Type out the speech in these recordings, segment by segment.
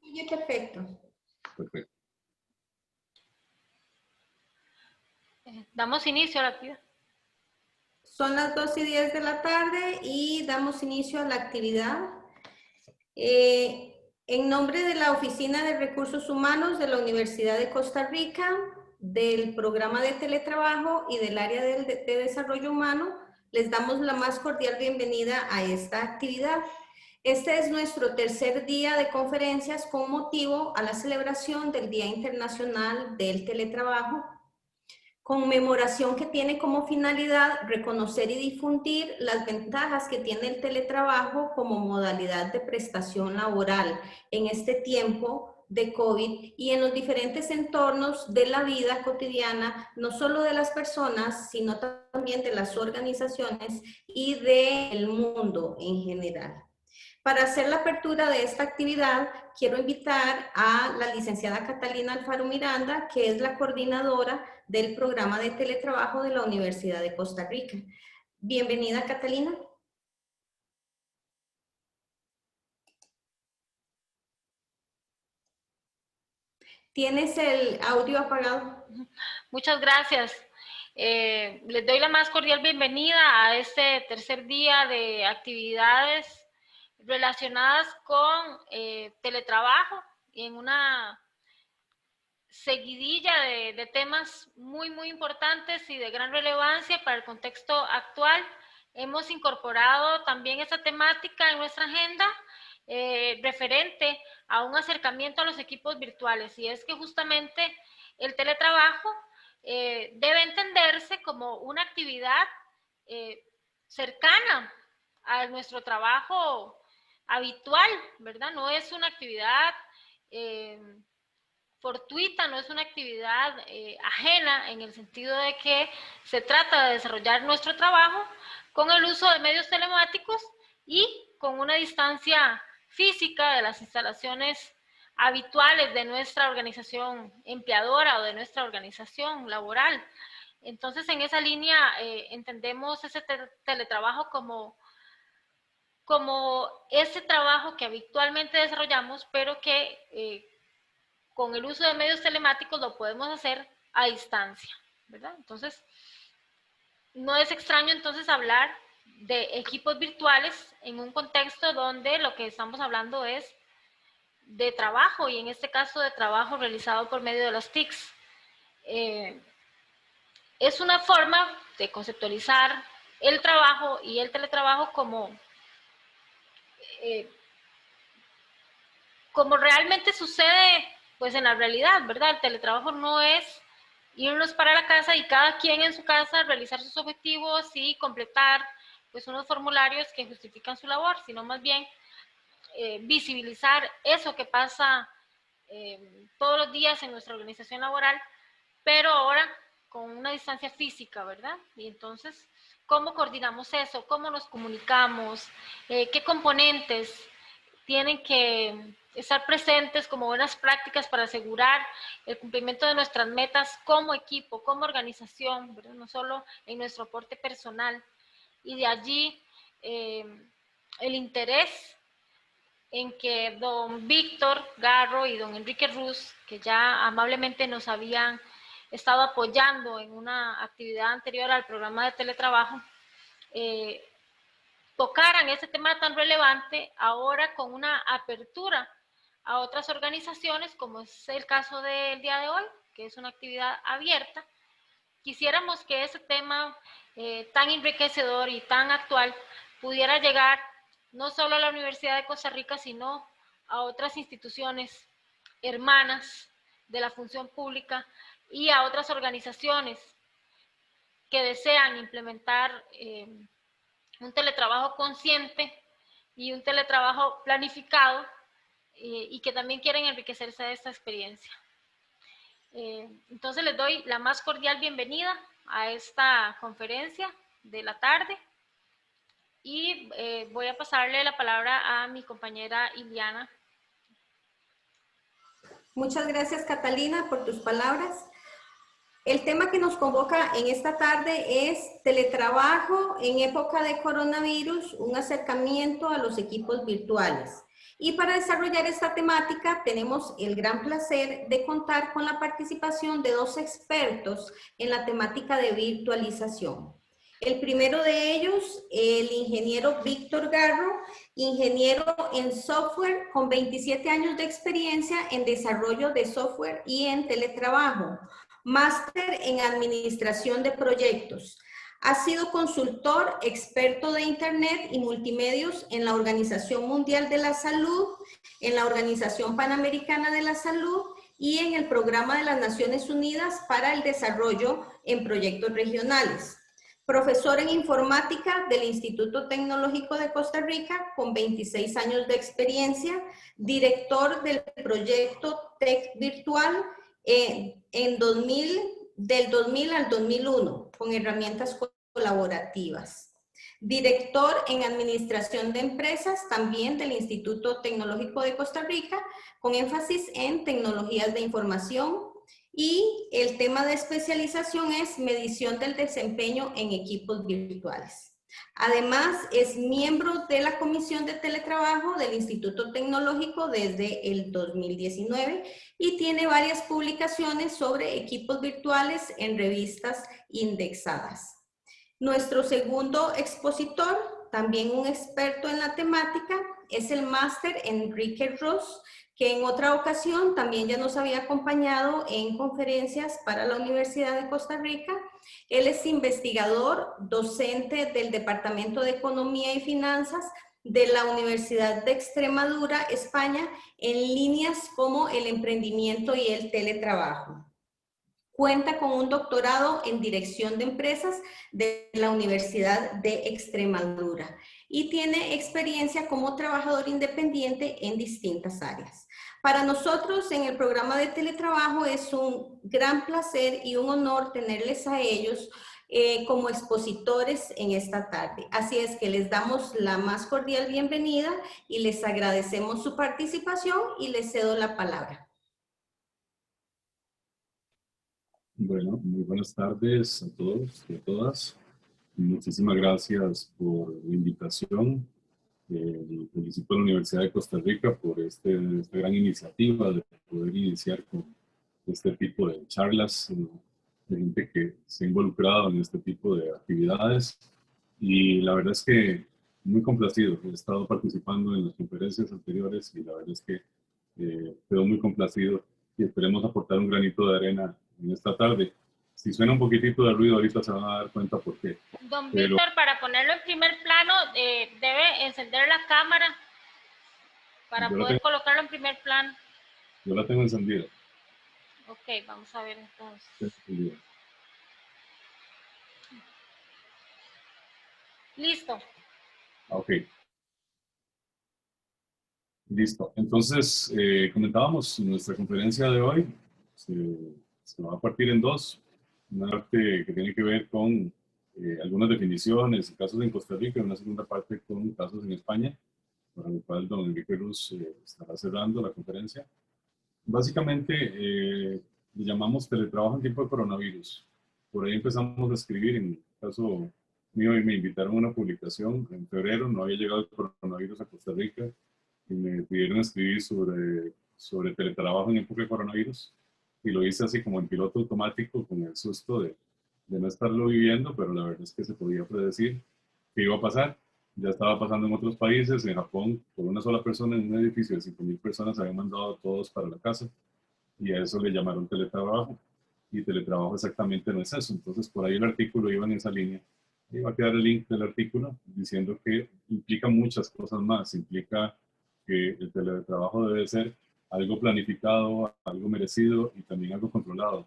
Oye, perfecto. Perfecto. Damos inicio a la actividad. Son las 2:10 de la tarde y damos inicio a la actividad. En nombre de la Oficina de Recursos Humanos de la Universidad de Costa Rica, del programa de teletrabajo y del área de desarrollo humano, les damos la más cordial bienvenida a esta actividad. Este es nuestro tercer día de conferencias con motivo a la celebración del Día Internacional del Teletrabajo, conmemoración que tiene como finalidad reconocer y difundir las ventajas que tiene el teletrabajo como modalidad de prestación laboral en este tiempo de COVID y en los diferentes entornos de la vida cotidiana, no solo de las personas, sino también de las organizaciones y del mundo en general. Para hacer la apertura de esta actividad, quiero invitar a la licenciada Catalina Alfaro Miranda, que es la coordinadora del programa de teletrabajo de la Universidad de Costa Rica. Bienvenida, Catalina. ¿Tienes el audio apagado? Muchas gracias. Les doy la más cordial bienvenida a este tercer día de actividades relacionadas con teletrabajo en una seguidilla de temas muy importantes y de gran relevancia para el contexto actual. Hemos incorporado también esta temática en nuestra agenda referente a un acercamiento a los equipos virtuales, y es que justamente el teletrabajo debe entenderse como una actividad cercana a nuestro trabajo habitual, ¿verdad? No es una actividad fortuita, no es una actividad ajena, en el sentido de que se trata de desarrollar nuestro trabajo con el uso de medios telemáticos y con una distancia física de las instalaciones habituales de nuestra organización empleadora o de nuestra organización laboral. Entonces, en esa línea entendemos ese teletrabajo como ese trabajo que habitualmente desarrollamos, pero que con el uso de medios telemáticos lo podemos hacer a distancia, ¿verdad? Entonces, no es extraño entonces hablar de equipos virtuales en un contexto donde lo que estamos hablando es de trabajo, y en este caso de trabajo realizado por medio de las TICs. Es una forma de conceptualizar el trabajo y el teletrabajo como realmente sucede pues en la realidad, ¿verdad? El teletrabajo no es irnos para la casa y cada quien en su casa realizar sus objetivos y completar pues unos formularios que justifican su labor, sino más bien visibilizar eso que pasa todos los días en nuestra organización laboral, pero ahora con una distancia física, ¿verdad? Y entonces, ¿cómo coordinamos eso? ¿Cómo nos comunicamos? ¿Qué componentes tienen que estar presentes como buenas prácticas para asegurar el cumplimiento de nuestras metas como equipo, como organización, ¿verdad? No solo en nuestro aporte personal? Y de allí el interés en que don Víctor Garro y don Enrique Ruz, que ya amablemente nos habían estado apoyando en una actividad anterior al programa de teletrabajo, tocaran ese tema tan relevante ahora con una apertura a otras organizaciones, como es el caso del día de hoy, que es una actividad abierta. Quisiéramos que ese tema tan enriquecedor y tan actual pudiera llegar no solo a la Universidad de Costa Rica, sino a otras instituciones hermanas de la función pública y a otras organizaciones que desean implementar un teletrabajo consciente y un teletrabajo planificado y que también quieren enriquecerse de esta experiencia. Entonces les doy la más cordial bienvenida a esta conferencia de la tarde y voy a pasarle la palabra a mi compañera Iliana. Muchas gracias, Catalina, por tus palabras. El tema que nos convoca en esta tarde es teletrabajo en época de coronavirus, un acercamiento a los equipos virtuales. Y para desarrollar esta temática tenemos el gran placer de contar con la participación de dos expertos en la temática de virtualización. El primero de ellos, el ingeniero Víctor Garro, ingeniero en software con 27 años de experiencia en desarrollo de software y en teletrabajo, máster en administración de proyectos. Ha sido consultor, experto de Internet y multimedios en la Organización Mundial de la Salud, en la Organización Panamericana de la Salud y en el Programa de las Naciones Unidas para el Desarrollo en Proyectos Regionales. Profesor en informática del Instituto Tecnológico de Costa Rica con 26 años de experiencia, director del proyecto Tech Virtual del 2000 al 2001 con herramientas colaborativas. Director en Administración de Empresas también del Instituto Tecnológico de Costa Rica con énfasis en tecnologías de información. Y el tema de especialización es medición del desempeño en equipos virtuales. Además, es miembro de la Comisión de Teletrabajo del Instituto Tecnológico desde el 2019 y tiene varias publicaciones sobre equipos virtuales en revistas indexadas. Nuestro segundo expositor, también un experto en la temática, es el máster Enrique Ross, que en otra ocasión también ya nos había acompañado en conferencias para la Universidad de Costa Rica. Él es investigador, docente del Departamento de Economía y Finanzas de la Universidad de Extremadura, España, en líneas como el emprendimiento y el teletrabajo. Cuenta con un doctorado en Dirección de Empresas de la Universidad de Extremadura y tiene experiencia como trabajador independiente en distintas áreas. Para nosotros en el programa de teletrabajo es un gran placer y un honor tenerles a ellos como expositores en esta tarde. Así es que les damos la más cordial bienvenida y les agradecemos su participación y les cedo la palabra. Bueno, muy buenas tardes a todos y a todas. Muchísimas gracias por la invitación. Felicito a la Universidad de Costa Rica por esta gran iniciativa de poder iniciar con este tipo de charlas, de gente que se ha involucrado en este tipo de actividades. Y la verdad es que muy complacido. He estado participando en las conferencias anteriores y la verdad es que quedo muy complacido y esperemos aportar un granito de arena en esta tarde. Si suena un poquitito de ruido, ahorita se van a dar cuenta por qué. Don Víctor, para ponerlo en primer plano, debe encender la cámara para poder colocarlo en primer plano. Yo la tengo encendida. Ok, vamos a ver entonces. Listo. Ok. Listo. Entonces, comentábamos nuestra conferencia de hoy. Se va a partir en dos. Una parte que tiene que ver con algunas definiciones y casos en Costa Rica, y una segunda parte con casos en España, para lo cual don Enrique Ruz estará cerrando la conferencia. Básicamente, le llamamos teletrabajo en tiempo de coronavirus. Por ahí empezamos a escribir, en el caso mío, y me invitaron a una publicación en febrero, no había llegado el coronavirus a Costa Rica, y me pidieron escribir sobre teletrabajo en época de coronavirus, y lo hice así como en piloto automático, con el susto de no estarlo viviendo, pero la verdad es que se podía predecir que iba a pasar. Ya estaba pasando en otros países. En Japón, por una sola persona en un edificio de 5.000 personas habían mandado a todos para la casa, y a eso le llamaron teletrabajo, y teletrabajo exactamente no es eso. Entonces por ahí el artículo iba en esa línea. Iba a quedar el link del artículo diciendo que implica muchas cosas más. Implica que el teletrabajo debe ser algo planificado, algo merecido y también algo controlado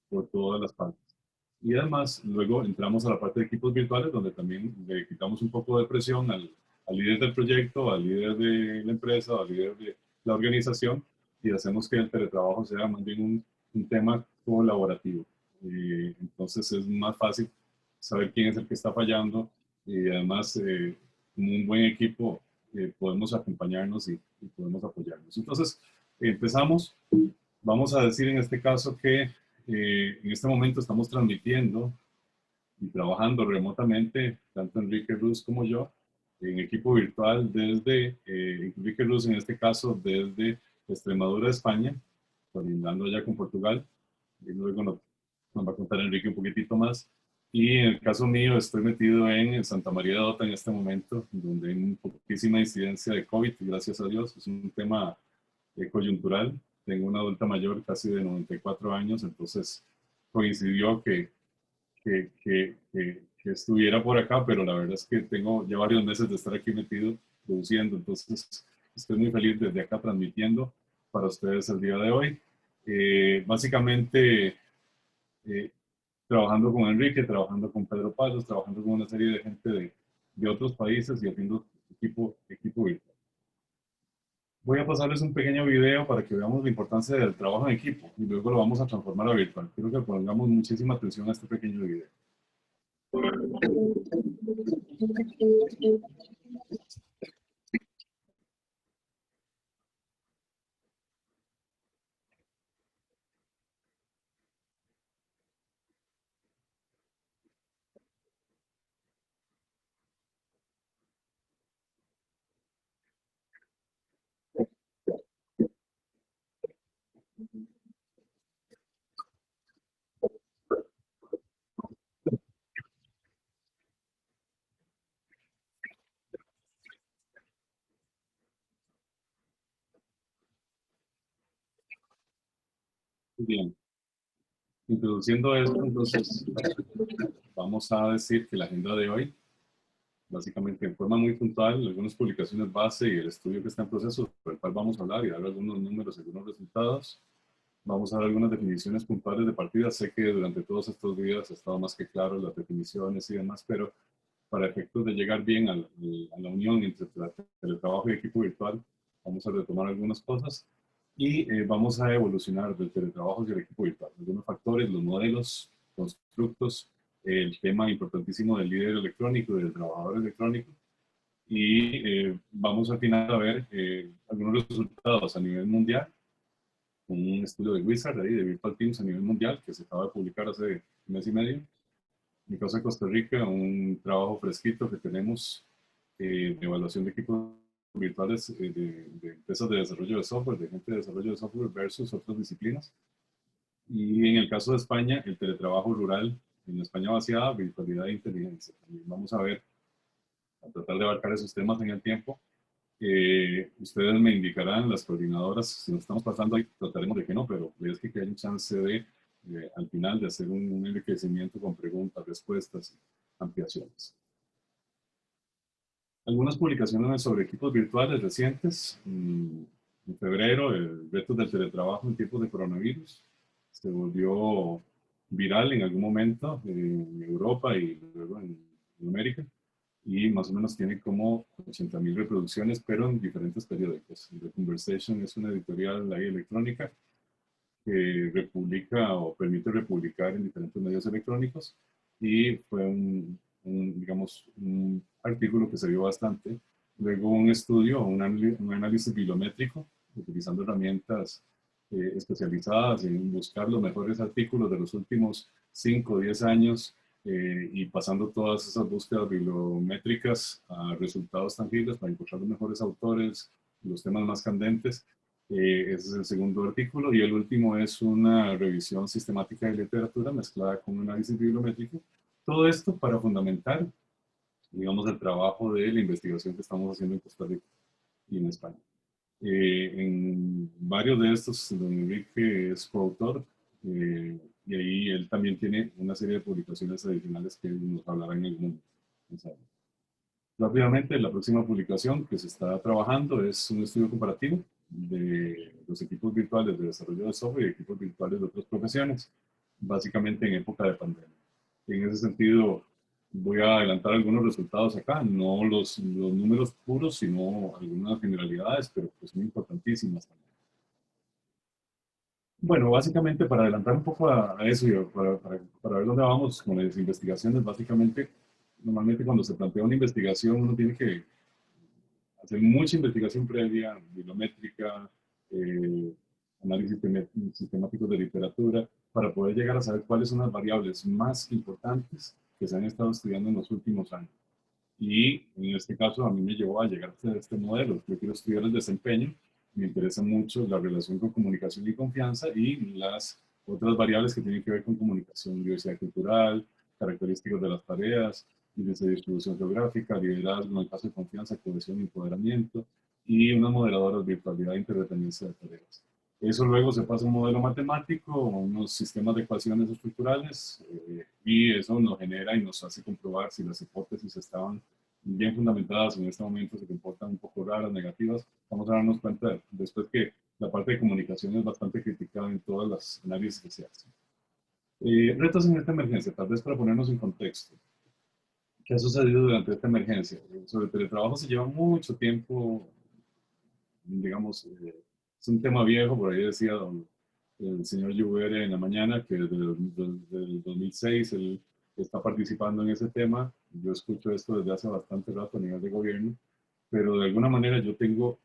por todas las partes. Y además, luego entramos a la parte de equipos virtuales, donde también le quitamos un poco de presión al líder del proyecto, al líder de la empresa, al líder de la organización, y hacemos que el teletrabajo sea más bien un tema colaborativo. Entonces es más fácil saber quién es el que está fallando, y además, como un buen equipo, podemos acompañarnos y podemos apoyarnos. Entonces, empezamos. Vamos a decir en este caso que en este momento estamos transmitiendo y trabajando remotamente, tanto Enrique Ruz como yo, en equipo virtual desde Enrique Ruz, en este caso desde Extremadura, España, colindando ya con Portugal. Y luego nos va a contar Enrique un poquitito más. Y en el caso mío, estoy metido en Santa María de Dota en este momento, donde hay un poquísima incidencia de COVID, gracias a Dios. Es un tema coyuntural. Tengo una adulta mayor, casi de 94 años, entonces coincidió que estuviera por acá, pero la verdad es que tengo ya varios meses de estar aquí metido produciendo, entonces estoy muy feliz desde acá transmitiendo para ustedes el día de hoy. Básicamente, eh, trabajando con Enrique, trabajando con Pedro Palos, trabajando con una serie de gente de otros países y haciendo equipo virtual. Voy a pasarles un pequeño video para que veamos la importancia del trabajo en equipo y luego lo vamos a transformar a virtual. Quiero que pongamos muchísima atención a este pequeño video. Bien, introduciendo esto, entonces vamos a decir que la agenda de hoy, básicamente en forma muy puntual, algunas publicaciones base y el estudio que está en proceso, por el cual vamos a hablar y dar algunos números, algunos resultados. Vamos a dar algunas definiciones puntuales de partida. Sé que durante todos estos días ha estado más que claro las definiciones y demás, pero para efectos de llegar bien a la unión entre teletrabajo y equipo virtual, vamos a retomar algunas cosas y vamos a evolucionar del teletrabajo hacia el equipo virtual. Algunos factores, los modelos, constructos, el tema importantísimo del líder electrónico y del trabajador electrónico. Y vamos al final a ver algunos resultados a nivel mundial, un estudio de Wizard, ahí, de Virtual Teams a nivel mundial, que se acaba de publicar hace un mes y medio. En mi caso de Costa Rica, un trabajo fresquito que tenemos de evaluación de equipos virtuales de empresas de desarrollo de software, de gente de desarrollo de software versus otras disciplinas. Y en el caso de España, el teletrabajo rural en España vaciada, virtualidad e inteligencia. También vamos a ver, a tratar de abarcar esos temas en el tiempo. Ustedes me indicarán, las coordinadoras, si nos estamos pasando ahí, trataremos de que no, pero es que hay un chance de, al final, de hacer un enriquecimiento con preguntas, respuestas y ampliaciones. Algunas publicaciones sobre equipos virtuales recientes. En febrero, el reto del teletrabajo en tiempos de coronavirus se volvió viral en algún momento en Europa y luego en América. Y más o menos tiene como 80.000 reproducciones, pero en diferentes periódicos. The Conversation es una editorial ahí electrónica que republica o permite republicar en diferentes medios electrónicos y fue digamos, un artículo que se vio bastante. Luego un estudio, un análisis bibliométrico, utilizando herramientas especializadas en buscar los mejores artículos de los últimos 5 o 10 años y pasando todas esas búsquedas bibliométricas a resultados tangibles para encontrar los mejores autores, los temas más candentes. Ese es el segundo artículo. Y el último es una revisión sistemática de literatura mezclada con un análisis bibliométrico. Todo esto para fundamentar, digamos, el trabajo de la investigación que estamos haciendo en Costa Rica y en España. En varios de estos, don Enrique es coautor, y ahí él también tiene una serie de publicaciones adicionales que nos hablará en algún momento. Rápidamente, la próxima publicación que se está trabajando es un estudio comparativo de los equipos virtuales de desarrollo de software y equipos virtuales de otras profesiones, básicamente en época de pandemia. En ese sentido, voy a adelantar algunos resultados acá, no los números puros, sino algunas generalidades, pero pues muy importantísimas también. Bueno, básicamente para adelantar un poco a eso y para ver dónde vamos con las investigaciones, básicamente, normalmente cuando se plantea una investigación uno tiene que hacer mucha investigación previa, bibliométrica, análisis sistemáticos de literatura, para poder llegar a saber cuáles son las variables más importantes que se han estado estudiando en los últimos años. Y en este caso a mí me llevó a llegar a este modelo. Yo quiero estudiar el desempeño, me interesa mucho la relación con comunicación y confianza y las otras variables que tienen que ver con comunicación, diversidad cultural, características de las tareas, índice de distribución geográfica, liderazgo, en el caso de confianza, cohesión y empoderamiento, y unas moderadoras, virtualidad e interdependencia de tareas. Eso luego se pasa a un modelo matemático, unos sistemas de ecuaciones estructurales, y eso nos genera y nos hace comprobar si las hipótesis estaban bien fundamentadas en este momento, se comportan un poco raras, negativas. Vamos a darnos cuenta después que la parte de comunicación es bastante criticada en todas las análisis que se hacen. Retos en esta emergencia, tal vez para ponernos en contexto. ¿Qué ha sucedido durante esta emergencia? Sobre el teletrabajo se lleva mucho tiempo, digamos, es un tema viejo, por ahí decía el señor Lluvere en la mañana que desde el 2006 él está participando en ese tema. Yo escucho esto desde hace bastante rato a nivel de gobierno, pero de alguna manera yo tengo,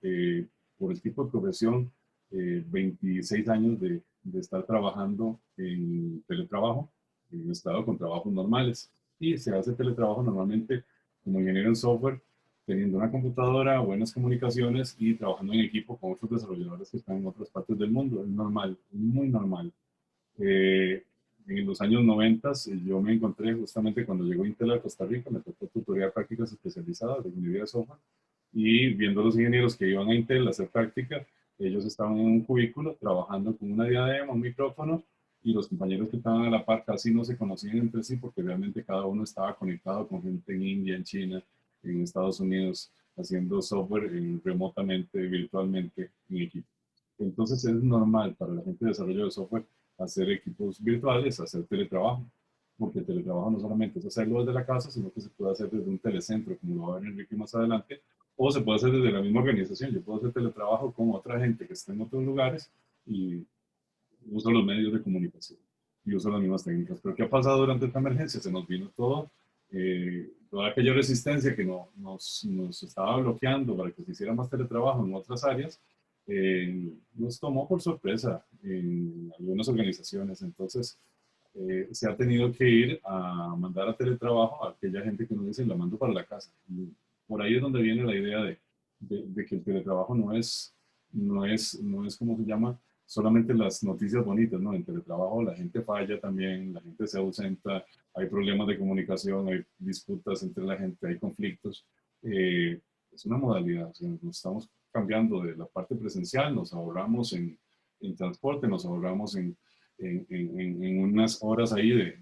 por el tipo de profesión, 26 años de estar trabajando en teletrabajo, en estado con trabajos normales. Y se hace teletrabajo normalmente como ingeniero en software, teniendo una computadora, buenas comunicaciones y trabajando en equipo con otros desarrolladores que están en otras partes del mundo. Es normal, muy normal. En los años 90 yo me encontré justamente cuando llegó Intel a Costa Rica, me tocó tutoría prácticas especializadas de ingeniería de software y viendo a los ingenieros que iban a Intel a hacer práctica, ellos estaban en un cubículo trabajando con una diadema, un micrófono y los compañeros que estaban a la par casi no se conocían entre sí porque realmente cada uno estaba conectado con gente en India, en China, en Estados Unidos, haciendo software remotamente, virtualmente en equipo. Entonces es normal para la gente de desarrollo de software hacer equipos virtuales, hacer teletrabajo, porque el teletrabajo no solamente es hacerlo desde la casa, sino que se puede hacer desde un telecentro, como lo va a ver Enrique más adelante, o se puede hacer desde la misma organización. Yo puedo hacer teletrabajo con otra gente que está en otros lugares y uso los medios de comunicación y uso las mismas técnicas. Pero ¿qué ha pasado durante esta emergencia? Se nos vino todo, toda aquella resistencia que nos estaba bloqueando para que se hiciera más teletrabajo en otras áreas, nos tomó por sorpresa en algunas organizaciones. Entonces, se ha tenido que ir a mandar a teletrabajo a aquella gente que nos dice, la mando para la casa. Y por ahí es donde viene la idea de que el teletrabajo no es como se llama, solamente las noticias bonitas, ¿no? En teletrabajo la gente falla también, la gente se ausenta, hay problemas de comunicación, hay disputas entre la gente, hay conflictos. Es una modalidad, o sea, nos estamos cambiando de la parte presencial, nos ahorramos en transporte, nos ahorramos en unas horas ahí de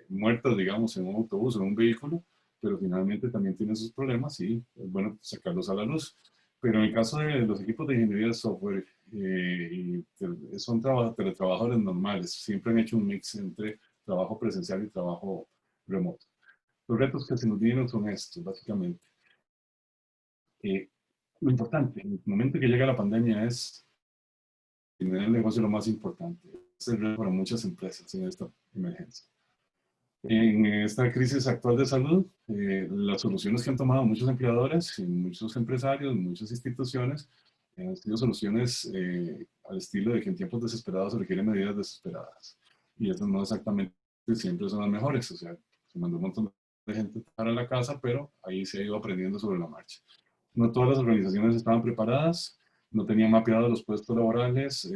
muertas, digamos, en un autobús, en un vehículo, pero finalmente también tiene sus problemas y es bueno sacarlos a la luz. Pero en el caso de los equipos de ingeniería de software, son teletrabajadores normales, siempre han hecho un mix entre trabajo presencial y trabajo remoto. Los retos que se nos vienen son estos, básicamente. Lo importante, en el momento que llega la pandemia es tener el negocio lo más importante. Es el reto para muchas empresas en esta emergencia. En esta crisis actual de salud, las soluciones que han tomado muchos empleadores, y muchos empresarios, muchas instituciones, han sido soluciones al estilo de que en tiempos desesperados se requieren medidas desesperadas. Y estas no exactamente siempre son las mejores. O sea, se mandó un montón de gente para la casa, pero ahí se ha ido aprendiendo sobre la marcha. No todas las organizaciones estaban preparadas, no tenían mapeados los puestos laborales,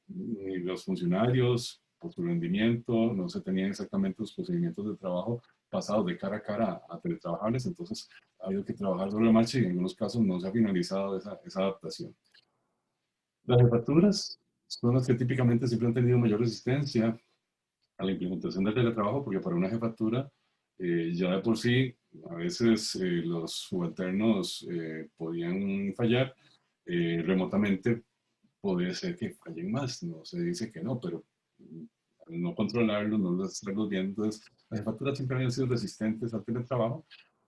ni los funcionarios por su rendimiento, no se tenían exactamente los procedimientos de trabajo pasados de cara a cara a teletrabajables, entonces ha habido que trabajar sobre la marcha y en algunos casos no se ha finalizado esa adaptación. Las jefaturas son las que típicamente siempre han tenido mayor resistencia a la implementación del teletrabajo, porque para una jefatura ya de por sí a veces los subalternos podían fallar, remotamente puede ser que fallen más, no se dice que no, pero al no controlarlos, no estarlos viendo, entonces las jefaturas siempre habían sido resistentes al teletrabajo.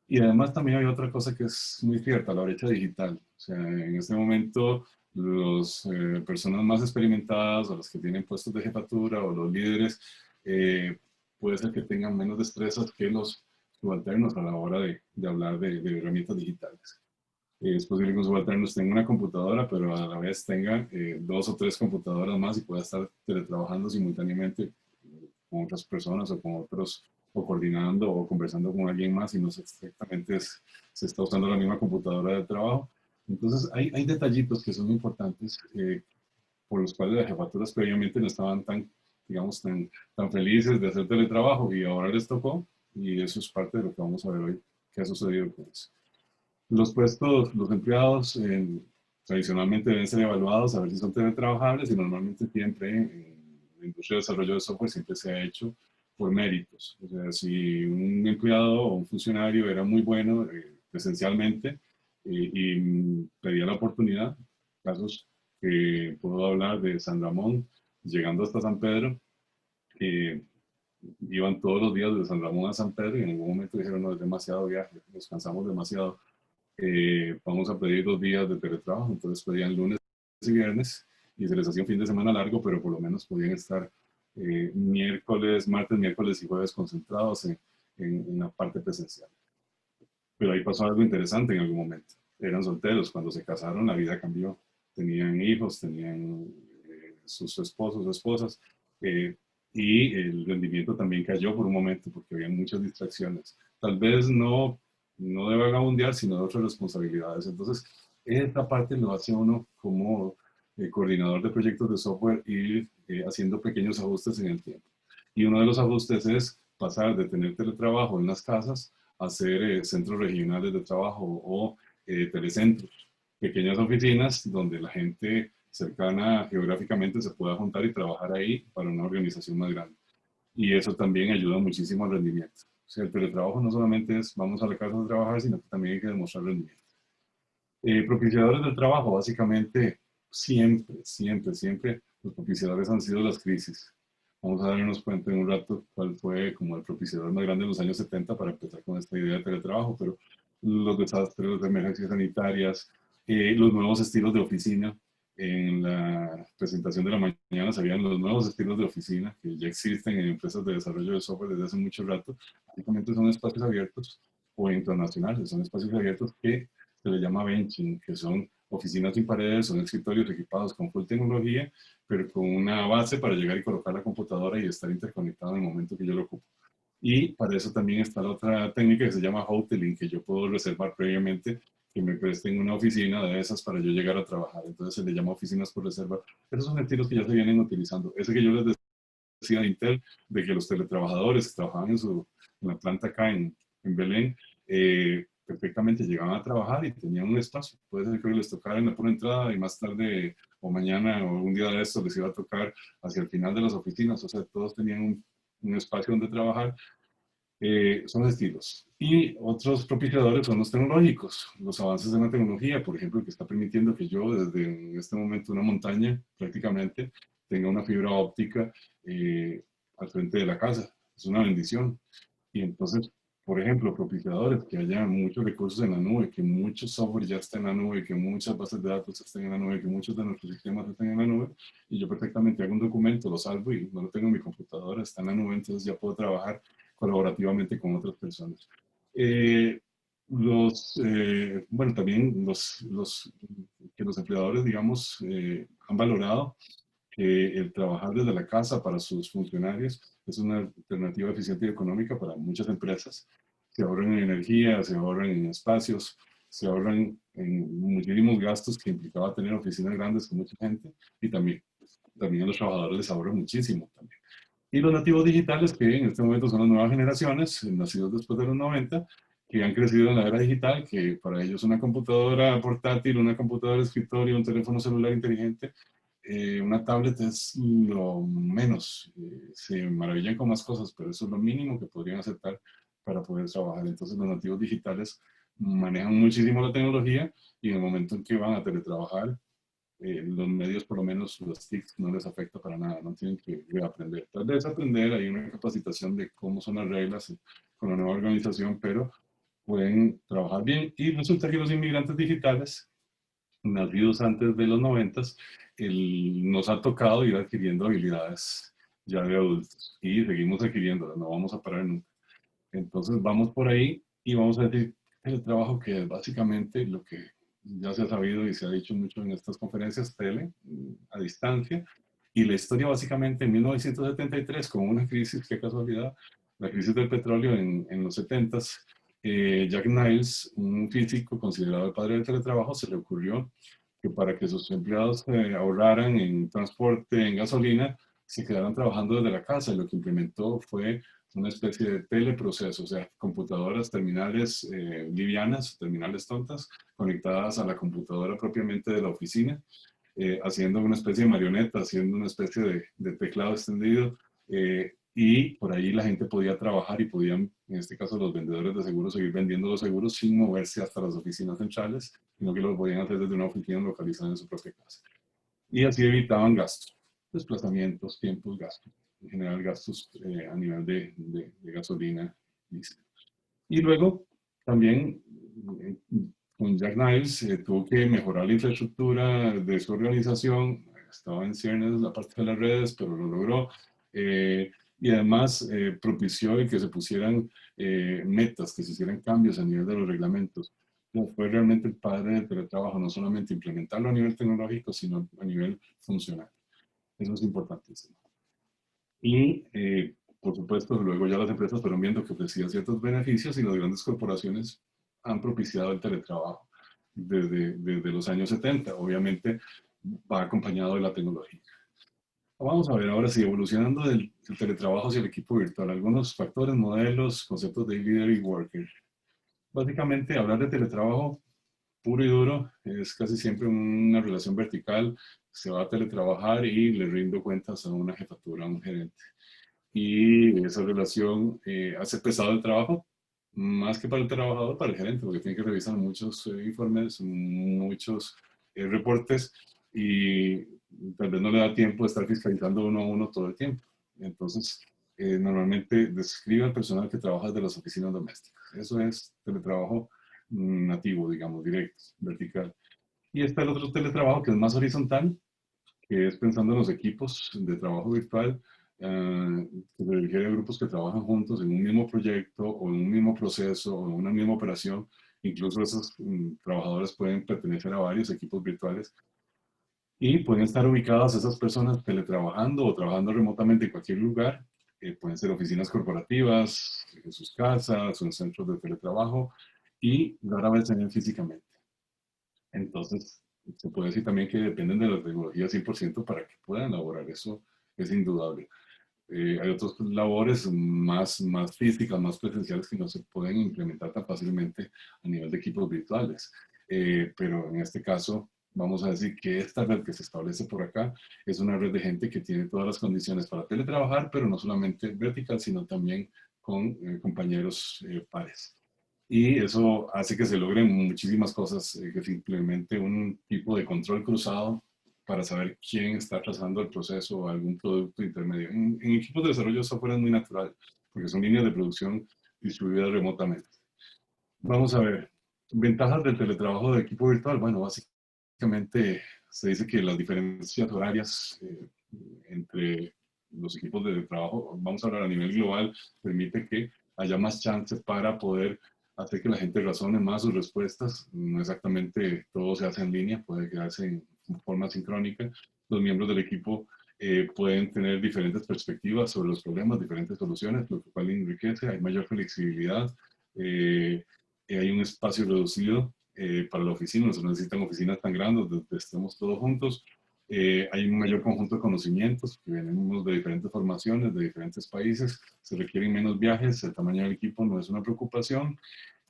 Y además también hay otra cosa que es muy cierta, la brecha digital. O sea, en este momento las personas más experimentadas o las que tienen puestos de jefatura o los líderes puede ser que tengan menos destrezas que los subalternos a la hora de hablar de herramientas digitales. Es posible que un subalterno tenga una computadora, pero a la vez tenga 2 o 3 computadoras más y pueda estar teletrabajando simultáneamente con otras personas o con otros o coordinando o conversando con alguien más y no sé exactamente se está usando la misma computadora de trabajo. Entonces hay detallitos que son importantes por los cuales las jefaturas previamente no estaban tan, digamos, tan felices de hacer teletrabajo y ahora les tocó y eso es parte de lo que vamos a ver hoy, qué ha sucedido con eso. Los puestos, los empleados tradicionalmente deben ser evaluados a ver si son teletrabajables y normalmente siempre en la industria de desarrollo de software siempre se ha hecho por méritos. O sea, si un empleado o un funcionario era muy bueno presencialmente y pedía la oportunidad, casos que puedo hablar de San Ramón, llegando hasta San Pedro, eh, iban todos los días de San Ramón a San Pedro y en algún momento dijeron, no, es demasiado viaje, nos cansamos demasiado, vamos a pedir 2 días de teletrabajo, entonces pedían lunes y viernes y se les hacía un fin de semana largo, pero por lo menos podían estar martes, miércoles y jueves concentrados en la parte presencial. Pero ahí pasó algo interesante en algún momento. Eran solteros, cuando se casaron la vida cambió. Tenían hijos, tenían sus esposos o esposas, y el rendimiento también cayó por un momento porque había muchas distracciones. Tal vez no de vagabundear, sino de otras responsabilidades. Entonces, esta parte lo hace uno como coordinador de proyectos de software ir haciendo pequeños ajustes en el tiempo. Y uno de los ajustes es pasar de tener teletrabajo en las casas a hacer centros regionales de trabajo o telecentros, pequeñas oficinas donde la gente cercana geográficamente se pueda juntar y trabajar ahí para una organización más grande. Y eso también ayuda muchísimo al rendimiento. O sea, el teletrabajo no solamente es vamos a la casa a trabajar, sino que también hay que demostrar rendimiento. Propiciadores del trabajo, básicamente, siempre los propiciadores han sido las crisis. Vamos a darnos cuenta en un rato cuál fue como el propiciador más grande en los años 70 para empezar con esta idea de teletrabajo, pero los desastres, las emergencias sanitarias, los nuevos estilos de oficina. En la presentación de la mañana se veían los nuevos estilos de oficina que ya existen en empresas de desarrollo de software desde hace mucho rato. Básicamente son espacios abiertos o internacionales, son espacios abiertos que se le llama benching, que son oficinas sin paredes, son escritorios equipados con full tecnología, pero con una base para llegar y colocar la computadora y estar interconectado en el momento que yo lo ocupo. Y para eso también está la otra técnica que se llama hoteling, que yo puedo reservar previamente que me presten una oficina de esas para yo llegar a trabajar. Entonces se le llama oficinas por reserva. Esos son estilos que ya se vienen utilizando. Ese que yo les decía de Intel, de que los teletrabajadores que trabajaban en la planta acá en Belén, perfectamente llegaban a trabajar y tenían un espacio. Puede ser que hoy les tocara en la pura entrada y más tarde o mañana o un día de esto les iba a tocar hacia el final de las oficinas. O sea, todos tenían un espacio donde trabajar. Son estilos. Y otros propiciadores son los tecnológicos, los avances en la tecnología, por ejemplo, que está permitiendo que yo desde en este momento una montaña prácticamente tenga una fibra óptica al frente de la casa. Es una bendición. Y entonces, por ejemplo, propiciadores, que haya muchos recursos en la nube, que mucho software ya está en la nube, que muchas bases de datos estén en la nube, que muchos de nuestros sistemas estén en la nube, y yo perfectamente hago un documento, lo salvo y no lo tengo en mi computadora, está en la nube, entonces ya puedo trabajar colaborativamente con otras personas. Bueno, también que los empleadores, digamos, han valorado que el trabajar desde la casa para sus funcionarios es una alternativa eficiente y económica para muchas empresas. Se ahorran en energía, se ahorran en espacios, se ahorran en muchísimos gastos que implicaba tener oficinas grandes con mucha gente y también a los trabajadores les ahorra muchísimo también. Y los nativos digitales, que en este momento son las nuevas generaciones, nacidos después de los 90, que han crecido en la era digital, que para ellos una computadora portátil, una computadora de escritorio, un teléfono celular inteligente, una tablet es lo menos. Se maravillan con más cosas, pero eso es lo mínimo que podrían aceptar para poder trabajar. Entonces los nativos digitales manejan muchísimo la tecnología y en el momento en que van a teletrabajar, los medios, por lo menos los TICs, no les afecta para nada, no tienen que aprender. Tal vez aprender, hay una capacitación de cómo son las reglas con la nueva organización, pero pueden trabajar bien. Y resulta que los inmigrantes digitales, nacidos antes de los 90, nos ha tocado ir adquiriendo habilidades ya de adultos y seguimos adquiriéndolas, no vamos a parar nunca. Entonces vamos por ahí y vamos a decir el trabajo que es básicamente lo que ya se ha sabido y se ha dicho mucho en estas conferencias, tele, a distancia. Y la historia básicamente en 1973, con una crisis, qué casualidad, la crisis del petróleo en los 70s, Jack Niles, un físico considerado el padre del teletrabajo, se le ocurrió que para que sus empleados ahorraran en transporte, en gasolina, se quedaran trabajando desde la casa, y lo que implementó fue una especie de teleproceso, o sea, computadoras, terminales livianas, terminales tontas, conectadas a la computadora propiamente de la oficina, haciendo una especie de marioneta, haciendo una especie de teclado extendido, y por ahí la gente podía trabajar y podían, en este caso los vendedores de seguros, seguir vendiendo los seguros sin moverse hasta las oficinas centrales, sino que lo podían hacer desde una oficina localizada en su propia casa. Y así evitaban gastos, desplazamientos, tiempos, gastos, en general gastos a nivel de gasolina. Y luego también eh, con Jack Niles tuvo que mejorar la infraestructura de su organización. Estaba en ciernes la parte de las redes, pero lo logró. Y además propició el que se pusieran metas, que se hicieran cambios a nivel de los reglamentos. Entonces, fue realmente el padre del teletrabajo, no solamente implementarlo a nivel tecnológico, sino a nivel funcional. Eso es importantísimo. Y, por supuesto, luego ya las empresas fueron viendo que ofrecía ciertos beneficios y las grandes corporaciones han propiciado el teletrabajo desde los años 70. Obviamente va acompañado de la tecnología. Vamos a ver ahora si evolucionando del teletrabajo hacia el equipo virtual, algunos factores, modelos, conceptos de líder y worker. Básicamente, hablar de teletrabajo puro y duro es casi siempre una relación vertical. Se va a teletrabajar y le rindo cuentas a una jefatura, a un gerente. Y esa relación hace pesado el trabajo, más que para el trabajador, para el gerente, porque tiene que revisar muchos informes, muchos reportes, y tal vez no le da tiempo de estar fiscalizando uno a uno todo el tiempo. Entonces, normalmente describe al personal que trabaja desde las oficinas domésticas. Eso es teletrabajo nativo, digamos, directo, vertical. Y está el otro teletrabajo que es más horizontal, que es pensando en los equipos de trabajo virtual, que se refiere a grupos que trabajan juntos en un mismo proyecto o en un mismo proceso o en una misma operación. Incluso esos trabajadores pueden pertenecer a varios equipos virtuales y pueden estar ubicadas esas personas teletrabajando o trabajando remotamente en cualquier lugar. Pueden ser oficinas corporativas, en sus casas o en centros de teletrabajo, y rara vez se ven físicamente. Entonces, se puede decir también que dependen de la tecnología 100% para que puedan elaborar eso, es indudable. Hay otras labores más físicas, más presenciales, que no se pueden implementar tan fácilmente a nivel de equipos virtuales. Pero en este caso, vamos a decir que esta red que se establece por acá es una red de gente que tiene todas las condiciones para teletrabajar, pero no solamente vertical, sino también con compañeros pares. Y eso hace que se logren muchísimas cosas, que simplemente un tipo de control cruzado para saber quién está trazando el proceso o algún producto intermedio. En equipos de desarrollo de software es muy natural, porque son líneas de producción distribuidas remotamente. Vamos a ver, ventajas del teletrabajo de equipo virtual. Bueno, básicamente se dice que las diferencias horarias entre los equipos de trabajo, vamos a hablar a nivel global, permite que haya más chance para poder hacer que la gente razone más sus respuestas. No exactamente todo se hace en línea, puede quedarse en forma sincrónica. Los miembros del equipo pueden tener diferentes perspectivas sobre los problemas, diferentes soluciones, lo cual enriquece, hay mayor flexibilidad, hay un espacio reducido para la oficina, no se necesitan oficinas tan grandes donde estemos todos juntos. Hay un mayor conjunto de conocimientos, que venimos de diferentes formaciones, de diferentes países, se requieren menos viajes, el tamaño del equipo no es una preocupación.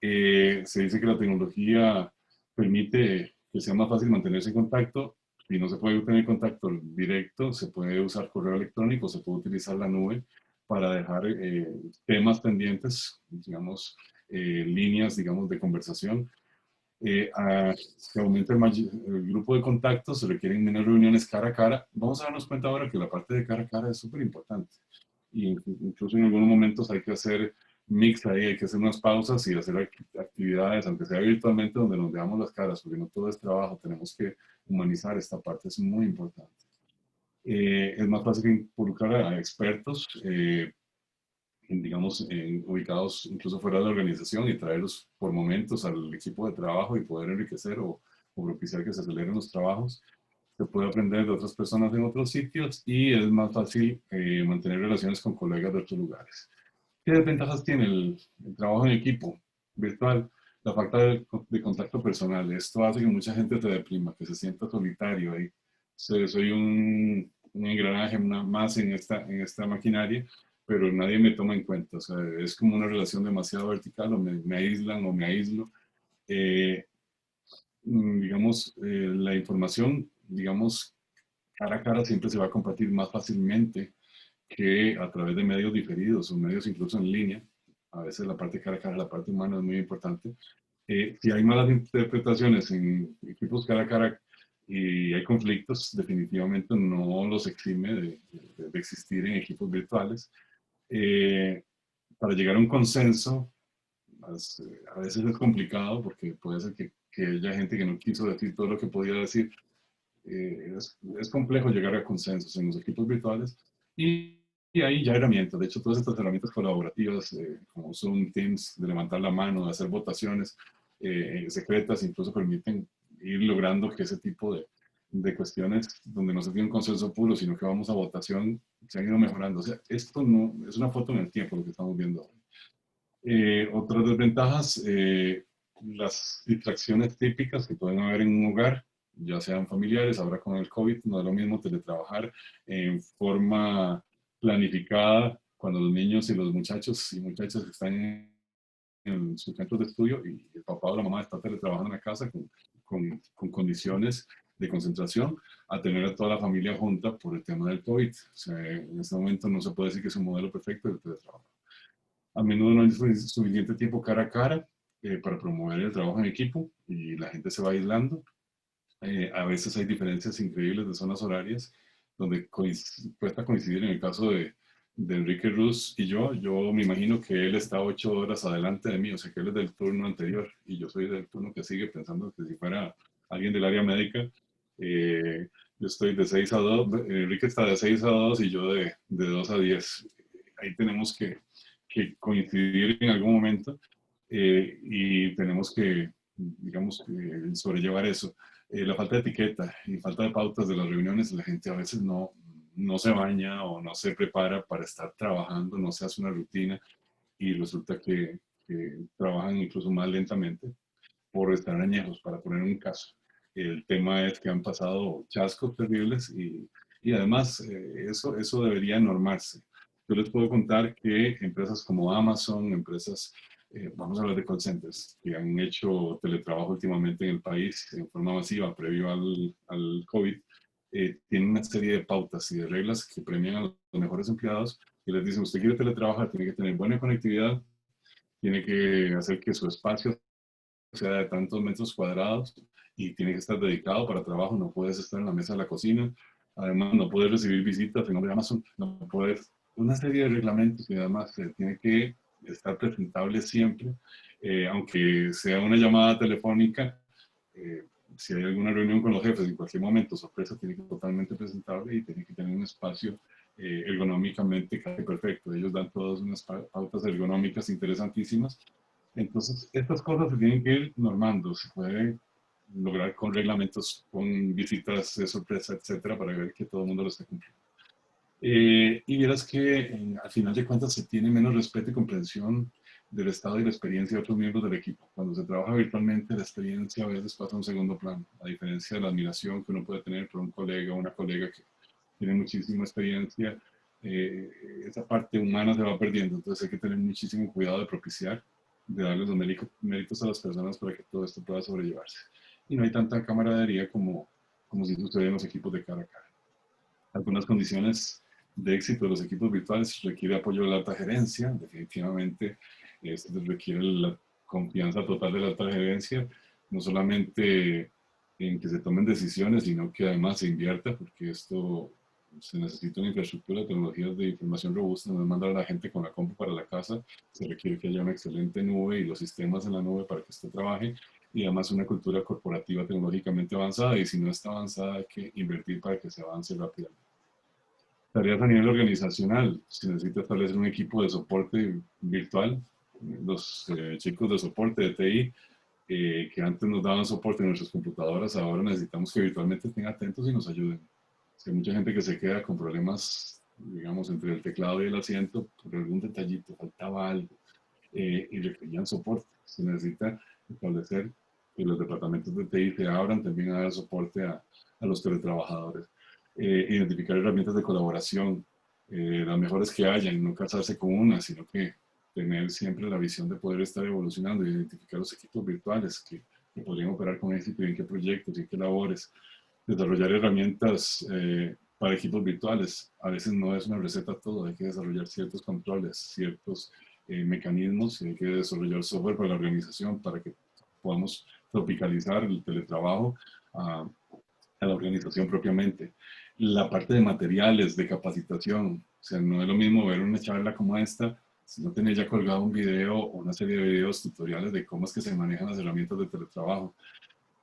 Se dice que la tecnología permite que sea más fácil mantenerse en contacto. Si no se puede tener contacto directo, se puede usar correo electrónico, se puede utilizar la nube para dejar temas pendientes, digamos, líneas, digamos, de conversación. Se aumenta el grupo de contactos, se requieren menos reuniones cara a cara. Vamos a darnos cuenta ahora que la parte de cara a cara es súper importante. Y incluso en algunos momentos hay que hacer mix ahí, hay que hacer unas pausas y hacer actividades, aunque sea virtualmente, donde nos veamos las caras, porque no todo es trabajo, tenemos que humanizar esta parte, es muy importante. Es más fácil involucrar a expertos, digamos, ubicados incluso fuera de la organización, y traerlos por momentos al equipo de trabajo y poder enriquecer o propiciar que se aceleren los trabajos. Se puede aprender de otras personas en otros sitios y es más fácil mantener relaciones con colegas de otros lugares. ¿Qué desventajas tiene el trabajo en equipo virtual? La falta de contacto personal. Esto hace que mucha gente se deprima, que se sienta solitario ahí. Soy un engranaje más en esta maquinaria, pero nadie me toma en cuenta. O sea, es como una relación demasiado vertical, o me aíslan o me aíslo. Eh, digamos, la información, digamos, cara a cara siempre se va a compartir más fácilmente que a través de medios diferidos o medios incluso en línea. A veces la parte cara a cara, la parte humana es muy importante. Si hay malas interpretaciones en equipos cara a cara y hay conflictos, definitivamente no los exime de existir en equipos virtuales. Eh, para llegar a un consenso, a veces es complicado porque puede ser que haya gente que no quiso decir todo lo que podía decir. Es complejo llegar a consensos en los equipos virtuales y hay ya herramientas. De hecho, todas estas herramientas colaborativas, como Zoom, Teams, de levantar la mano, de hacer votaciones secretas, incluso permiten ir logrando que ese tipo de cuestiones donde no se tiene un consenso puro, sino que vamos a votación, se han ido mejorando. O sea, esto no es una foto en el tiempo lo que estamos viendo ahora. Otras desventajas, las distracciones típicas que pueden haber en un hogar, ya sean familiares, ahora con el COVID no es lo mismo teletrabajar en forma planificada cuando los niños y los muchachos y muchachas están en sus centros de estudio y el papá o la mamá está teletrabajando en la casa con condiciones de concentración, a tener a toda la familia junta por el tema del COVID. O sea, en este momento no se puede decir que es un modelo perfecto de teletrabajo. A menudo no hay suficiente tiempo cara a cara para promover el trabajo en equipo y la gente se va aislando. A veces hay diferencias increíbles de zonas horarias donde cuesta coincidir. En el caso de Enrique Ruz y yo me imagino que él está 8 horas adelante de mí, o sea que él es del turno anterior y yo soy del turno que sigue, pensando que si fuera alguien del área médica. eh, yo estoy de 6 a 2, Enrique está de 6 a 2 y yo de 2 a 10. Ahí tenemos que coincidir en algún momento y tenemos que, digamos, sobrellevar eso. La falta de etiqueta y falta de pautas de las reuniones, la gente a veces no se baña o no se prepara para estar trabajando, no se hace una rutina y resulta que trabajan incluso más lentamente por estar añejos, para poner un caso. El tema es que han pasado chascos terribles y además eso debería normarse. Yo les puedo contar que empresas como Amazon, empresas, vamos a hablar de call centers, que han hecho teletrabajo últimamente en el país en forma masiva previo al COVID, tienen una serie de pautas y de reglas que premian a los mejores empleados y les dicen, usted quiere teletrabajar, tiene que tener buena conectividad, tiene que hacer que su espacio sea de tantos metros cuadrados y tiene que estar dedicado para trabajo, no puedes estar en la mesa de la cocina, además no puedes recibir visitas en nombre de Amazon, no puedes, una serie de reglamentos y además tiene que estar presentable siempre, aunque sea una llamada telefónica, si hay alguna reunión con los jefes en cualquier momento, sorpresa, tiene que ser totalmente presentable y tiene que tener un espacio ergonómicamente casi perfecto. Ellos dan todas unas pautas ergonómicas interesantísimas. Entonces, estas cosas se tienen que ir normando. Se puede lograr con reglamentos, con visitas de sorpresa, etcétera, para ver que todo el mundo lo esté cumpliendo. Y verás que al final de cuentas se tiene menos respeto y comprensión del estado y la experiencia de otros miembros del equipo. Cuando se trabaja virtualmente, la experiencia a veces pasa a un segundo plano, a diferencia de la admiración que uno puede tener por un colega o una colega que tiene muchísima experiencia. Esa parte humana se va perdiendo, entonces hay que tener muchísimo cuidado de propiciar, de darles los méritos a las personas para que todo esto pueda sobrellevarse. Y no hay tanta camaradería como si sucede en los equipos de cara a cara. Algunas condiciones de éxito de los equipos virtuales requiere apoyo de la alta gerencia, definitivamente esto requiere la confianza total de la alta gerencia, no solamente en que se tomen decisiones, sino que además se invierta, porque esto se necesita una infraestructura de tecnologías de información robusta, no es mandar a la gente con la compu para la casa, se requiere que haya una excelente nube y los sistemas en la nube para que esto trabaje, y además una cultura corporativa tecnológicamente avanzada, y si no está avanzada hay que invertir para que se avance rápidamente. Tareas a nivel organizacional, se necesita establecer un equipo de soporte virtual, los chicos de soporte de TI, que antes nos daban soporte en nuestras computadoras, ahora necesitamos que virtualmente estén atentos y nos ayuden. Hay mucha gente que se queda con problemas digamos, entre el teclado y el asiento, por algún detallito, faltaba algo, y requerían soporte. Se necesita establecer que los departamentos de TI se abran también a dar soporte a los teletrabajadores. Identificar herramientas de colaboración, las mejores que haya, y no casarse con una, sino que tener siempre la visión de poder estar evolucionando y identificar los equipos virtuales que podrían operar con éxito y en qué proyectos y en qué labores. Desarrollar herramientas para equipos virtuales. A veces no es una receta todo, hay que desarrollar ciertos controles, ciertos mecanismos, y hay que desarrollar software para la organización para que podamos tropicalizar el teletrabajo a la organización propiamente. La parte de materiales, de capacitación, o sea, no es lo mismo ver una charla como esta si no tenés ya colgado un video o una serie de videos tutoriales de cómo es que se manejan las herramientas de teletrabajo.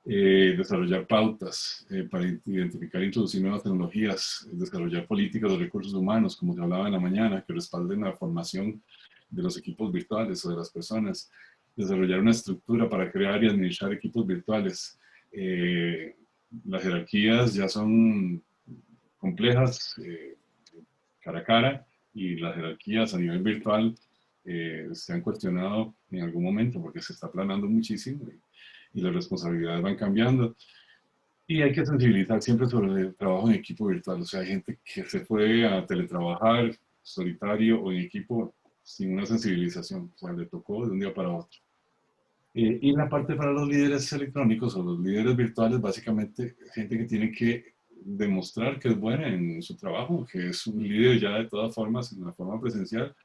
Desarrollar pautas para identificar e introducir nuevas tecnologías, desarrollar políticas de recursos humanos, como se hablaba en la mañana, que respalden la formación de los equipos virtuales o de las personas, desarrollar una estructura para crear y administrar equipos virtuales. Las jerarquías ya son complejas cara a cara, y las jerarquías a nivel virtual se han cuestionado en algún momento porque se está aplanando muchísimo y las responsabilidades van cambiando. Y hay que sensibilizar siempre sobre el trabajo en equipo virtual. O sea, hay gente que se fue a teletrabajar solitario o en equipo sin una sensibilización. O sea, le tocó de un día para otro. Y la parte para los líderes electrónicos o los líderes virtuales, básicamente, gente que tiene que demostrar que es buena en su trabajo, que es un líder ya de todas formas, en la forma presencial,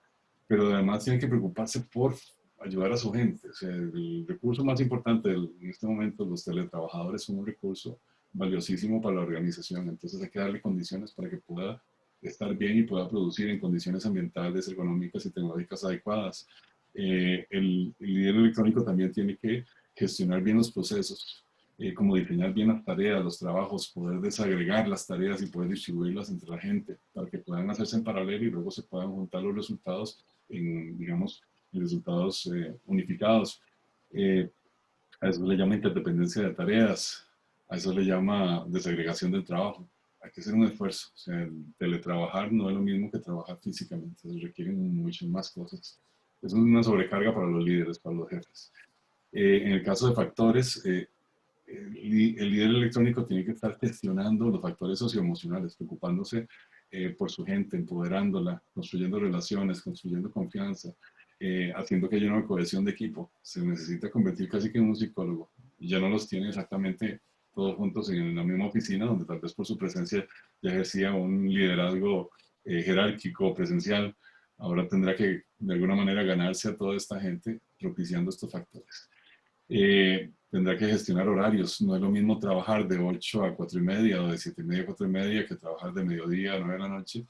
pero además tiene que preocuparse por ayudar a su gente. O sea, el recurso más importante en este momento, los teletrabajadores, son un recurso valiosísimo para la organización. Entonces hay que darle condiciones para que pueda estar bien y pueda producir en condiciones ambientales, económicas y tecnológicas adecuadas. El líder electrónico también tiene que gestionar bien los procesos, como diseñar bien las tareas, los trabajos, poder desagregar las tareas y poder distribuirlas entre la gente para que puedan hacerse en paralelo y luego se puedan juntar los resultados en, digamos, en resultados unificados. A eso le llama interdependencia de tareas, a eso le llama desagregación del trabajo. Hay que hacer un esfuerzo. O sea, el teletrabajar no es lo mismo que trabajar físicamente, se requieren muchas más cosas. Es una sobrecarga para los líderes, para los jefes. En el caso de factores, el líder electrónico tiene que estar gestionando los factores socioemocionales, preocupándose por su gente, empoderándola, construyendo relaciones, construyendo confianza, haciendo que haya una cohesión de equipo. Se necesita convertir casi que en un psicólogo. Y ya no los tiene exactamente todos juntos en la misma oficina, donde tal vez por su presencia ya ejercía un liderazgo jerárquico, presencial. Ahora tendrá que de alguna manera ganarse a toda esta gente propiciando estos factores. Tendrá que gestionar horarios. No es lo mismo trabajar de 8 a 4 y media o de 7 y media a 4 y media que trabajar de mediodía a 9 de la noche.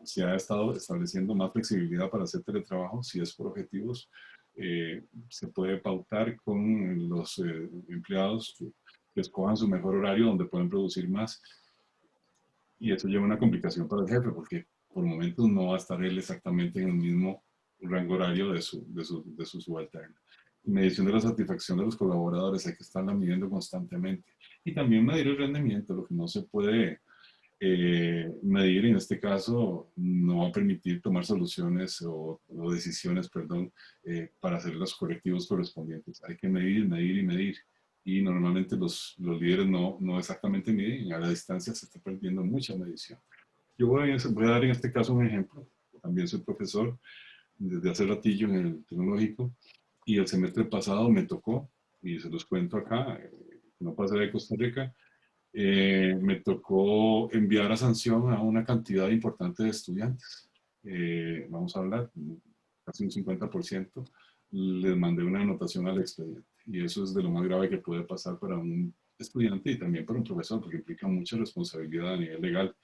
Se ha estado estableciendo más flexibilidad para hacer teletrabajo. Si es por objetivos, se puede pautar con los empleados que escojan su mejor horario donde pueden producir más. Y eso lleva una complicación para el jefe porque por momentos no va a estar él exactamente en el mismo rango horario de su subalterno. Medición de la satisfacción de los colaboradores, hay que estarla midiendo constantemente. Y también medir el rendimiento, lo que no se puede medir en este caso no va a permitir tomar soluciones o decisiones, perdón, para hacer los correctivos correspondientes. Hay que medir, medir y medir. Y normalmente los líderes no exactamente miden, a la distancia se está perdiendo mucha medición. Yo voy a dar en este caso un ejemplo. También soy profesor desde hace ratillo en el tecnológico y el semestre pasado me tocó, y se los cuento acá, no pasé de Costa Rica, me tocó enviar a sanción a una cantidad importante de estudiantes. Vamos a hablar, casi un 50%, les mandé una anotación al expediente. Y eso es de lo más grave que puede pasar para un estudiante y también para un profesor, porque implica mucha responsabilidad a nivel legal.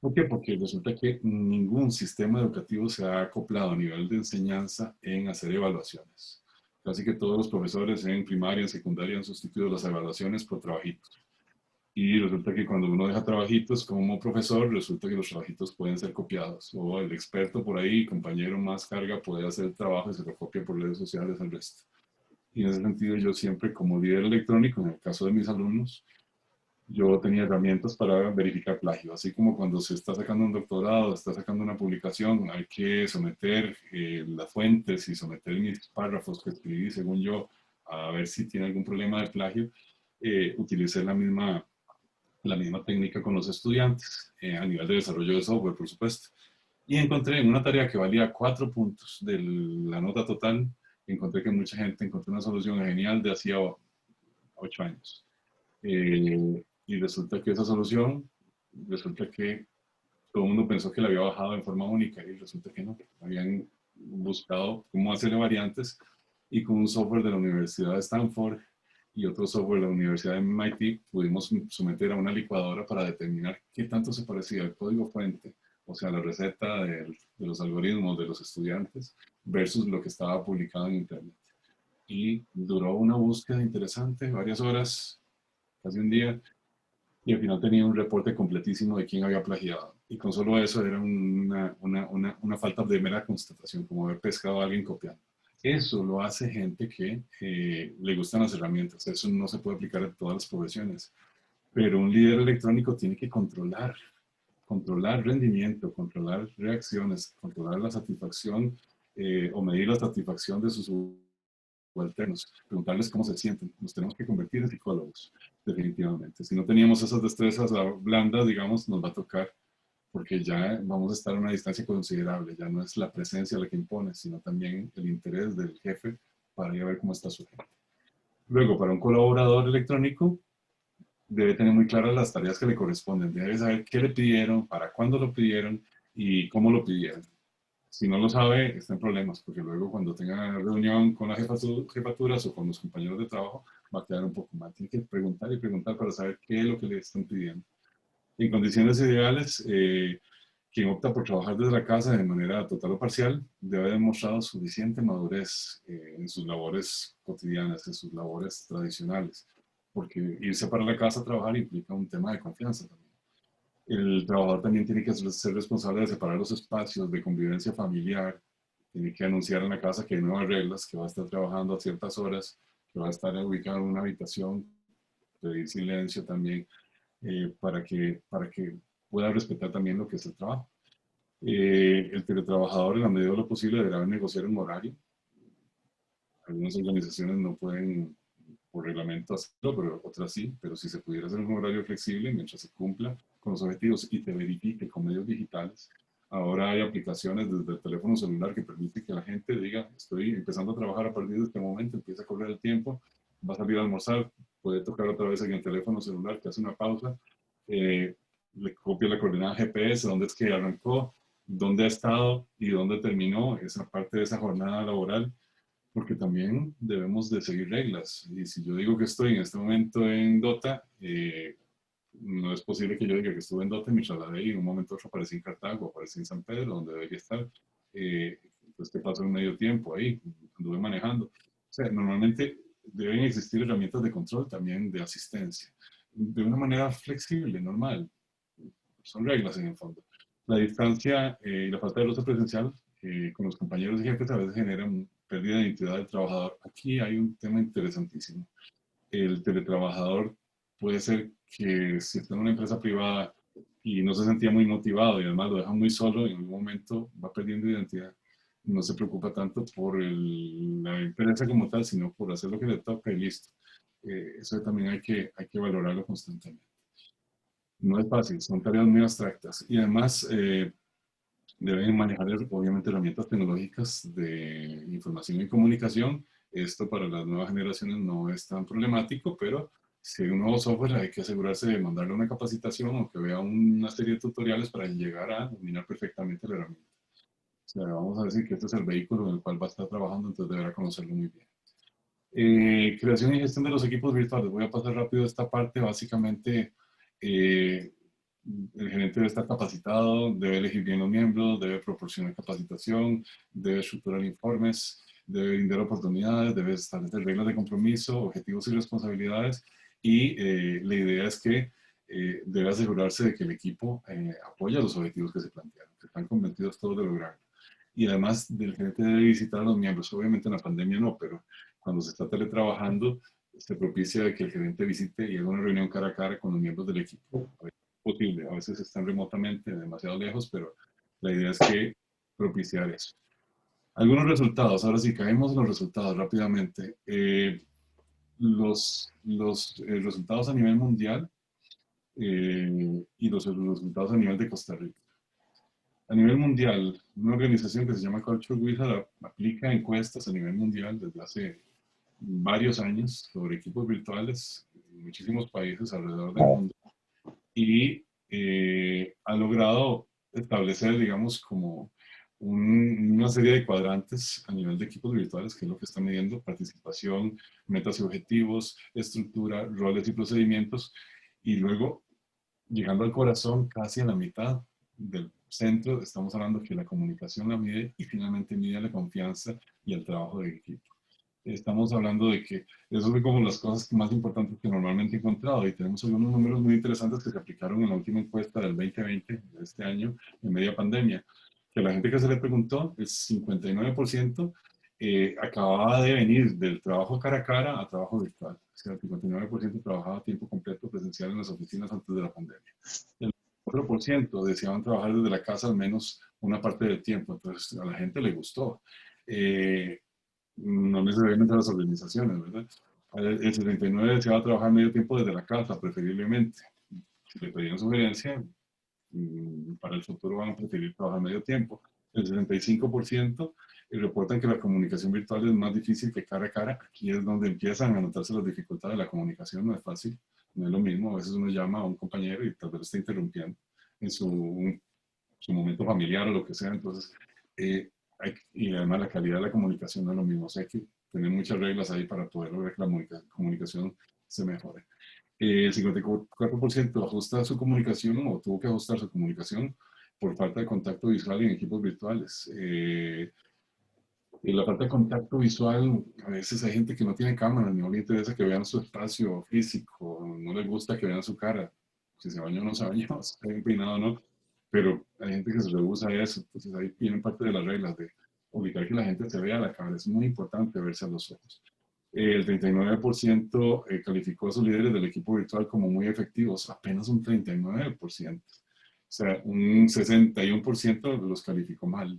¿Por qué? Porque resulta que ningún sistema educativo se ha acoplado a nivel de enseñanza en hacer evaluaciones. Casi que todos los profesores en primaria, en secundaria han sustituido las evaluaciones por trabajitos. Y resulta que cuando uno deja trabajitos como profesor, resulta que los trabajitos pueden ser copiados. O el experto por ahí, compañero más carga, puede hacer el trabajo y se lo copia por redes sociales al resto. Y en ese sentido yo siempre como líder electrónico, en el caso de mis alumnos, yo tenía herramientas para verificar plagio. Así como cuando se está sacando un doctorado, está sacando una publicación, hay que someter las fuentes y someter mis párrafos que escribí, según yo, a ver si tiene algún problema de plagio. Utilicé la misma técnica con los estudiantes, a nivel de desarrollo de software, por supuesto. Y encontré en una tarea que valía 4 puntos de la nota total, encontré que mucha gente encontró una solución genial de hacía 8 años. Y resulta que esa solución, resulta que todo el mundo pensó que la había bajado en forma única y resulta que no. Habían buscado cómo hacerle variantes y con un software de la Universidad de Stanford y otro software de la Universidad de MIT pudimos someter a una licuadora para determinar qué tanto se parecía el código fuente, o sea, la receta de los algoritmos de los estudiantes versus lo que estaba publicado en Internet. Y duró una búsqueda interesante, varias horas, casi un día, y al final tenía un reporte completísimo de quién había plagiado. Y con solo eso era una falta de mera constatación, como haber pescado a alguien copiando. Eso lo hace gente que le gustan las herramientas. Eso no se puede aplicar a todas las profesiones. Pero un líder electrónico tiene que controlar rendimiento, controlar reacciones, controlar la satisfacción o medir la satisfacción de sus subalternos, preguntarles cómo se sienten. Nos tenemos que convertir en psicólogos, definitivamente. Si no teníamos esas destrezas blandas, digamos, nos va a tocar, porque ya vamos a estar a una distancia considerable. Ya no es la presencia la que impone, sino también el interés del jefe para ir a ver cómo está su gente. Luego, para un colaborador electrónico, debe tener muy claras las tareas que le corresponden. Debe saber qué le pidieron, para cuándo lo pidieron y cómo lo pidieron. Si no lo sabe, está en problemas, porque luego cuando tenga reunión con las jefaturas o con los compañeros de trabajo, va a quedar un poco mal. Tiene que preguntar y preguntar para saber qué es lo que le están pidiendo. En condiciones ideales, quien opta por trabajar desde la casa de manera total o parcial debe haber demostrado suficiente madurez en sus labores cotidianas, en sus labores tradicionales, porque irse para la casa a trabajar implica un tema de confianza también. El trabajador también tiene que ser responsable de separar los espacios de convivencia familiar, tiene que anunciar en la casa que hay nuevas reglas, que va a estar trabajando a ciertas horas, que va a estar ubicado en una habitación, pedir silencio también, para que pueda respetar también lo que es el trabajo. El teletrabajador, en la medida de lo posible, deberá negociar un horario. Algunas organizaciones no pueden, por reglamento, hacerlo, pero otras sí. Pero si se pudiera hacer un horario flexible mientras se cumpla con los objetivos y te verifique con medios digitales. Ahora hay aplicaciones desde el teléfono celular que permiten que la gente diga, estoy empezando a trabajar a partir de este momento, empieza a correr el tiempo, va a salir a almorzar, puede tocar otra vez en el teléfono celular que hace una pausa, le copia la coordenada GPS, dónde es que arrancó, dónde ha estado y dónde terminó esa parte de esa jornada laboral, porque también debemos de seguir reglas. Y si yo digo que estoy en este momento en Dota, no es posible que yo diga que estuve en Dota y me trasladé y en un momento otro aparecí en Cartago, aparecí en San Pedro, donde debería estar. Pues, ¿qué pasó en medio tiempo ahí? Anduve manejando. O sea, normalmente deben existir herramientas de control también, de asistencia, de una manera flexible, normal. Son reglas en el fondo. La distancia y la falta de uso presencial con los compañeros y jefes a veces generan pérdida de identidad del trabajador. Aquí hay un tema interesantísimo. El teletrabajador puede ser que si está en una empresa privada y no se sentía muy motivado y además lo dejan muy solo, en algún momento va perdiendo identidad. No se preocupa tanto por la empresa como tal, sino por hacer lo que le toca y listo. Eso también hay que valorarlo constantemente. No es fácil, son tareas muy abstractas y además deben manejar obviamente herramientas tecnológicas de información y comunicación. Esto para las nuevas generaciones no es tan problemático, pero si hay un nuevo software hay que asegurarse de mandarle una capacitación o que vea una serie de tutoriales para llegar a dominar perfectamente la herramienta. O sea, vamos a decir que este es el vehículo en el cual va a estar trabajando, entonces deberá conocerlo muy bien. Creación y gestión de los equipos virtuales. Voy a pasar rápido esta parte. Básicamente, el gerente debe estar capacitado, debe elegir bien los miembros, debe proporcionar capacitación, debe estructurar informes, debe brindar oportunidades, debe establecer reglas de compromiso, objetivos y responsabilidades. Y la idea es que debe asegurarse de que el equipo apoya los objetivos que se plantearon, que están convencidos todos de lograrlo. Y además, el gerente debe visitar a los miembros. Obviamente en la pandemia no, pero cuando se está teletrabajando, se propicia que el gerente visite y haga una reunión cara a cara con los miembros del equipo. A veces es posible, a veces están remotamente, demasiado lejos, pero la idea es que propiciar eso. Algunos resultados, ahora sí, caemos en los resultados rápidamente. Los resultados a nivel mundial y los resultados a nivel de Costa Rica. A nivel mundial, una organización que se llama Culture Wizard aplica encuestas a nivel mundial desde hace varios años sobre equipos virtuales en muchísimos países alrededor del mundo y ha logrado establecer, digamos, como una serie de cuadrantes a nivel de equipos virtuales, que es lo que está midiendo: participación, metas y objetivos, estructura, roles y procedimientos, y luego, llegando al corazón, casi a la mitad del centro, estamos hablando que la comunicación la mide y finalmente mide la confianza y el trabajo de equipo. Estamos hablando de que eso es como las cosas más importantes que normalmente he encontrado, y tenemos algunos números muy interesantes que se aplicaron en la última encuesta del 2020, de este año, en media pandemia, que la gente que se le preguntó, el 59% acababa de venir del trabajo cara a cara a trabajo virtual. O sea, el 59% trabajaba a tiempo completo presencial en las oficinas antes de la pandemia. El 4% deseaban trabajar desde la casa al menos una parte del tiempo, entonces a la gente le gustó. No necesariamente a las organizaciones, ¿verdad? El 79% deseaba trabajar medio tiempo desde la casa, preferiblemente. Si le pedían sugerencia, para el futuro van a preferir trabajar medio tiempo. El 65% reportan que la comunicación virtual es más difícil que cara a cara. Aquí es donde empiezan a notarse las dificultades de la comunicación. No es fácil, no es lo mismo. A veces uno llama a un compañero y tal vez lo está interrumpiendo en su momento familiar o lo que sea. Entonces, y además la calidad de la comunicación no es lo mismo. O sea, hay que tener muchas reglas ahí para poder lograr que la comunicación se mejore. El 54% ajusta su comunicación o tuvo que ajustar su comunicación por falta de contacto visual en equipos virtuales. Y la falta de contacto visual, a veces hay gente que no tiene cámara, no le interesa que vean su espacio físico, no le gusta que vean su cara, si se bañó o no se bañó, si está bien peinado o no, pero hay gente que se rehúsa a eso. Entonces ahí vienen parte de las reglas de obligar que la gente se vea a la cara. Es muy importante verse a los ojos. El 39% calificó a sus líderes del equipo virtual como muy efectivos, apenas un 39%. O sea, un 61% los calificó mal.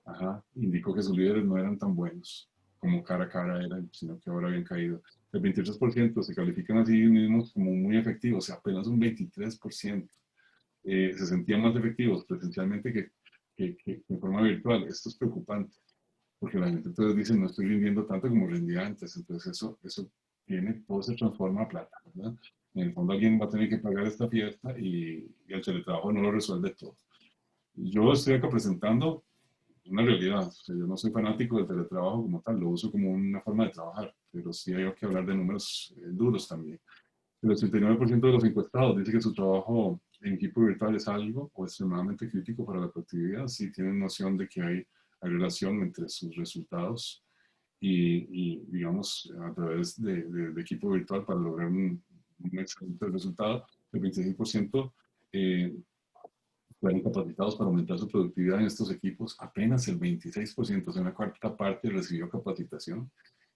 Ajá, indicó que sus líderes no eran tan buenos como cara a cara eran, sino que ahora habían caído. El 23% se califican a sí mismos como muy efectivos, o sea, apenas un 23%. Se sentían más efectivos presencialmente que en forma virtual. Esto es preocupante, porque la gente entonces dice, no estoy rindiendo tanto como rendía antes. Entonces eso todo se transforma a plata, ¿verdad? En el fondo alguien va a tener que pagar esta fiesta y el teletrabajo no lo resuelve todo. Yo estoy acá presentando una realidad. O sea, yo no soy fanático del teletrabajo como tal, lo uso como una forma de trabajar, pero sí hay que hablar de números duros también. El 89% de los encuestados dice que su trabajo en equipo virtual es algo o extremadamente crítico para la productividad. Sí tienen noción de que hay relación entre sus resultados digamos, a través de equipo virtual para lograr un excelente resultado. El 26% fueron capacitados para aumentar su productividad en estos equipos. Apenas el 26%, o sea, una cuarta parte, recibió capacitación.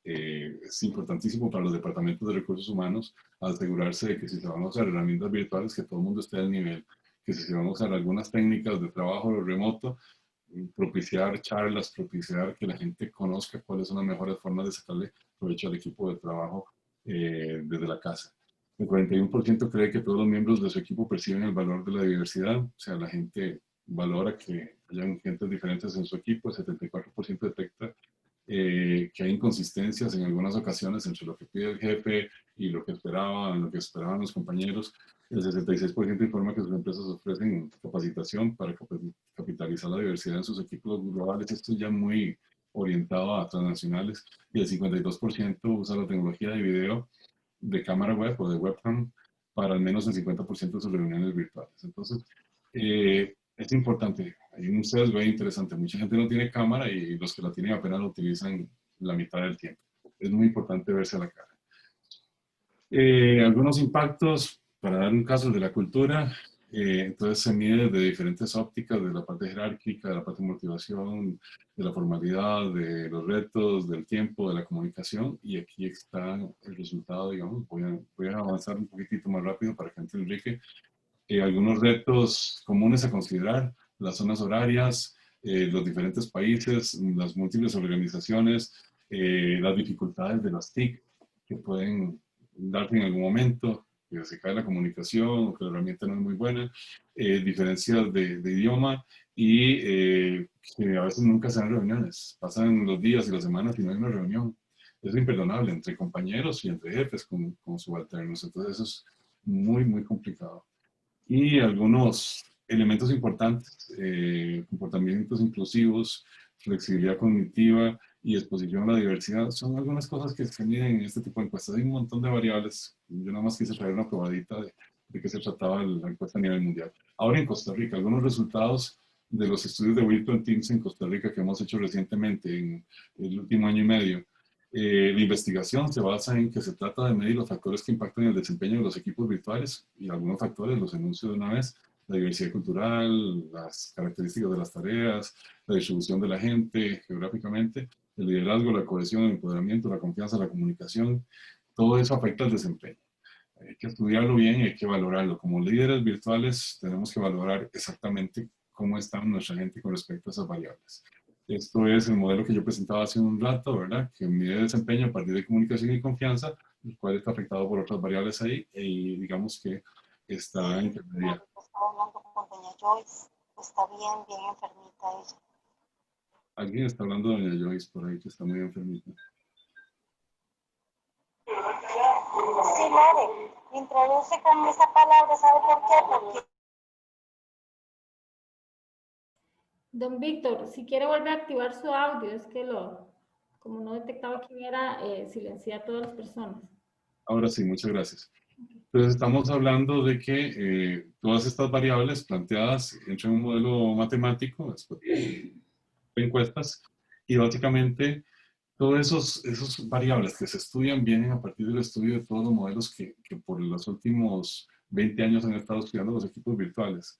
Es importantísimo para los departamentos de recursos humanos asegurarse de que si se van a usar herramientas virtuales, que todo el mundo esté al nivel, que si se van a usar algunas técnicas de trabajo remoto, propiciar charlas, propiciar que la gente conozca cuáles son las mejores formas de sacarle provecho al equipo de trabajo desde la casa. El 41% cree que todos los miembros de su equipo perciben el valor de la diversidad, o sea, la gente valora que hayan gentes diferentes en su equipo. El 74% detecta que hay inconsistencias en algunas ocasiones entre lo que pide el jefe y lo que esperaban los compañeros. El 66% informa que sus empresas ofrecen capacitación para capitalizar la diversidad en sus equipos globales. Esto es ya muy orientado a transnacionales. Y el 52% usa la tecnología de video de cámara web o de webcam para al menos el 50% de sus reuniones virtuales. Entonces, es importante. Hay un sesgo ahí interesante. Mucha gente no tiene cámara y los que la tienen apenas la utilizan la mitad del tiempo. Es muy importante verse a la cara. Algunos impactos, para dar un caso de la cultura. Entonces se mide desde diferentes ópticas, de la parte jerárquica, de la parte de motivación, de la formalidad, de los retos, del tiempo, de la comunicación, y aquí está el resultado, digamos. Voy a avanzar un poquitito más rápido para que entre Enrique. Algunos retos comunes a considerar: las zonas horarias, los diferentes países, las múltiples organizaciones, las dificultades de las TIC que pueden darse en algún momento, que se cae la comunicación o que la herramienta no es muy buena, diferencias de idioma y que a veces nunca se dan reuniones. Pasan los días y las semanas y no hay una reunión. Es imperdonable entre compañeros y entre jefes con subalternos. Entonces eso es muy, muy complicado. Y algunos elementos importantes: comportamientos inclusivos, flexibilidad cognitiva y exposición a la diversidad, son algunas cosas que se miden en este tipo de encuestas. Hay un montón de variables. Yo nada más quise traer una probadita de qué se trataba la encuesta a nivel mundial. Ahora en Costa Rica, algunos resultados de los estudios de Wilton Teams en Costa Rica que hemos hecho recientemente, en el último año y medio. La investigación se basa en que se trata de medir los factores que impactan el desempeño de los equipos virtuales, y algunos factores los enuncio de una vez: la diversidad cultural, las características de las tareas, la distribución de la gente geográficamente, el liderazgo, la cohesión, el empoderamiento, la confianza, la comunicación. Todo eso afecta al desempeño. Hay que estudiarlo bien y hay que valorarlo. Como líderes virtuales tenemos que valorar exactamente cómo está nuestra gente con respecto a esas variables. Esto es el modelo que yo presentaba hace un rato, ¿verdad? Que mide desempeño a partir de comunicación y confianza, el cual está afectado por otras variables ahí, y digamos que está intermediario. Estaba hablando con doña Joyce, está bien, bien enfermita ella. Alguien está hablando de doña Joyce por ahí, que está muy enfermita. Sí, Lore, introduce con esa palabra, ¿sabe por qué? Porque Don Víctor, si quiere volver a activar su audio, es que como no detectaba quién era, silencié a todas las personas. Ahora sí, muchas gracias. Entonces estamos hablando de que todas estas variables planteadas entran en un modelo matemático, de encuestas, y básicamente todas esos variables que se estudian vienen a partir del estudio de todos los modelos que por los últimos 20 años han estado estudiando los equipos virtuales.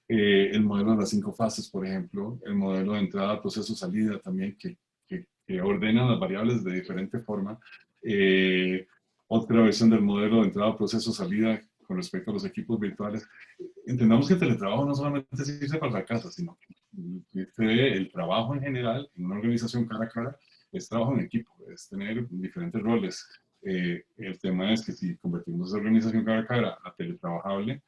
El modelo de las 5 fases, por ejemplo, el modelo de entrada, proceso, salida también, que ordenan las variables de diferente forma. Otra versión del modelo de entrada, proceso, salida con respecto a los equipos virtuales. Entendamos que el teletrabajo no solamente es irse para la casa, sino que el trabajo en general, en una organización cara a cara, es trabajo en equipo, es tener diferentes roles. El tema es que si convertimos esa organización cara a cara a teletrabajable,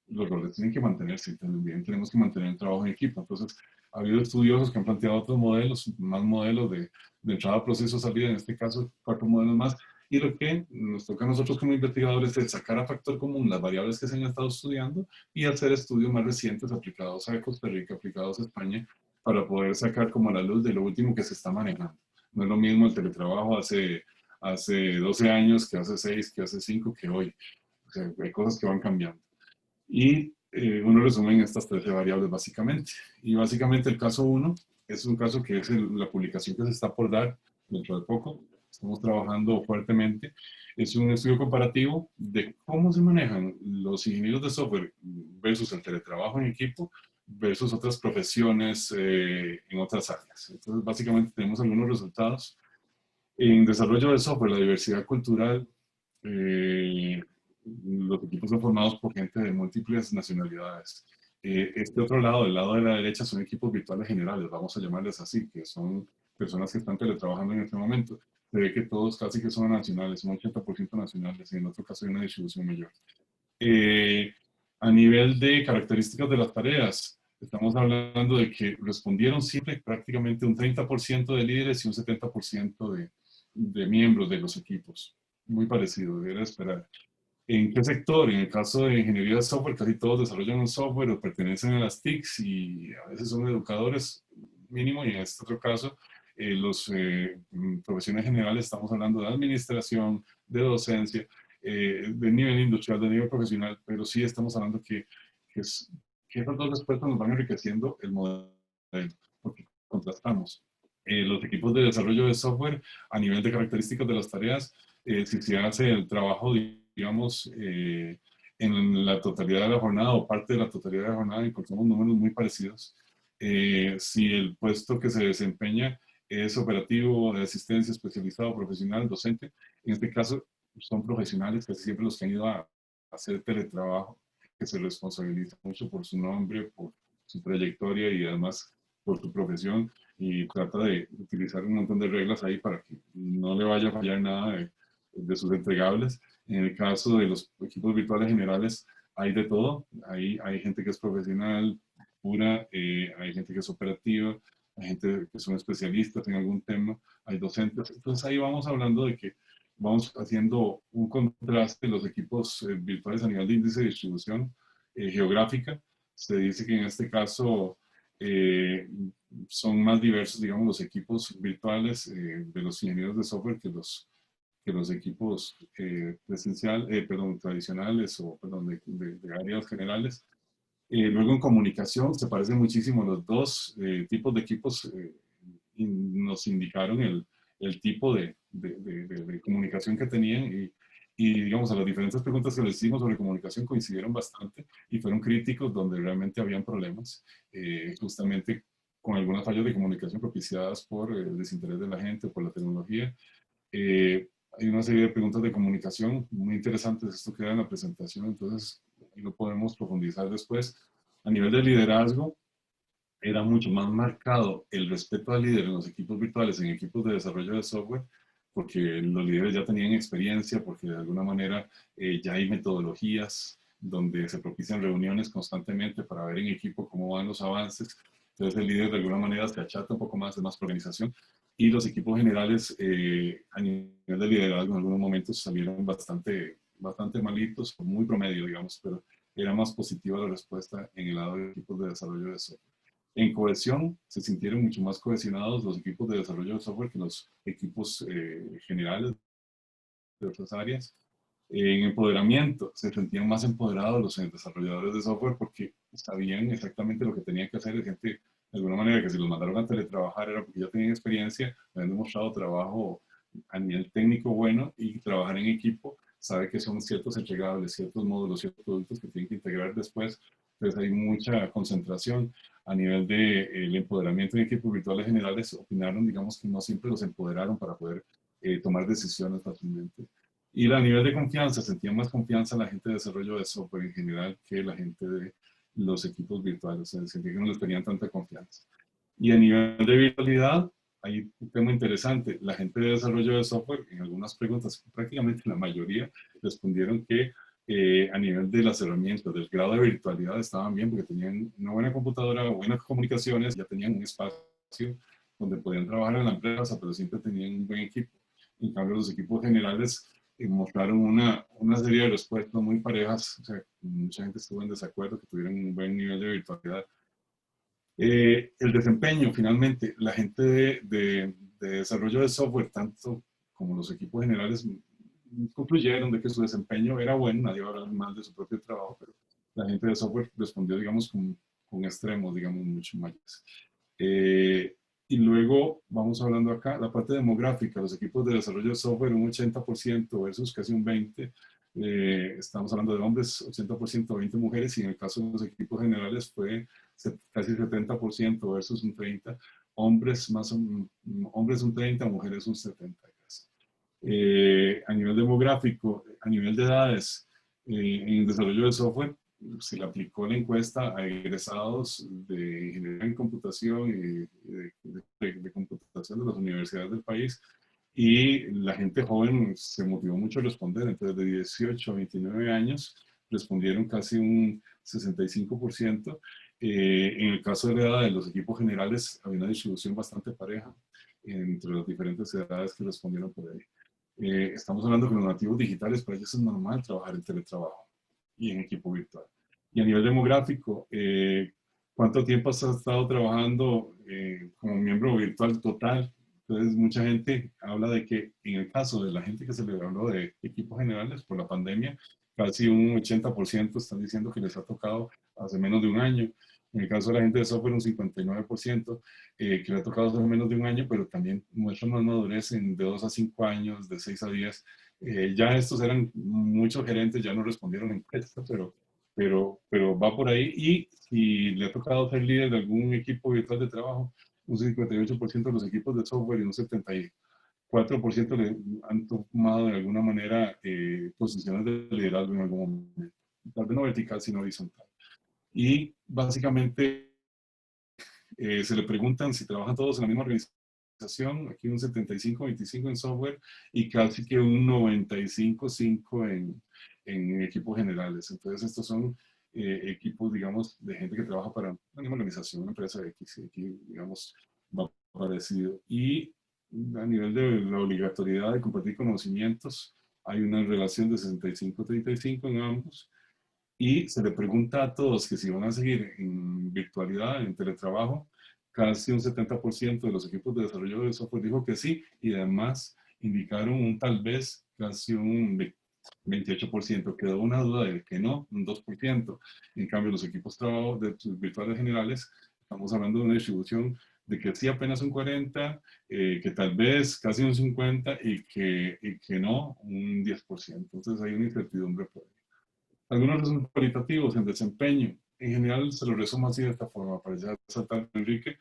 los roles tienen que mantenerse, también tenemos que mantener el trabajo en equipo. Entonces, ha habido estudiosos que han planteado otros modelos, más modelos de entrada, proceso, salida, en este caso 4 modelos más, y lo que nos toca a nosotros como investigadores es sacar a factor común las variables que se han estado estudiando y hacer estudios más recientes aplicados a Costa Rica, aplicados a España, para poder sacar como a la luz de lo último que se está manejando. No es lo mismo el teletrabajo hace 12 años, que hace 6, que hace 5, que hoy. O sea, hay cosas que van cambiando. Y uno resume en estas 13 variables básicamente. Y básicamente el caso 1 es un caso que es la publicación que se está por dar dentro de poco. Estamos trabajando fuertemente. Es un estudio comparativo de cómo se manejan los ingenieros de software versus el teletrabajo en equipo versus otras profesiones en otras áreas. Entonces, básicamente tenemos algunos resultados. En desarrollo de software, la diversidad cultural, los equipos son formados por gente de múltiples nacionalidades. Este otro lado, del lado de la derecha, son equipos virtuales generales, vamos a llamarles así, que son personas que están teletrabajando en este momento. Se ve que todos casi que son nacionales, un 80% nacionales, y en otro caso hay una distribución mayor. A nivel de características de las tareas, estamos hablando de que respondieron siempre prácticamente un 30% de líderes y un 70% de miembros de los equipos. Muy parecido, debería esperar. ¿En qué sector? En el caso de ingeniería de software, casi todos desarrollan un software o pertenecen a las TICs y a veces son educadores mínimo, y en este otro caso, los profesiones generales, estamos hablando de administración, de docencia, de nivel industrial, de nivel profesional, pero sí estamos hablando que esas dos respuestas nos van enriqueciendo el modelo, porque contrastamos los equipos de desarrollo de software a nivel de características de las tareas. Si se hace el trabajo, digamos, en la totalidad de la jornada o parte de la totalidad de la jornada encontramos números muy parecidos. Si el puesto que se desempeña es operativo, de asistencia, especializado, profesional, docente, en este caso son profesionales, casi siempre los que han ido a hacer teletrabajo, que se responsabilizan mucho por su nombre, por su trayectoria y además por su profesión, y trata de utilizar un montón de reglas ahí para que no le vaya a fallar nada de sus entregables. En el caso de los equipos virtuales generales, hay de todo. Hay gente que es profesional pura, hay gente que es operativa, hay gente que son especialistas en algún tema, hay docentes. Entonces ahí vamos hablando de que vamos haciendo un contraste de los equipos virtuales a nivel de índice de distribución geográfica. Se dice que en este caso son más diversos, digamos, los equipos virtuales de los ingenieros de software que los equipos tradicionales o de áreas generales. Luego en comunicación se parecen muchísimo los dos tipos de equipos. Nos indicaron el tipo de comunicación que tenían y, digamos, a las diferentes preguntas que les hicimos sobre comunicación coincidieron bastante y fueron críticos donde realmente habían problemas, justamente con algunas fallas de comunicación propiciadas por el desinterés de la gente, por la tecnología. Hay una serie de preguntas de comunicación muy interesantes, esto queda en la presentación, entonces ahí lo podemos profundizar después. A nivel de liderazgo, era mucho más marcado el respeto al líder en los equipos virtuales, en equipos de desarrollo de software, porque los líderes ya tenían experiencia, porque de alguna manera ya hay metodologías donde se propician reuniones constantemente para ver en equipo cómo van los avances. Entonces el líder de alguna manera se achata un poco más, de más organización. Y los equipos generales a nivel de liderazgo en algunos momentos salieron bastante malitos, muy promedio, digamos, pero era más positiva la respuesta en el lado de equipos de desarrollo de software. En cohesión, se sintieron mucho más cohesionados los equipos de desarrollo de software que los equipos generales de otras áreas. En empoderamiento, se sentían más empoderados los desarrolladores de software porque sabían exactamente lo que tenían que hacer. Gente, de alguna manera, que si los mandaron a teletrabajar era porque ya tenían experiencia, habían demostrado trabajo a nivel técnico bueno y trabajar en equipo, sabe que son ciertos entregables, ciertos módulos, ciertos productos que tienen que integrar después. Entonces hay mucha concentración. A nivel del empoderamiento en equipos virtuales generales, opinaron, digamos, que no siempre los empoderaron para poder tomar decisiones fácilmente. Y a nivel de confianza, sentía más confianza la gente de desarrollo de software en general que la gente de los equipos virtuales. O sea, sentía que no les tenían tanta confianza. Y a nivel de virtualidad, hay un tema interesante. La gente de desarrollo de software, en algunas preguntas, prácticamente la mayoría, respondieron que a nivel de las herramientas, del grado de virtualidad, estaban bien porque tenían una buena computadora, buenas comunicaciones, ya tenían un espacio donde podían trabajar en la empresa, pero siempre tenían un buen equipo. En cambio, los equipos generales mostraron una serie de respuestas muy parejas. O sea, mucha gente estuvo en desacuerdo, que tuvieran un buen nivel de virtualidad. El desempeño, finalmente, la gente de desarrollo de software, tanto como los equipos generales, concluyeron de que su desempeño era bueno, nadie va a hablar mal de su propio trabajo, pero la gente de software respondió, digamos, con extremos, digamos, mucho mayores. Y luego vamos hablando acá, la parte demográfica, los equipos de desarrollo de software, un 80% versus casi un 20%. Estamos hablando de hombres, 80%, 20 mujeres, y en el caso de los equipos generales fue casi 70% versus un 30%. Hombres hombres un 30%, mujeres un 70%. A nivel demográfico, a nivel de edades, en el desarrollo de software, se le aplicó la encuesta a egresados de ingeniería en computación y de computación de las universidades del país, y la gente joven se motivó mucho a responder. Entonces, de 18 a 29 años respondieron casi un 65%. En el caso de la edad de los equipos generales, había una distribución bastante pareja entre las diferentes edades que respondieron por ahí. Estamos hablando que los nativos digitales, para ellos es normal trabajar en teletrabajo y en equipo virtual. Y a nivel demográfico, ¿cuánto tiempo has estado trabajando como miembro virtual total? Entonces, mucha gente habla de que en el caso de la gente que se le habló de equipos generales por la pandemia, casi un 80% están diciendo que les ha tocado hace menos de un año. En el caso de la gente de software, un 59%, que le ha tocado hace menos de un año, pero también muestra más madurez de 2 a 5 años, de 6 a 10. Ya estos eran muchos gerentes, ya no respondieron en encuesta, pero va por ahí. Y si le ha tocado ser líder de algún equipo virtual de trabajo, un 58% de los equipos de software y un 74% le han tomado de alguna manera posiciones de liderazgo en algún momento. Tal vez no vertical, sino horizontal. Y básicamente se le preguntan si trabajan todos en la misma organización, aquí un 75-25 en software y casi que un 95-5 en equipos generales. Entonces estos son equipos, digamos, de gente que trabaja para una misma organización, una empresa X, y aquí, digamos, va parecido. Y a nivel de la obligatoriedad de compartir conocimientos, hay una relación de 65-35 en ambos. Y se le pregunta a todos que si van a seguir en virtualidad, en teletrabajo, casi un 70% de los equipos de desarrollo de software dijo que sí, y además indicaron un tal vez, casi un 28%. Quedó una duda de que no, un 2%. En cambio, los equipos de virtuales generales, estamos hablando de una distribución de que sí apenas un 40%, que tal vez casi un 50% y que no un 10%. Entonces hay una incertidumbre por ahí. Algunos resultados cualitativos en desempeño. En general se lo resumo así de esta forma, para ya saltar, Enrique.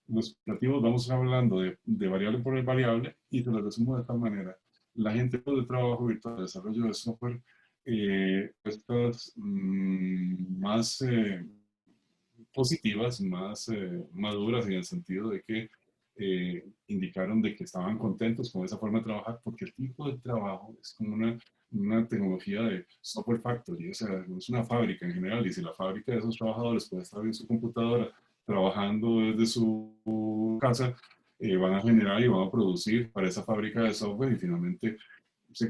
Los cualitativos vamos hablando de variable por variable y se lo resumo de esta manera. La gente de trabajo virtual, de desarrollo de software, estas más positivas, más maduras en el sentido de que indicaron de que estaban contentos con esa forma de trabajar porque el tipo de trabajo es como una tecnología de software factory, o sea, es una fábrica en general, y si la fábrica de esos trabajadores puede estar en su computadora trabajando desde su casa, van a generar y van a producir para esa fábrica de software y finalmente se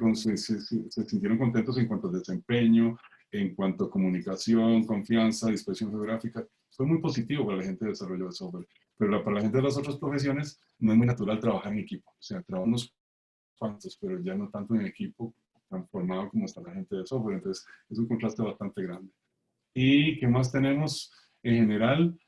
sintieron contentos en cuanto a desempeño, en cuanto a comunicación, confianza, dispersión geográfica. Fue muy positivo para la gente de desarrollo de software, pero para la gente de las otras profesiones no es muy natural trabajar en equipo. O sea, trabajamos unos cuantos, pero ya no tanto en equipo tan formado como está la gente de software. Entonces, es un contraste bastante grande. ¿Y qué más tenemos? En general,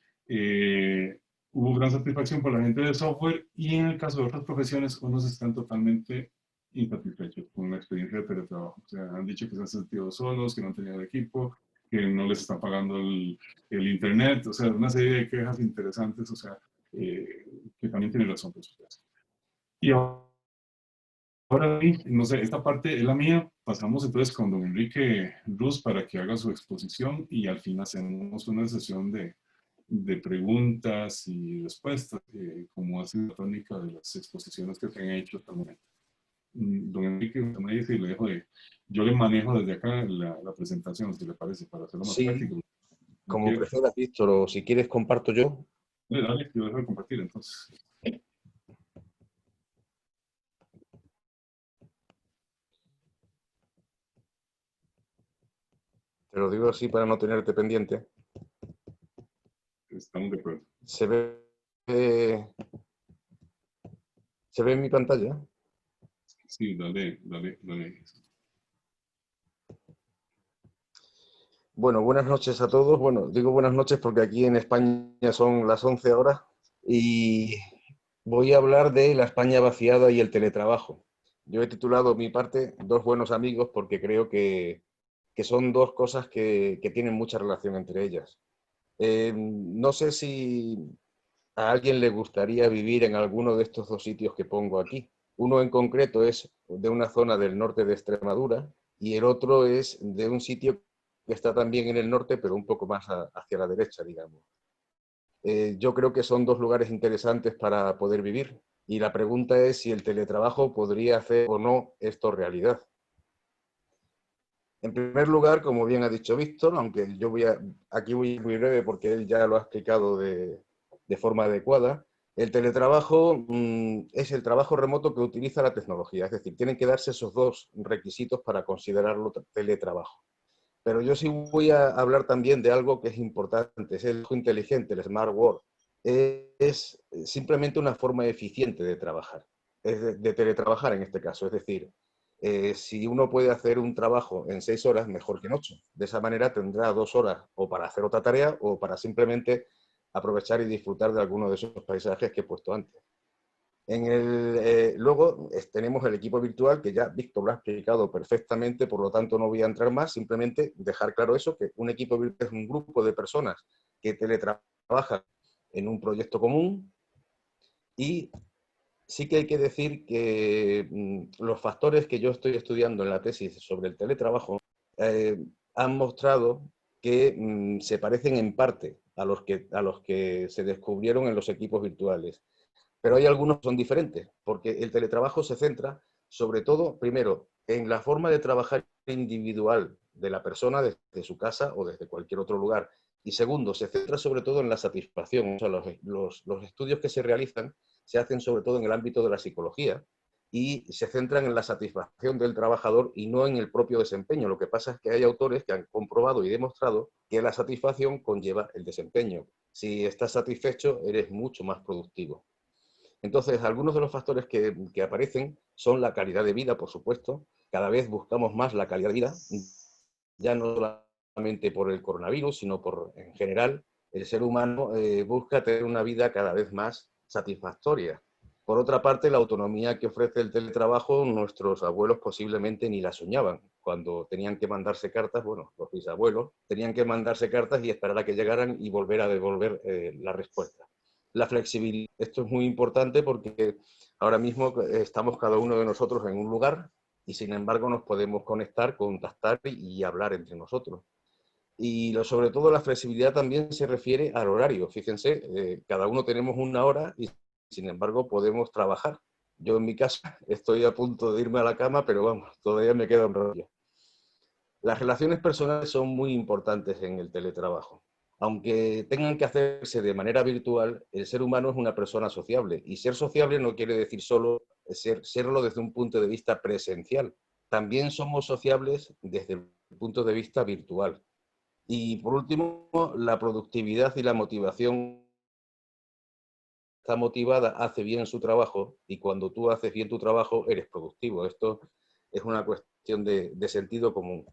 hubo gran satisfacción por la gente de software y en el caso de otras profesiones, unos están totalmente insatisfechos con la experiencia de teletrabajo. O sea, han dicho que se han sentido solos, que no han tenido equipo, que no les están pagando el internet, o sea, una serie de quejas interesantes, o sea, que también tienen razón, por supuesto. Y ahora sí, no sé, esta parte es la mía. Pasamos entonces con don Enrique Ruz para que haga su exposición y al fin hacemos una sesión de preguntas y respuestas, como ha sido la tónica de las exposiciones que se han hecho hasta el momento. Don Enrique, usted me dice y le dejo yo le manejo desde acá la presentación, si le parece, para hacerlo más Sí, práctico. como prefieras, Víctor, o si quieres comparto yo. Dale, yo dejo de compartir entonces. Te lo digo así para no tenerte pendiente. Estamos de acuerdo. ¿Se ve en mi pantalla? Sí, dale. Bueno, buenas noches a todos. Bueno, digo buenas noches porque aquí en España son las 11 horas y voy a hablar de la España vaciada y el teletrabajo. Yo he titulado mi parte Dos buenos amigos porque creo que son dos cosas que tienen mucha relación entre ellas. No sé si a alguien le gustaría vivir en alguno de estos dos sitios que pongo aquí. Uno en concreto es de una zona del norte de Extremadura y el otro es de un sitio que está también en el norte, pero un poco más hacia la derecha, digamos. Yo creo que son dos lugares interesantes para poder vivir y la pregunta es si el teletrabajo podría hacer o no esto realidad. En primer lugar, como bien ha dicho Víctor, aunque yo aquí voy muy breve porque él ya lo ha explicado de forma adecuada, el teletrabajo es el trabajo remoto que utiliza la tecnología, es decir, tienen que darse esos dos requisitos para considerarlo teletrabajo. Pero yo sí voy a hablar también de algo que es importante, es el trabajo inteligente, el smart work. Es simplemente una forma eficiente de trabajar, de teletrabajar en este caso, es decir, si uno puede hacer un trabajo en 6 horas, mejor que en 8. De esa manera tendrá 2 horas o para hacer otra tarea o para simplemente aprovechar y disfrutar de alguno de esos paisajes que he puesto antes. Luego tenemos el equipo virtual, que ya Víctor lo ha explicado perfectamente, por lo tanto no voy a entrar más, simplemente dejar claro eso, que un equipo virtual es un grupo de personas que teletrabajan en un proyecto común. Y sí que hay que decir que los factores que yo estoy estudiando en la tesis sobre el teletrabajo han mostrado que se parecen en parte a los que se descubrieron en los equipos virtuales. Pero hay algunos que son diferentes, porque el teletrabajo se centra sobre todo, primero, en la forma de trabajar individual de la persona desde su casa o desde cualquier otro lugar. Y segundo, se centra sobre todo en la satisfacción. O sea, los estudios que se realizan se hacen sobre todo en el ámbito de la psicología y se centran en la satisfacción del trabajador y no en el propio desempeño. Lo que pasa es que hay autores que han comprobado y demostrado que la satisfacción conlleva el desempeño. Si estás satisfecho, eres mucho más productivo. Entonces, algunos de los factores que aparecen son la calidad de vida, por supuesto. Cada vez buscamos más la calidad de vida, ya no solamente por el coronavirus, sino en general. El ser humano busca tener una vida cada vez más satisfactoria. Por otra parte, la autonomía que ofrece el teletrabajo, nuestros abuelos posiblemente ni la soñaban. Cuando tenían que mandarse cartas, bueno, los bisabuelos tenían que mandarse cartas y esperar a que llegaran y volver a devolver la respuesta. La flexibilidad, esto es muy importante porque ahora mismo estamos cada uno de nosotros en un lugar y sin embargo nos podemos conectar, contactar y hablar entre nosotros. Y sobre todo la flexibilidad también se refiere al horario. Fíjense, cada uno tenemos una hora y sin embargo podemos trabajar. Yo en mi casa estoy a punto de irme a la cama, pero vamos, todavía me queda un rollo. Las relaciones personales son muy importantes en el teletrabajo. Aunque tengan que hacerse de manera virtual, el ser humano es una persona sociable. Y ser sociable no quiere decir solo serlo desde un punto de vista presencial. También somos sociables desde el punto de vista virtual. Y por último, la productividad y la motivación. Está motivada, hace bien su trabajo y cuando tú haces bien tu trabajo eres productivo. Esto es una cuestión de sentido común.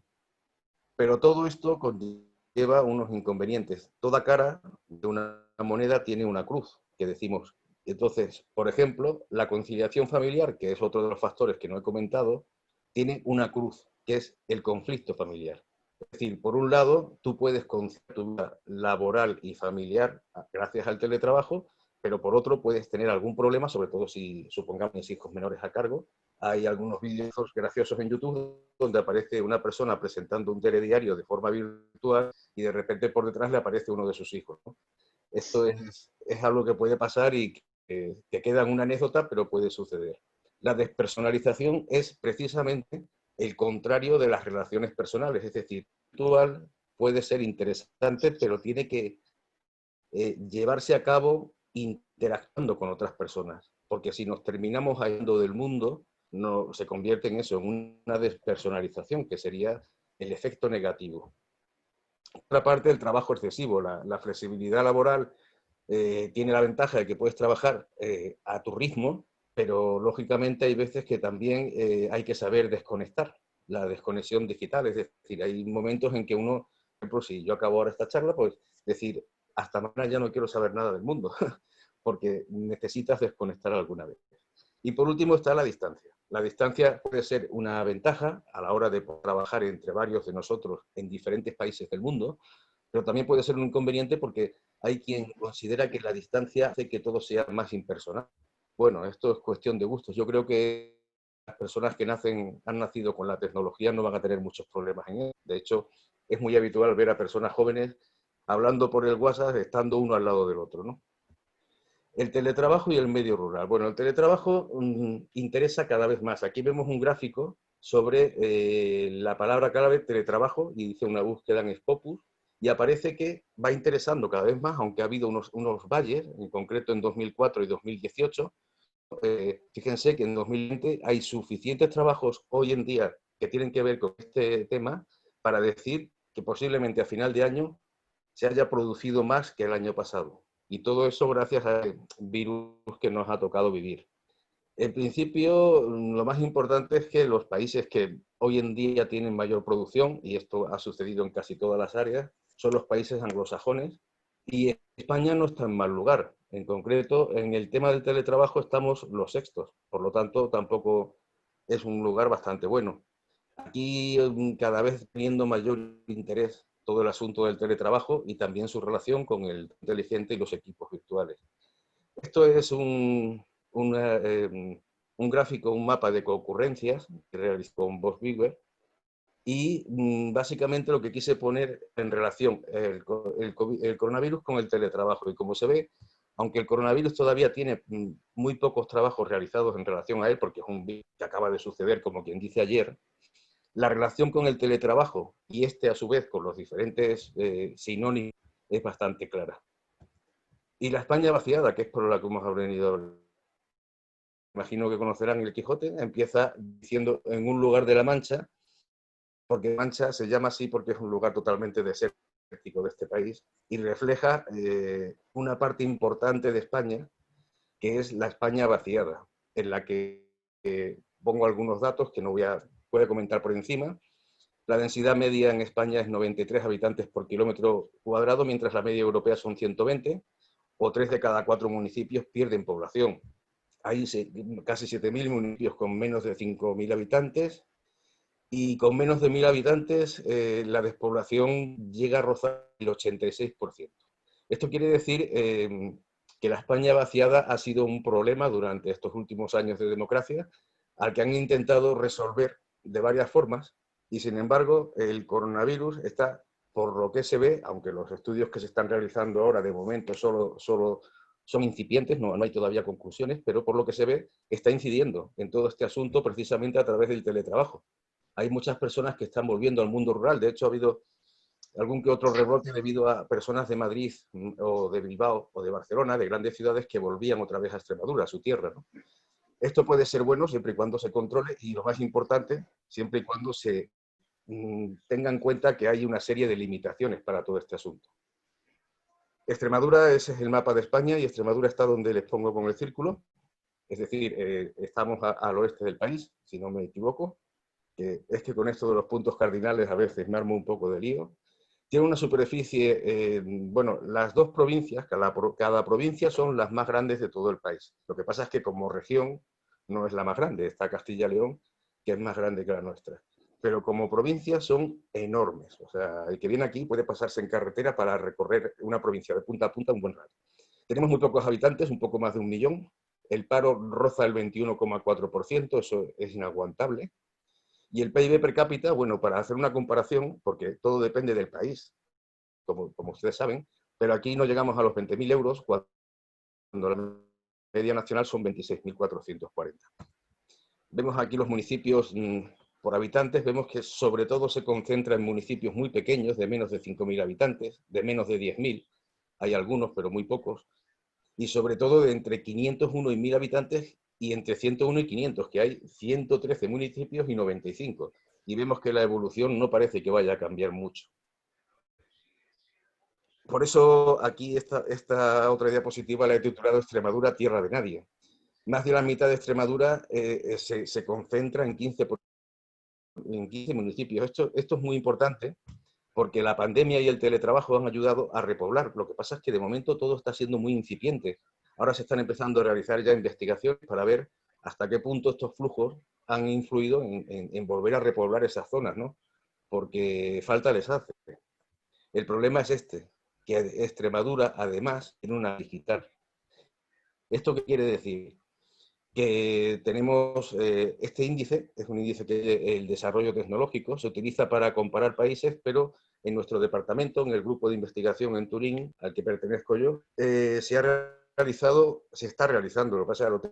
Pero todo esto conlleva unos inconvenientes. Toda cara de una moneda tiene una cruz, que decimos. Entonces, por ejemplo, la conciliación familiar, que es otro de los factores que no he comentado, tiene una cruz, que es el conflicto familiar. Es decir, por un lado, tú puedes conciliar tu vida laboral y familiar gracias al teletrabajo, pero por otro puedes tener algún problema, sobre todo si supongamos hijos menores a cargo. Hay algunos vídeos graciosos en YouTube donde aparece una persona presentando un telediario de forma virtual y de repente por detrás le aparece uno de sus hijos, ¿no? Esto es algo que puede pasar y que queda en una anécdota, pero puede suceder. La despersonalización es precisamente el contrario de las relaciones personales, es decir, virtual puede ser interesante, pero tiene que llevarse a cabo interactuando con otras personas, porque si nos terminamos aislando del mundo, no, se convierte en eso, en una despersonalización, que sería el efecto negativo. Por otra parte, el trabajo excesivo, la flexibilidad laboral tiene la ventaja de que puedes trabajar a tu ritmo, pero lógicamente hay veces que también hay que saber desconectar, la desconexión digital, es decir, hay momentos en que uno, por ejemplo, si yo acabo ahora esta charla, pues decir, hasta mañana ya no quiero saber nada del mundo, porque necesitas desconectar alguna vez. Y por último está la distancia. La distancia puede ser una ventaja a la hora de trabajar entre varios de nosotros en diferentes países del mundo, pero también puede ser un inconveniente porque hay quien considera que la distancia hace que todo sea más impersonal. Bueno, esto es cuestión de gustos. Yo creo que las personas que han nacido con la tecnología no van a tener muchos problemas en ello. De hecho, es muy habitual ver a personas jóvenes hablando por el WhatsApp, estando uno al lado del otro, ¿no? El teletrabajo y el medio rural. Bueno, el teletrabajo interesa cada vez más. Aquí vemos un gráfico sobre la palabra clave teletrabajo y dice una búsqueda en Scopus y aparece que va interesando cada vez más, aunque ha habido unos valles, en concreto en 2004 y 2018. Fíjense que en 2020 hay suficientes trabajos hoy en día que tienen que ver con este tema para decir que posiblemente a final de año se haya producido más que el año pasado. Y todo eso gracias al virus que nos ha tocado vivir. En principio, lo más importante es que los países que hoy en día tienen mayor producción, y esto ha sucedido en casi todas las áreas, son los países anglosajones, y España no está en mal lugar. En concreto, en el tema del teletrabajo estamos los sextos, por lo tanto, tampoco es un lugar bastante bueno. Aquí cada vez teniendo mayor interés todo el asunto del teletrabajo y también su relación con el inteligente y los equipos virtuales. Esto es un gráfico, un mapa de concurrencias que realizó con Bosch Bigger y básicamente lo que quise poner en relación el coronavirus con el teletrabajo. Y como se ve, aunque el coronavirus todavía tiene muy pocos trabajos realizados en relación a él, porque es un virus que acaba de suceder, como quien dice ayer, la relación con el teletrabajo y este a su vez con los diferentes sinónimos es bastante clara. Y la España vaciada, que es por la que hemos venido, imagino que conocerán el Quijote, empieza diciendo en un lugar de la Mancha, porque Mancha se llama así porque es un lugar totalmente desértico de este país, y refleja una parte importante de España, que es la España vaciada, en la que pongo algunos datos que no voy a comentar por encima. La densidad media en España es 93 habitantes por kilómetro cuadrado, mientras la media europea son 120, o 3 de cada 4 municipios pierden población. Hay casi 7.000 municipios con menos de 5.000 habitantes y con menos de 1.000 habitantes la despoblación llega a rozar el 86%. Esto quiere decir que la España vaciada ha sido un problema durante estos últimos años de democracia al que han intentado resolver de varias formas y sin embargo el coronavirus está, por lo que se ve, aunque los estudios que se están realizando ahora de momento solo son incipientes, no hay todavía conclusiones, pero por lo que se ve está incidiendo en todo este asunto precisamente a través del teletrabajo. Hay muchas personas que están volviendo al mundo rural, de hecho ha habido algún que otro rebrote debido a personas de Madrid o de Bilbao o de Barcelona, de grandes ciudades que volvían otra vez a Extremadura, a su tierra, ¿no? Esto puede ser bueno siempre y cuando se controle y lo más importante, siempre y cuando se tenga en cuenta que hay una serie de limitaciones para todo este asunto. Extremadura, ese es el mapa de España y Extremadura está donde les pongo con el círculo, es decir, estamos al oeste del país, si no me equivoco, que es que con esto de los puntos cardinales a veces me armo un poco de lío. Tiene una superficie, bueno, las dos provincias, cada provincia son las más grandes de todo el país. Lo que pasa es que como región no es la más grande, está Castilla y León, que es más grande que la nuestra. Pero como provincia son enormes. O sea, el que viene aquí puede pasarse en carretera para recorrer una provincia de punta a punta un buen rato. Tenemos muy pocos habitantes, un poco más de 1 millón. El paro roza el 21,4%, eso es inaguantable. Y el PIB per cápita, bueno, para hacer una comparación, porque todo depende del país, como ustedes saben, pero aquí no llegamos a los 20.000 euros cuando la media nacional son 26.440. Vemos aquí los municipios por habitantes, vemos que sobre todo se concentra en municipios muy pequeños, de menos de 5.000 habitantes, de menos de 10.000, hay algunos, pero muy pocos, y sobre todo de entre 501 y 1.000 habitantes y entre 101 y 500, que hay 113 municipios y 95. Y vemos que la evolución no parece que vaya a cambiar mucho. Por eso aquí esta otra diapositiva la he titulado Extremadura, tierra de nadie. Más de la mitad de Extremadura se concentra en 15 municipios. Esto es muy importante porque la pandemia y el teletrabajo han ayudado a repoblar. Lo que pasa es que de momento todo está siendo muy incipiente. Ahora se están empezando a realizar ya investigaciones para ver hasta qué punto estos flujos han influido en volver a repoblar esas zonas, ¿no? Porque falta les hace. El problema es que Extremadura además tiene una digital. ¿Esto qué quiere decir? Que tenemos este índice, es un índice que el desarrollo tecnológico se utiliza para comparar países, pero en nuestro departamento, en el grupo de investigación en Turín, al que pertenezco yo, se está realizando, lo que pasa es que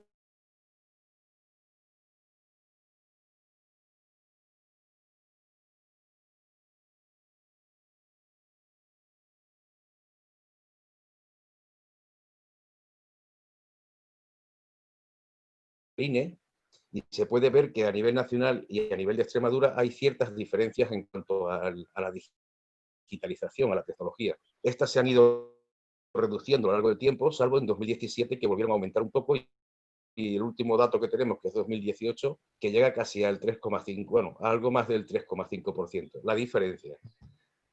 INE, y se puede ver que a nivel nacional y a nivel de Extremadura hay ciertas diferencias en cuanto a la digitalización, a la tecnología. Estas se han ido reduciendo a lo largo del tiempo, salvo en 2017 que volvieron a aumentar un poco y el último dato que tenemos, que es 2018, que llega casi al 3,5, bueno, a algo más del 3,5%. La diferencia.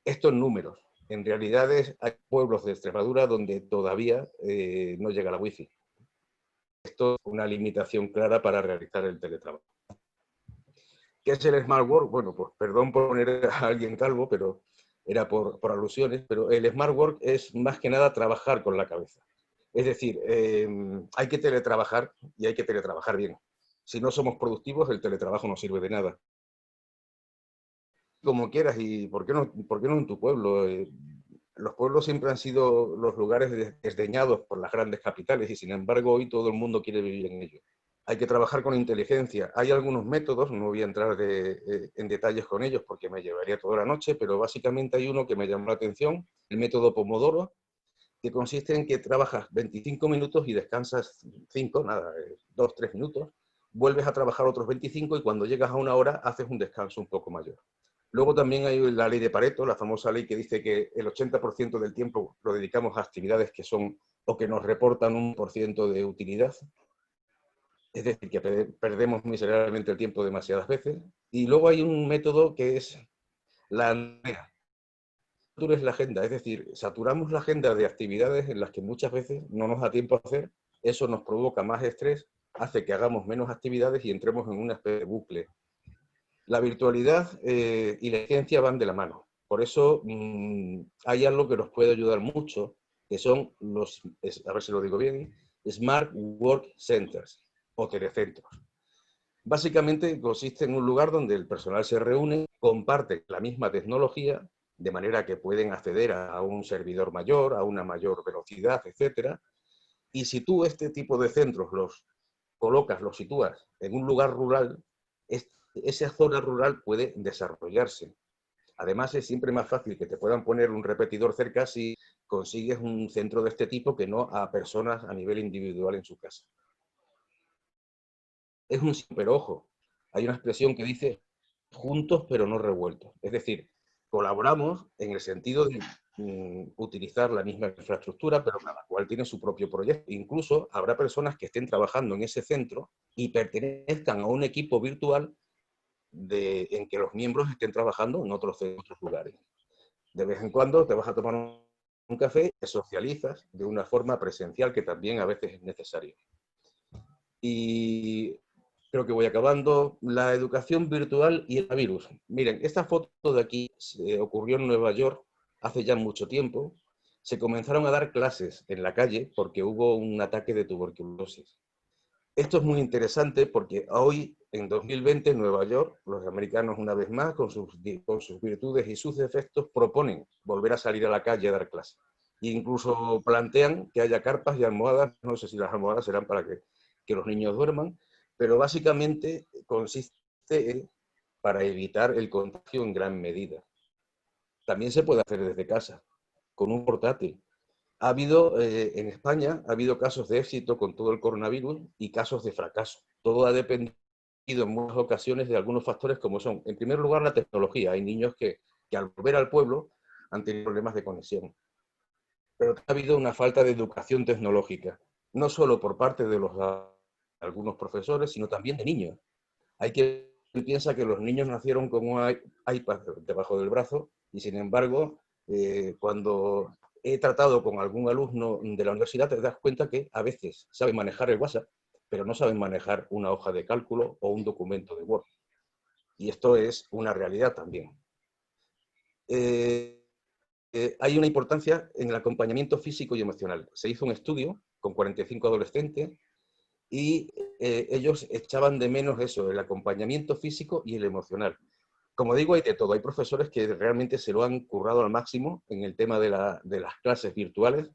Estos números, en realidad hay pueblos de Extremadura donde todavía no llega la wifi. Esto es una limitación clara para realizar el teletrabajo. ¿Qué es el Smart Work? Bueno, pues perdón por poner a alguien calvo, pero era por alusiones, pero el Smart Work es más que nada trabajar con la cabeza. Es decir, hay que teletrabajar y hay que teletrabajar bien. Si no somos productivos, el teletrabajo no sirve de nada. Como quieras, y ¿por qué no en tu pueblo? Los pueblos siempre han sido los lugares desdeñados por las grandes capitales y sin embargo hoy todo el mundo quiere vivir en ellos. Hay que trabajar con inteligencia. Hay algunos métodos, no voy a entrar en detalles con ellos porque me llevaría toda la noche, pero básicamente hay uno que me llamó la atención, el método Pomodoro, que consiste en que trabajas 25 minutos y descansas 5, nada, 2, 3 minutos, vuelves a trabajar otros 25 y cuando llegas a una hora haces un descanso un poco mayor. Luego también hay la ley de Pareto, la famosa ley que dice que el 80% del tiempo lo dedicamos a actividades que son o que nos reportan un % de utilidad. Es decir, que perdemos miserablemente el tiempo demasiadas veces. Y luego hay un método que es la ANEA. Es la agenda, es decir, saturamos la agenda de actividades en las que muchas veces no nos da tiempo a hacer. Eso nos provoca más estrés, hace que hagamos menos actividades y entremos en una especie de bucle. La virtualidad y la ciencia van de la mano. Por eso hay algo que nos puede ayudar mucho, que son los, a ver si lo digo bien, Smart Work Centers o telecentros. Básicamente consiste en un lugar donde el personal se reúne, comparte la misma tecnología, de manera que pueden acceder a un servidor mayor, a una mayor velocidad, etc. Y si tú este tipo de centros los colocas, los sitúas en un lugar rural, esa zona rural puede desarrollarse. Además, es siempre más fácil que te puedan poner un repetidor cerca si consigues un centro de este tipo que no a personas a nivel individual en su casa. Es un pero ojo, hay una expresión que dice juntos pero no revueltos. Es decir, colaboramos en el sentido de utilizar la misma infraestructura, pero cada cual tiene su propio proyecto. Incluso habrá personas que estén trabajando en ese centro y pertenezcan a un equipo virtual en que los miembros estén trabajando en otros lugares. De vez en cuando te vas a tomar un café, te socializas de una forma presencial que también a veces es necesario. Y creo que voy acabando. La educación virtual y el virus. Miren, esta foto de aquí ocurrió en Nueva York hace ya mucho tiempo. Se comenzaron a dar clases en la calle porque hubo un ataque de tuberculosis. Esto es muy interesante porque hoy, en 2020, en Nueva York, los americanos, una vez más, con sus virtudes y sus defectos, proponen volver a salir a la calle a dar clases. E incluso plantean que haya carpas y almohadas, no sé si las almohadas serán para que los niños duerman, pero básicamente consiste en para evitar el contagio en gran medida. También se puede hacer desde casa, con un portátil. Ha habido, en España, ha habido casos de éxito con todo el coronavirus y casos de fracaso. Todo ha dependido en muchas ocasiones de algunos factores como son, en primer lugar, la tecnología. Hay niños que al volver al pueblo han tenido problemas de conexión. Pero ha habido una falta de educación tecnológica, no solo por parte de algunos profesores, sino también de niños. Hay quien piensa que los niños nacieron con un iPad debajo del brazo y, sin embargo, cuando he tratado con algún alumno de la universidad, te das cuenta que a veces saben manejar el WhatsApp, pero no saben manejar una hoja de cálculo o un documento de Word. Y esto es una realidad también. Hay una importancia en el acompañamiento físico y emocional. Se hizo un estudio con 45 adolescentes y ellos echaban de menos eso, el acompañamiento físico y el emocional. Como digo, hay de todo. Hay profesores que realmente se lo han currado al máximo en el tema de las clases virtuales,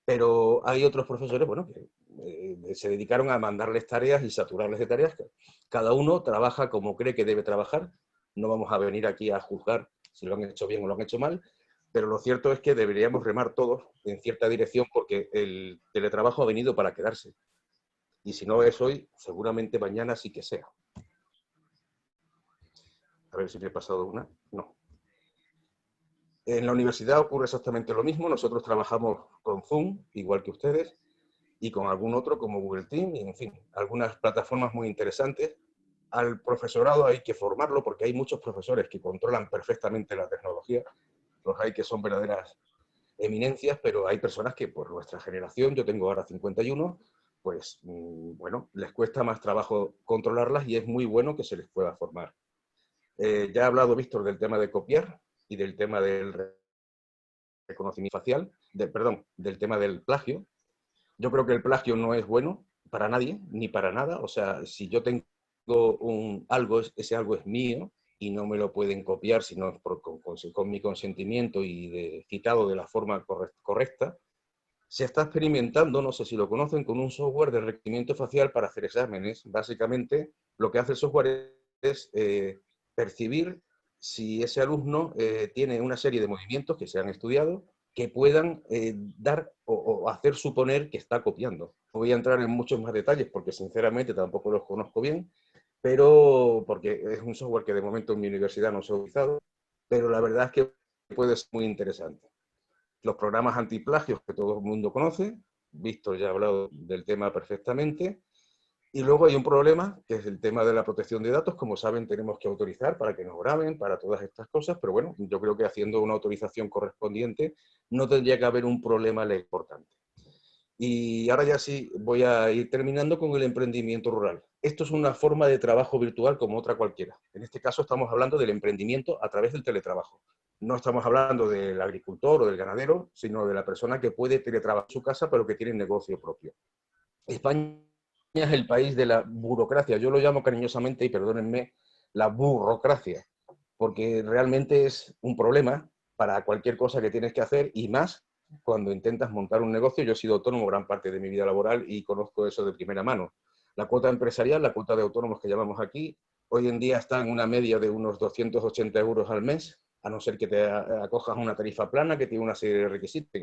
pero hay otros profesores, bueno, que se dedicaron a mandarles tareas y saturarles de tareas. Cada uno trabaja como cree que debe trabajar. No vamos a venir aquí a juzgar si lo han hecho bien o lo han hecho mal, pero lo cierto es que deberíamos remar todos en cierta dirección porque el teletrabajo ha venido para quedarse. Y si no es hoy, seguramente mañana sí que sea. A ver si me he pasado una. No. En la universidad ocurre exactamente lo mismo. Nosotros trabajamos con Zoom, igual que ustedes. y con algún otro como Google Teams, y en fin, algunas plataformas muy interesantes. Al profesorado hay que formarlo porque hay muchos profesores que controlan perfectamente la tecnología, los hay que son verdaderas eminencias, pero hay personas que por nuestra generación, yo tengo ahora 51, pues bueno, les cuesta más trabajo controlarlas y es muy bueno que se les pueda formar. Ya ha hablado Víctor del tema de copiar y del tema del reconocimiento facial, del tema del plagio. Yo creo que el plagio no es bueno para nadie, ni para nada. O sea, si yo tengo algo, ese algo es mío y no me lo pueden copiar si no es con mi consentimiento y citado de la forma correcta. Se está experimentando, no sé si lo conocen, con un software de reconocimiento facial para hacer exámenes. Básicamente, lo que hace el software es percibir si ese alumno tiene una serie de movimientos que se han estudiado que puedan dar o hacer suponer que está copiando. No voy a entrar en muchos más detalles porque sinceramente tampoco los conozco bien, pero porque es un software que de momento en mi universidad no se ha utilizado, pero la verdad es que puede ser muy interesante. Los programas antiplagios que todo el mundo conoce, Víctor ya ha hablado del tema perfectamente, y luego hay un problema, que es el tema de la protección de datos. Como saben, tenemos que autorizar para que nos graben, para todas estas cosas, pero bueno, yo creo que haciendo una autorización correspondiente no tendría que haber un problema importante. Y ahora ya sí voy a ir terminando con el emprendimiento rural. Esto es una forma de trabajo virtual como otra cualquiera. En este caso estamos hablando del emprendimiento a través del teletrabajo. No estamos hablando del agricultor o del ganadero, sino de la persona que puede teletrabajar en su casa, pero que tiene negocio propio. España es el país de la burocracia. Yo lo llamo cariñosamente, y perdónenme, la burocracia, porque realmente es un problema para cualquier cosa que tienes que hacer y más cuando intentas montar un negocio. Yo he sido autónomo gran parte de mi vida laboral y conozco eso de primera mano. La cuota empresarial, la cuota de autónomos que llamamos aquí, hoy en día está en una media de unos 280 euros al mes, a no ser que te acojas a una tarifa plana que tiene una serie de requisitos.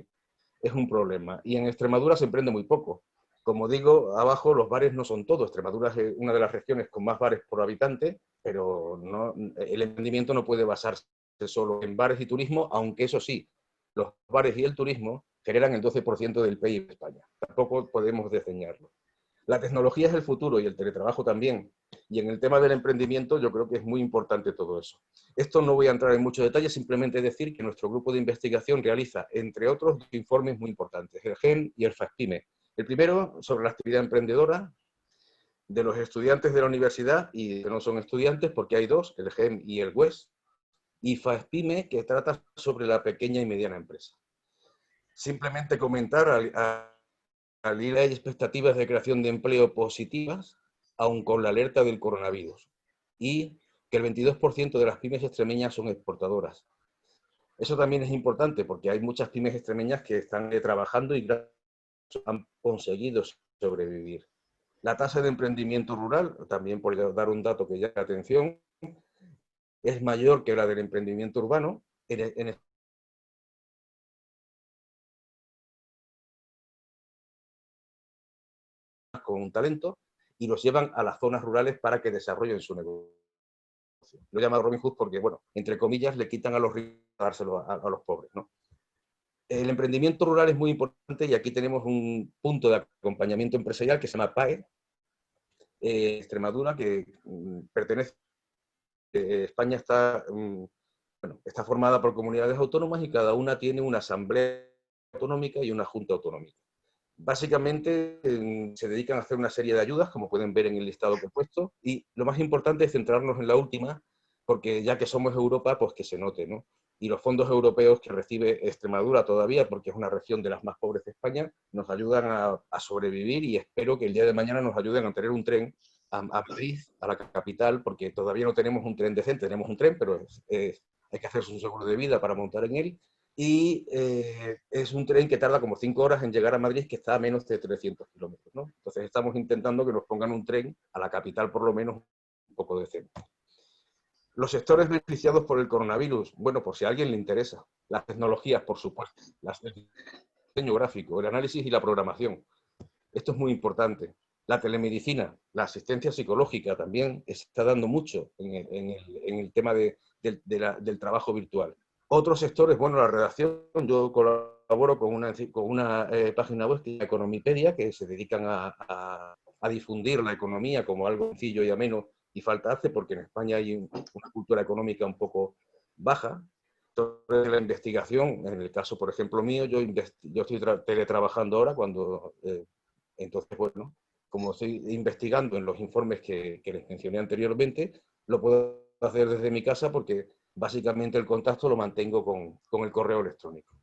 Es un problema. Y en Extremadura se emprende muy poco. Como digo, abajo los bares no son todo. Extremadura es una de las regiones con más bares por habitante, pero no, el emprendimiento no puede basarse solo en bares y turismo, aunque eso sí, los bares y el turismo generan el 12% del PIB de España. Tampoco podemos desdeñarlo. La tecnología es el futuro y el teletrabajo también. Y en el tema del emprendimiento yo creo que es muy importante todo eso. Esto no voy a entrar en muchos detalles, simplemente decir que nuestro grupo de investigación realiza, entre otros, dos informes muy importantes, el GEM y el FASPIME. El primero sobre la actividad emprendedora de los estudiantes de la universidad y que no son estudiantes, porque hay dos, el GEM y el WES, y FASPIME, que trata sobre la pequeña y mediana empresa. Simplemente comentar al hilo hay expectativas de creación de empleo positivas, aun con la alerta del coronavirus, y que el 22% de las pymes extremeñas son exportadoras. Eso también es importante porque hay muchas pymes extremeñas que están trabajando y han conseguido sobrevivir. La tasa de emprendimiento rural, también por dar un dato que llama la atención, es mayor que la del emprendimiento urbano. Con un talento y los llevan a las zonas rurales para que desarrollen su negocio. Lo llama Robin Hood porque, bueno, entre comillas, le quitan a los ricos para dárselo a los pobres, ¿no? El emprendimiento rural es muy importante y aquí tenemos un punto de acompañamiento empresarial que se llama PAE, Extremadura, que pertenece, España está, bueno, está formada por comunidades autónomas y cada una tiene una asamblea autonómica y una junta autonómica. Básicamente se dedican a hacer una serie de ayudas, como pueden ver en el listado que he puesto, y lo más importante es centrarnos en la última, porque ya que somos Europa, pues que se note, ¿no? Y los fondos europeos que recibe Extremadura todavía, porque es una región de las más pobres de España, nos ayudan a sobrevivir y espero que el día de mañana nos ayuden a tener un tren a Madrid, a la capital, porque todavía no tenemos un tren decente, tenemos un tren, pero hay que hacerse un seguro de vida para montar en él. Y es un tren que tarda como 5 horas en llegar a Madrid, que está a menos de 300 kilómetros, ¿no? Entonces estamos intentando que nos pongan un tren a la capital por lo menos un poco decente. Los sectores beneficiados por el coronavirus, bueno, por si a alguien le interesa. Las tecnologías, por supuesto, el diseño gráfico, el análisis y la programación. Esto es muy importante. La telemedicina, la asistencia psicológica también está dando mucho en el tema del trabajo virtual. Otros sectores, bueno, la redacción, yo colaboro colaboro con una página web que es Economipedia, que se dedican a difundir la economía como algo sencillo y ameno, y falta hace porque en España hay una cultura económica un poco baja. Entonces, la investigación, en el caso, por ejemplo, mío, yo estoy teletrabajando ahora, entonces, bueno, como estoy investigando en los informes que les mencioné anteriormente, lo puedo hacer desde mi casa porque básicamente el contacto lo mantengo con el correo electrónico.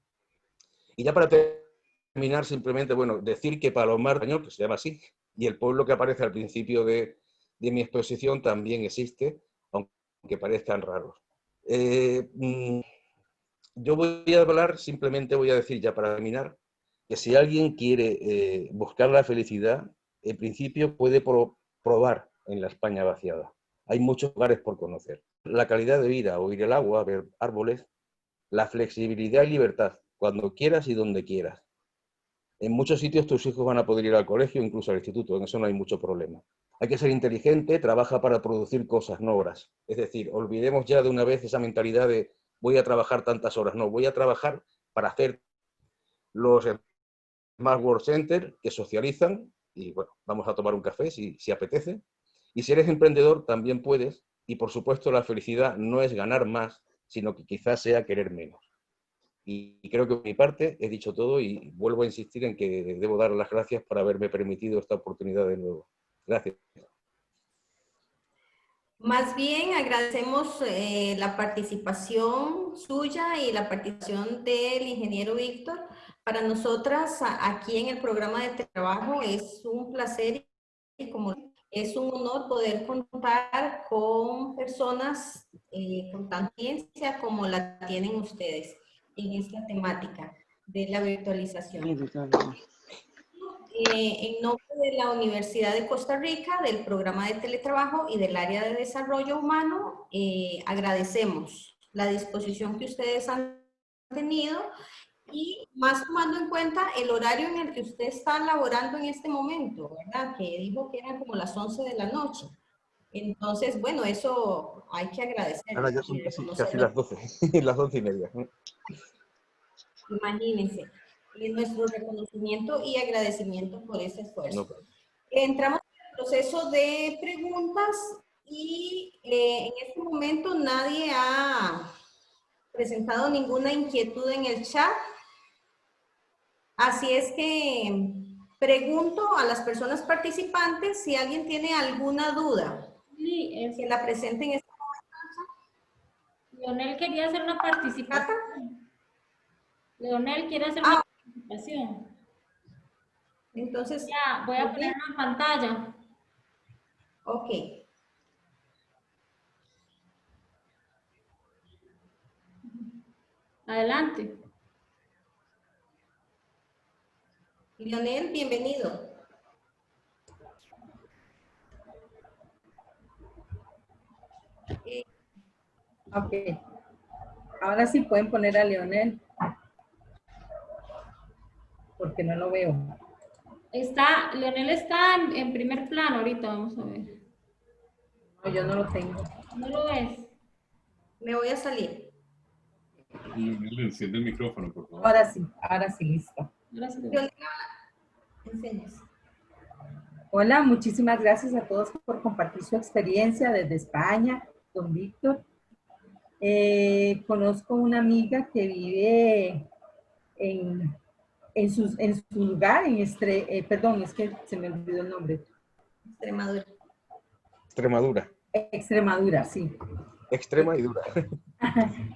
Y ya para terminar, simplemente, bueno, decir que Palomar Español, que se llama así, y el pueblo que aparece al principio de mi exposición también existe, aunque parezcan raros. Yo voy a hablar, simplemente voy a decir ya para terminar, que si alguien quiere buscar la felicidad, en principio puede probar en la España vaciada. Hay muchos lugares por conocer. La calidad de vida, oír el agua, ver árboles, la flexibilidad y libertad, cuando quieras y donde quieras. En muchos sitios tus hijos van a poder ir al colegio, incluso al instituto, en eso no hay mucho problema. Hay que ser inteligente, trabaja para producir cosas, no horas. Es decir, olvidemos ya de una vez esa mentalidad de voy a trabajar tantas horas. No, voy a trabajar para hacer los Smart Work Center que socializan y, bueno, vamos a tomar un café si apetece. Y si eres emprendedor también puedes, y por supuesto la felicidad no es ganar más, sino que quizás sea querer menos. Y creo que por mi parte he dicho todo y vuelvo a insistir en que debo dar las gracias por haberme permitido esta oportunidad de nuevo. Gracias. Más bien agradecemos la participación suya y la participación del ingeniero Víctor. Para nosotras aquí en el programa de trabajo es un placer y como es un honor poder contar con personas con tanta ciencia como la tienen ustedes en esta temática de la virtualización. En nombre de la Universidad de Costa Rica, del programa de teletrabajo y del área de desarrollo humano, agradecemos la disposición que ustedes han tenido y más tomando en cuenta el horario en el que usted está laborando en este momento, ¿verdad? Que dijo que eran como las 11 de la noche. Entonces, bueno, eso hay que agradecer. Ahora ya son casi las 12, las 11:30. Imagínense. Nuestro reconocimiento y agradecimiento por ese esfuerzo. No. Entramos en el proceso de preguntas y en este momento nadie ha presentado ninguna inquietud en el chat. Así es que pregunto a las personas participantes si alguien tiene alguna duda. Sí, que la presenten en este Leonel quería hacer una participación. Leonel quiere hacer una participación. Entonces, Ya, voy a poner en pantalla. Ok. Adelante. Leonel, bienvenido. Ok. Ahora sí pueden poner a Leonel. Porque no lo veo. Leonel está en primer plano ahorita, vamos a ver. No, yo no lo tengo. ¿No lo ves? Me voy a salir. Leonel, enciende el micrófono, por favor. Ahora sí, listo. Ahora sí lo Leonel, veo. enséñese. Hola, muchísimas gracias a todos por compartir su experiencia desde España, don Víctor. Conozco una amiga que vive en su lugar, perdón, es que se me olvidó el nombre. Extremadura. Extremadura. Extremadura, sí. Extrema y dura.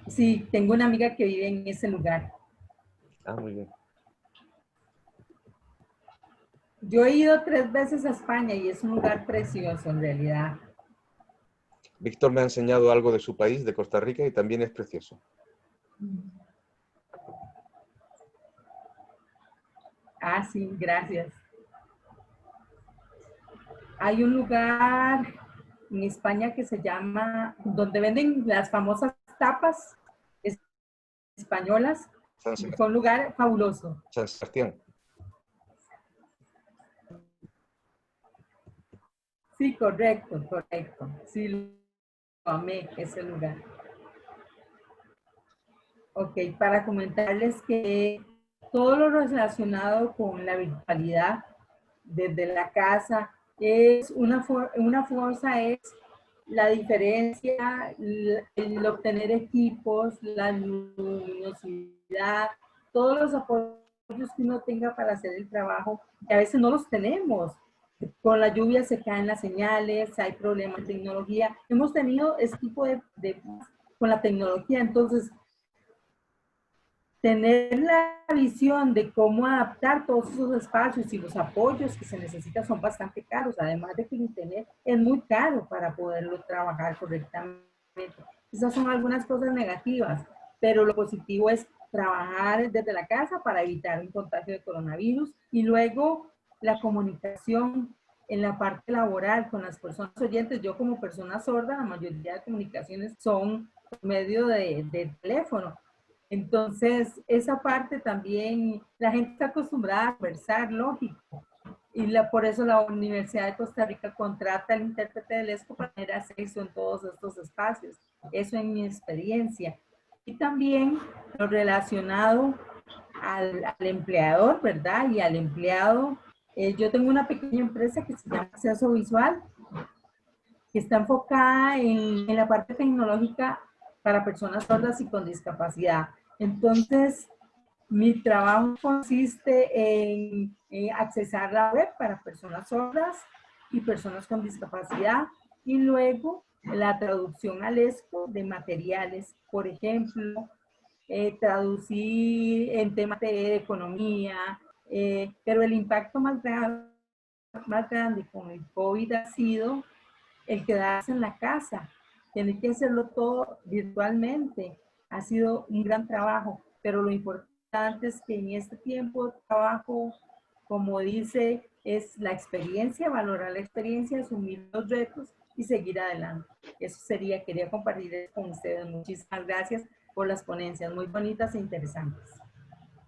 Sí, tengo una amiga que vive en ese lugar. Ah, muy bien. Yo he ido 3 veces a España y es un lugar precioso en realidad. Víctor me ha enseñado algo de su país, de Costa Rica, y también es precioso. Ah, sí, gracias. Hay un lugar en España que se llama, donde venden las famosas tapas españolas. Fue un lugar fabuloso. San Sebastián. Sí, correcto, correcto. Sí, lo amé, ese lugar. Ok, para comentarles que todo lo relacionado con la virtualidad desde la casa es una fuerza, es la diferencia, el obtener equipos, la luminosidad, todos los apoyos que uno tenga para hacer el trabajo, que a veces no los tenemos. Con la lluvia se caen las señales, hay problemas de tecnología. Hemos tenido este tipo con la tecnología, entonces tener la visión de cómo adaptar todos esos espacios y los apoyos que se necesitan son bastante caros, además de que el internet es muy caro para poderlo trabajar correctamente. Esas son algunas cosas negativas, pero lo positivo es trabajar desde la casa para evitar un contagio de coronavirus y luego la comunicación en la parte laboral con las personas oyentes. Yo como persona sorda, la mayoría de comunicaciones son por medio de teléfono. Entonces, esa parte también, la gente está acostumbrada a conversar, lógico. Y por eso la Universidad de Costa Rica contrata al intérprete del ESCO para tener acceso en todos estos espacios. Eso en mi experiencia. Y también lo relacionado al empleador, ¿verdad? Y al empleado. Yo tengo una pequeña empresa que se llama Acceso Visual, que está enfocada en la parte tecnológica para personas sordas y con discapacidad. Entonces, mi trabajo consiste en accesar la web para personas sordas y personas con discapacidad y luego la traducción al ESCO de materiales, por ejemplo, traducir en temas de economía, pero el impacto más grande con el COVID ha sido el quedarse en la casa, tener que hacerlo todo virtualmente. Ha sido un gran trabajo, pero lo importante es que en este tiempo de trabajo, como dice, es la experiencia, valorar la experiencia, asumir los retos y seguir adelante. Eso sería, quería compartir con ustedes. Muchísimas gracias por las ponencias, muy bonitas e interesantes.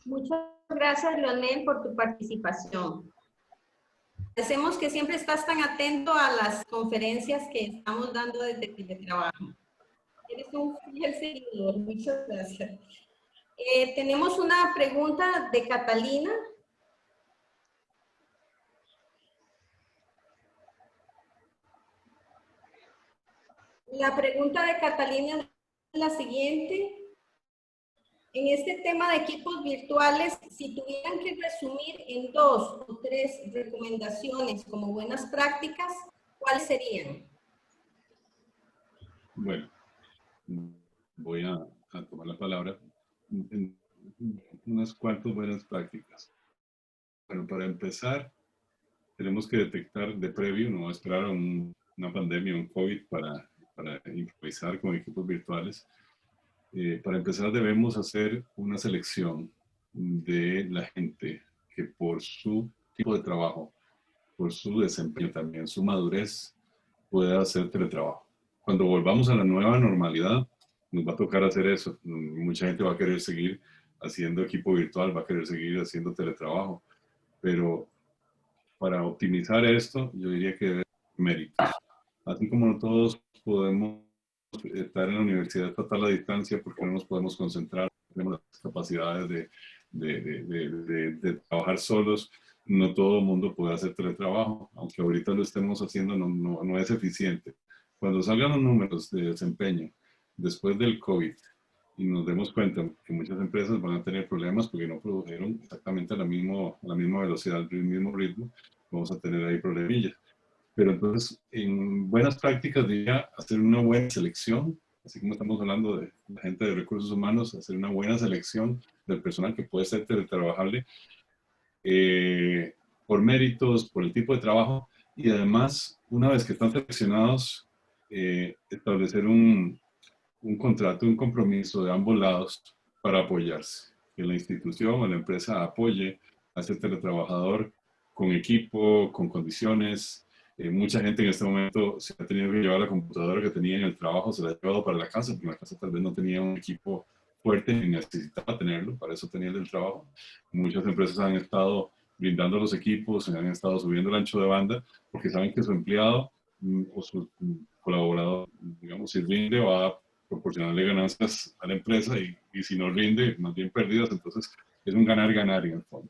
Muchas gracias, Leonel, por tu participación. Agradecemos que siempre estás tan atento a las conferencias que estamos dando desde Teletrabajo. Eres un fiel seguidor. Muchas gracias. Tenemos una pregunta de Catalina. La pregunta de Catalina es la siguiente. En este tema de equipos virtuales, si tuvieran que resumir en 2 o 3 recomendaciones como buenas prácticas, ¿cuáles serían? Bueno, voy a tomar la palabra en unas cuantas buenas prácticas. Bueno, para empezar, tenemos que detectar de previo, no esperar a una pandemia, un COVID para improvisar con equipos virtuales. Para empezar, debemos hacer una selección de la gente que por su tipo de trabajo, por su desempeño también, su madurez, pueda hacer teletrabajo. Cuando volvamos a la nueva normalidad, nos va a tocar hacer eso. Mucha gente va a querer seguir haciendo equipo virtual, va a querer seguir haciendo teletrabajo, pero para optimizar esto, yo diría que debe haber méritos. Así como no todos podemos estar en la universidad total a distancia porque no nos podemos concentrar, tenemos las capacidades de trabajar solos, no todo el mundo puede hacer teletrabajo, aunque ahorita lo estemos haciendo, no es eficiente. Cuando salgan los números de desempeño después del COVID y nos demos cuenta que muchas empresas van a tener problemas porque no produjeron exactamente a la misma velocidad, al mismo ritmo, vamos a tener ahí problemillas. Pero entonces, en buenas prácticas diría hacer una buena selección, así como estamos hablando de la gente de recursos humanos, hacer una buena selección del personal que puede ser teletrabajable por méritos, por el tipo de trabajo y además, una vez que están seleccionados, establecer un contrato, un compromiso de ambos lados para apoyarse. Que la institución o la empresa apoye a ese teletrabajador con equipo, con condiciones. Mucha gente en este momento se ha tenido que llevar la computadora que tenía en el trabajo, se la ha llevado para la casa, porque en la casa tal vez no tenía un equipo fuerte ni necesitaba tenerlo, para eso tenía el del trabajo. Muchas empresas han estado brindando los equipos, han estado subiendo el ancho de banda, porque saben que su empleado o su colaborador, digamos, si rinde, va a proporcionarle ganancias a la empresa y si no rinde, más bien pérdidas, entonces es un ganar-ganar en el fondo.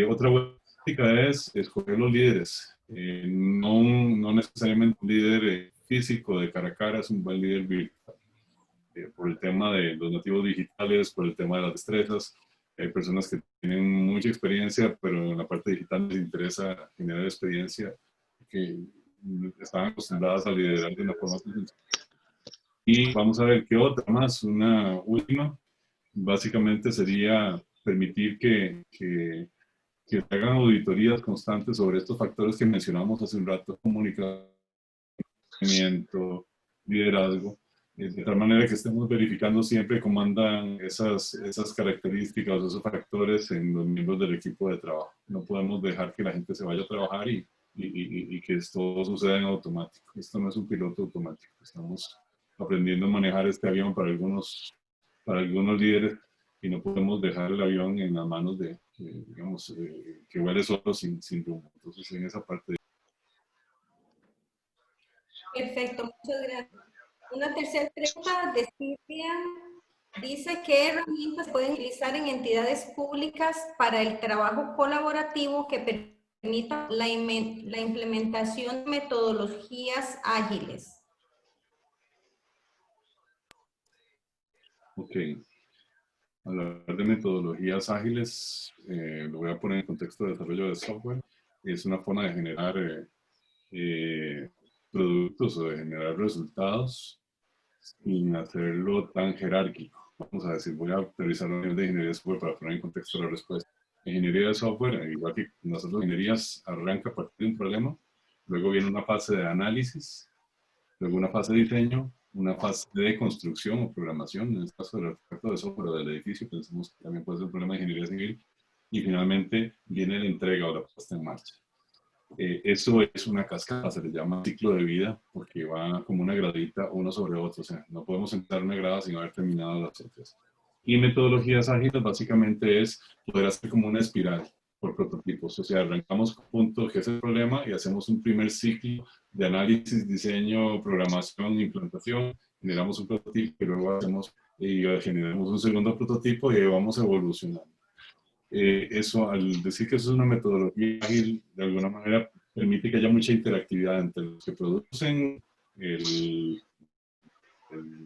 Otra buena práctica es escoger los líderes. No necesariamente un líder físico de cara a cara es un buen líder virtual. Por el tema de los nativos digitales, por el tema de las destrezas. Hay personas que tienen mucha experiencia, pero en la parte digital les interesa generar experiencia, que están acostumbradas a liderar de una forma sencilla. Y vamos a ver qué otra más, una última, básicamente sería permitir que se hagan auditorías constantes sobre estos factores que mencionamos hace un rato: comunicación, liderazgo, de tal manera que estemos verificando siempre cómo andan esas características, esos factores en los miembros del equipo de trabajo. No podemos dejar que la gente se vaya a trabajar y que esto suceda en automático. Esto no es un piloto automático. Estamos aprendiendo a manejar este avión para algunos líderes, y no podemos dejar el avión en las manos de, digamos, que vuele solo sin rumbo. Entonces, en esa parte. Perfecto, muchas gracias. Una tercera pregunta de Silvia. Dice, ¿qué herramientas pueden utilizar en entidades públicas para el trabajo colaborativo que permita la implementación de metodologías ágiles? Ok. Hablar de metodologías ágiles, lo voy a poner en contexto de desarrollo de software. Es una forma de generar productos o de generar resultados sin hacerlo tan jerárquico. Vamos a decir, voy a utilizar un nivel de ingeniería de software para poner en contexto la respuesta. Ingeniería de software, igual que nosotros, ingenierías, arranca a partir de un problema, luego viene una fase de análisis, luego una fase de diseño, una fase de construcción o programación, en el caso del artefacto de software o del edificio, pensamos que también puede ser un problema de ingeniería civil, y finalmente viene la entrega o la puesta en marcha. Eso es una cascada, se le llama ciclo de vida, porque va como una gradita uno sobre otro. O sea, no podemos entrar una grada sin haber terminado las otras. Y metodologías ágiles básicamente es poder hacer como una espiral por prototipos. O sea, arrancamos con un punto que es el problema y hacemos un primer ciclo de análisis, diseño, programación, implantación. Generamos un prototipo y luego generamos un segundo prototipo y ahí vamos evolucionando. Eso, al decir que eso es una metodología ágil, de alguna manera permite que haya mucha interactividad entre los que producen el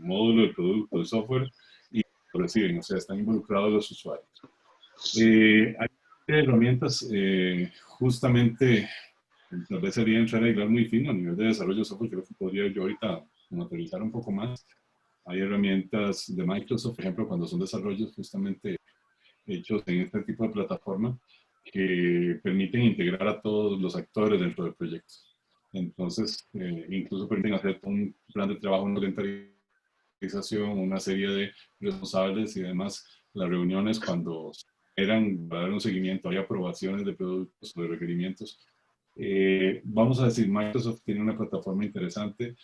módulo, el producto, el software, y lo reciben, o sea, están involucrados los usuarios. Hay herramientas, justamente, tal vez sería entrar a hilar muy fino a nivel de desarrollo de software. Creo que podría yo ahorita materializar un poco más. Hay herramientas de Microsoft, por ejemplo, cuando son desarrollos justamente hechos en este tipo de plataforma, que permiten integrar a todos los actores dentro del proyecto. Entonces, incluso permiten hacer un plan de trabajo, una orientación, una serie de responsables y además las reuniones cuando eran para dar un seguimiento, hay aprobaciones de productos o de requerimientos. Vamos a decir, Microsoft tiene una plataforma interesante.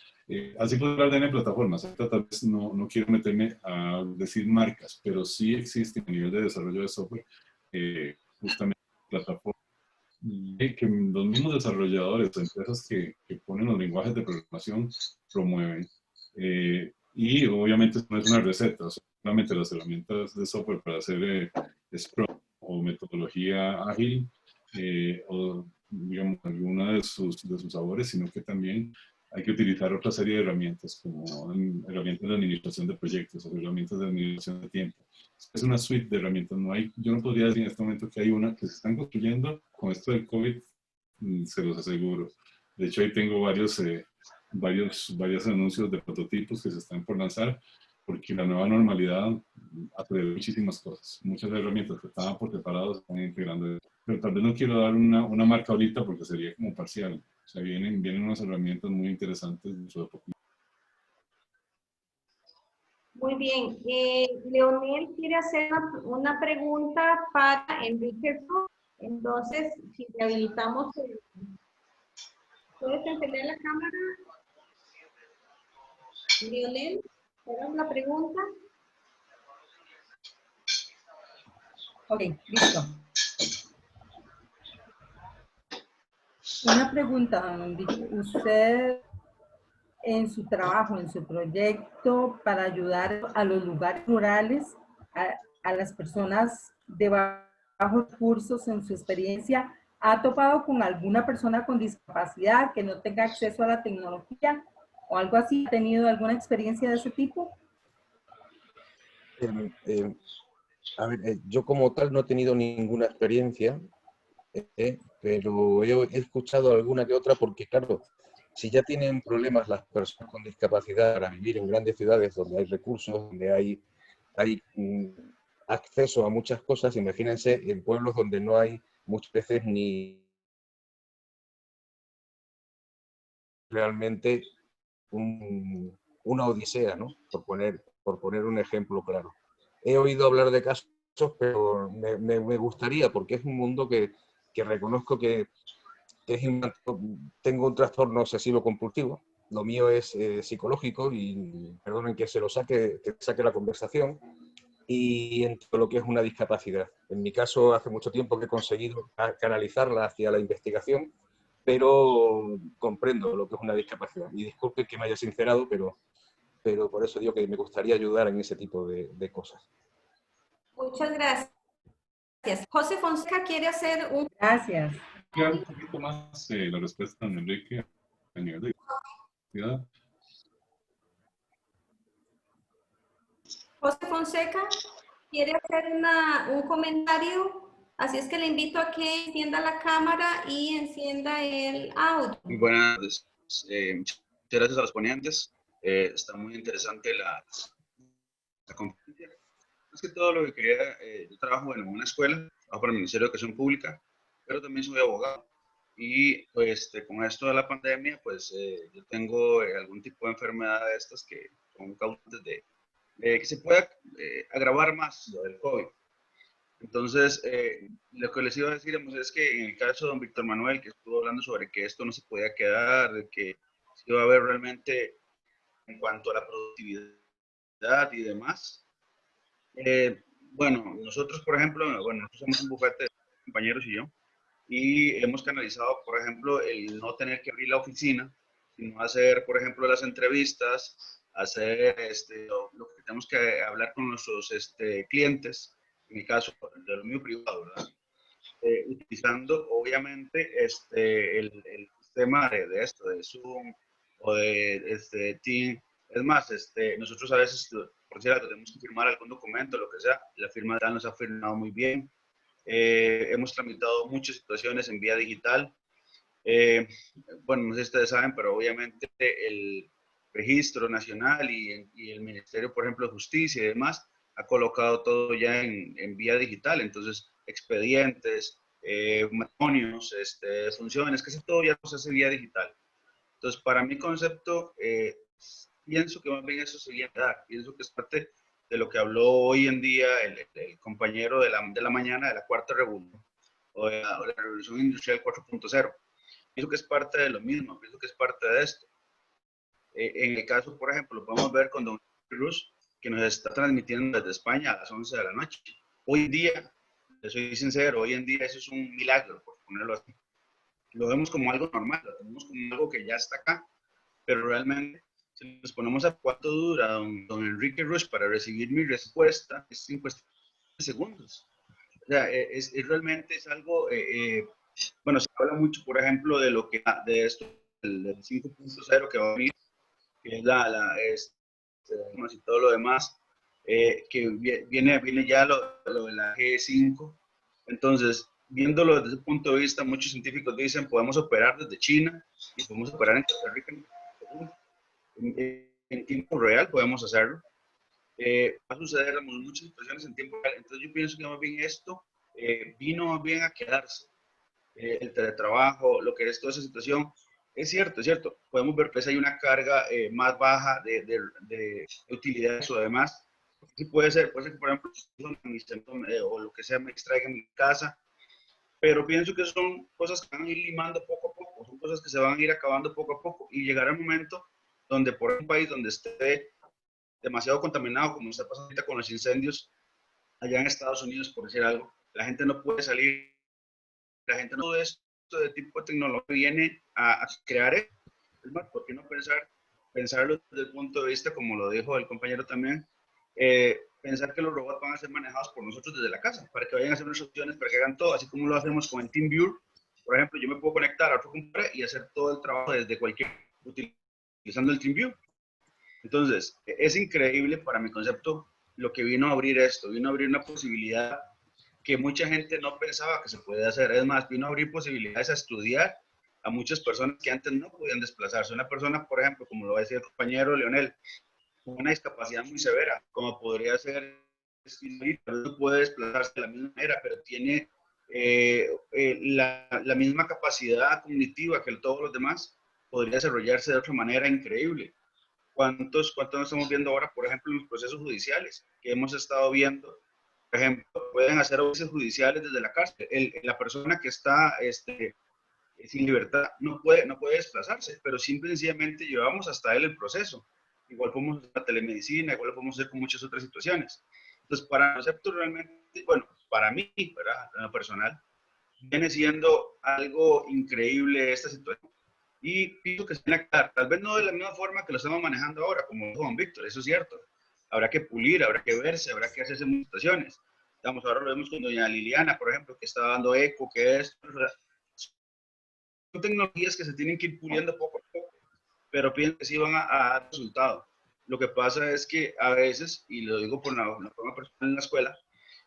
Así puedo hablar de plataformas. Tal vez no quiero meterme a decir marcas, pero sí existe a nivel de desarrollo de software justamente plataformas que los mismos desarrolladores o empresas que ponen los lenguajes de programación promueven. Y obviamente no es una receta, solamente las herramientas de software para hacer Scrum o metodología ágil o digamos alguna de sus sabores, sino que también hay que utilizar otra serie de herramientas como herramientas de administración de proyectos o herramientas de administración de tiempo. Es una suite de herramientas. Yo no podría decir en este momento que hay una que se están construyendo con esto del COVID, se los aseguro. De hecho, ahí tengo varios anuncios de prototipos que se están por lanzar, porque la nueva normalidad atrae muchísimas cosas. Muchas herramientas que estaban por separado se están integrando. Pero tal vez no quiero dar una marca ahorita porque sería como parcial. O sea, vienen unas herramientas muy interesantes dentro de poco. Muy bien. Leonel quiere hacer una pregunta para Enrique. Entonces, si te habilitamos, ¿puedes encender la cámara? Leonel, ¿hagas la pregunta? Ok, listo. Una pregunta, don Enrique. ¿Usted en su trabajo, en su proyecto para ayudar a los lugares rurales, a las personas de bajos recursos en su experiencia, ¿ha topado con alguna persona con discapacidad que no tenga acceso a la tecnología o algo así? ¿Ha tenido alguna experiencia de ese tipo? A ver, yo como tal no he tenido ninguna experiencia, pero he escuchado alguna que otra porque, claro, si ya tienen problemas las personas con discapacidad para vivir en grandes ciudades donde hay recursos, donde hay acceso a muchas cosas, imagínense en pueblos donde no hay muchas veces ni realmente una odisea, ¿no? Por poner un ejemplo claro. He oído hablar de casos, pero me gustaría, porque es un mundo que reconozco que tengo un trastorno obsesivo compulsivo. Lo mío es psicológico y perdonen que se lo saque, que saque la conversación, y en todo lo que es una discapacidad. En mi caso, hace mucho tiempo que he conseguido canalizarla hacia la investigación, pero comprendo lo que es una discapacidad. Y disculpe que me haya sincerado, pero por eso digo que me gustaría ayudar en ese tipo de cosas. Muchas gracias. José Fonseca quiere hacer un... Gracias. Claro, un poquito más la respuesta de Enrique a nivel de ciudad. José Fonseca quiere hacer un comentario, así es que le invito a que encienda la cámara y encienda el audio. Muy buenas tardes. Muchas gracias a los ponentes. Está muy interesante la conferencia. Más que todo lo que quería, yo trabajo en una escuela, trabajo para el Ministerio de Educación Pública, pero también soy abogado. Y pues con esto de la pandemia, pues yo tengo algún tipo de enfermedad de estas que son causantes de que se pueda agravar más lo del COVID. Entonces, lo que les iba a decir es que en el caso de don Víctor Manuel, que estuvo hablando sobre que esto no se podía quedar, de que se iba a ver realmente en cuanto a la productividad y demás. Bueno, nosotros, por ejemplo, nosotros somos un bufete de compañeros y yo, y hemos canalizado, por ejemplo, el no tener que abrir la oficina, sino hacer, por ejemplo, las entrevistas, hacer lo que tenemos que hablar con nuestros clientes, en mi caso, de lo mío privado, ¿verdad? Utilizando, obviamente, el sistema de esto, de Zoom o de Team. Es más, nosotros a veces, por cierto, tenemos que firmar algún documento, lo que sea, la firma de nos ha firmado muy bien. Hemos tramitado muchas situaciones en vía digital. Bueno, no sé si ustedes saben, pero obviamente el Registro Nacional y el Ministerio, por ejemplo, de Justicia y demás, ha colocado todo ya en vía digital. Entonces, expedientes, matrimonios, funciones, casi todo ya se hace vía digital. Entonces, para mi concepto, pienso que más bien eso se viene a dar. Pienso que es parte de lo que habló hoy en día el compañero de la mañana de la cuarta revolución o de la revolución industrial 4.0. Pienso que es parte de lo mismo, pienso que es parte de esto. En el caso, por ejemplo, lo podemos ver con don Cruz, que nos está transmitiendo desde España a las 11 de la noche. Hoy en día, les soy sincero, hoy en día eso es un milagro, por ponerlo así. Lo vemos como algo normal, lo tenemos como algo que ya está acá, pero realmente, si nos ponemos a cuánto dura don Enrique Rush para recibir mi respuesta, es en cuestión de segundos. O sea, realmente es algo, bueno, se habla mucho, por ejemplo, de lo que, de esto, del 5.0 que va a venir, que es y todo lo demás, que viene ya lo de la G5. Entonces, viéndolo desde ese punto de vista, muchos científicos dicen podemos operar desde China y podemos operar en Costa Rica en tiempo real, podemos hacerlo. Va a suceder muchas situaciones en tiempo real. Entonces, yo pienso que más bien esto vino más bien a quedarse. El teletrabajo, lo que es toda esa situación. Es cierto, podemos ver que hay una carga más baja de utilidades o demás. Sí puede ser que, por ejemplo, o lo que sea me extraiga en mi casa, pero pienso que son cosas que van a ir limando poco a poco, son cosas que se van a ir acabando poco a poco y llegará el momento donde por un país donde esté demasiado contaminado, como está pasando ahorita con los incendios allá en Estados Unidos, por decir algo, la gente no puede salir, la gente no, todo esto de tipo de tecnología viene a crear esto. Es más, ¿por qué no pensarlo desde el punto de vista, como lo dijo el compañero también, pensar que los robots van a ser manejados por nosotros desde la casa, para que vayan a hacer unas opciones, para que hagan todo, así como lo hacemos con el TeamViewer. Por ejemplo, yo me puedo conectar a otro computador y hacer todo el trabajo desde cualquier, utilizando el TeamViewer. Entonces, es increíble para mi concepto lo que vino a abrir esto, vino a abrir una posibilidad que mucha gente no pensaba que se podía hacer. Es más, vino a abrir posibilidades a estudiar a muchas personas que antes no podían desplazarse. Una persona, por ejemplo, como lo va a decir el compañero Leonel, con una discapacidad muy severa, como podría ser, no puede desplazarse de la misma manera, pero tiene la misma capacidad cognitiva que todos los demás, podría desarrollarse de otra manera increíble. ¿Cuántos estamos viendo ahora, por ejemplo, en los procesos judiciales que hemos estado viendo? Por ejemplo, pueden hacer juicios judiciales desde la cárcel. La persona que está sin libertad no puede desplazarse, pero simple y sencillamente llevamos hasta él el proceso. Igual podemos hacer la telemedicina, igual lo podemos hacer con muchas otras situaciones. Entonces, para nosotros realmente, bueno, para mí, ¿verdad? En lo personal, viene siendo algo increíble esta situación. Y pienso que se tiene que dar, tal vez no de la misma forma que lo estamos manejando ahora, como dijo Juan Víctor, eso es cierto. Habrá que pulir, habrá que verse, habrá que hacerse mutaciones. Digamos, ahora lo vemos con doña Liliana, por ejemplo, que está dando eco, que es... Son tecnologías que se tienen que ir puliendo poco a poco, pero pienso que sí van a dar resultado. Lo que pasa es que a veces, y lo digo por una forma personal en la escuela,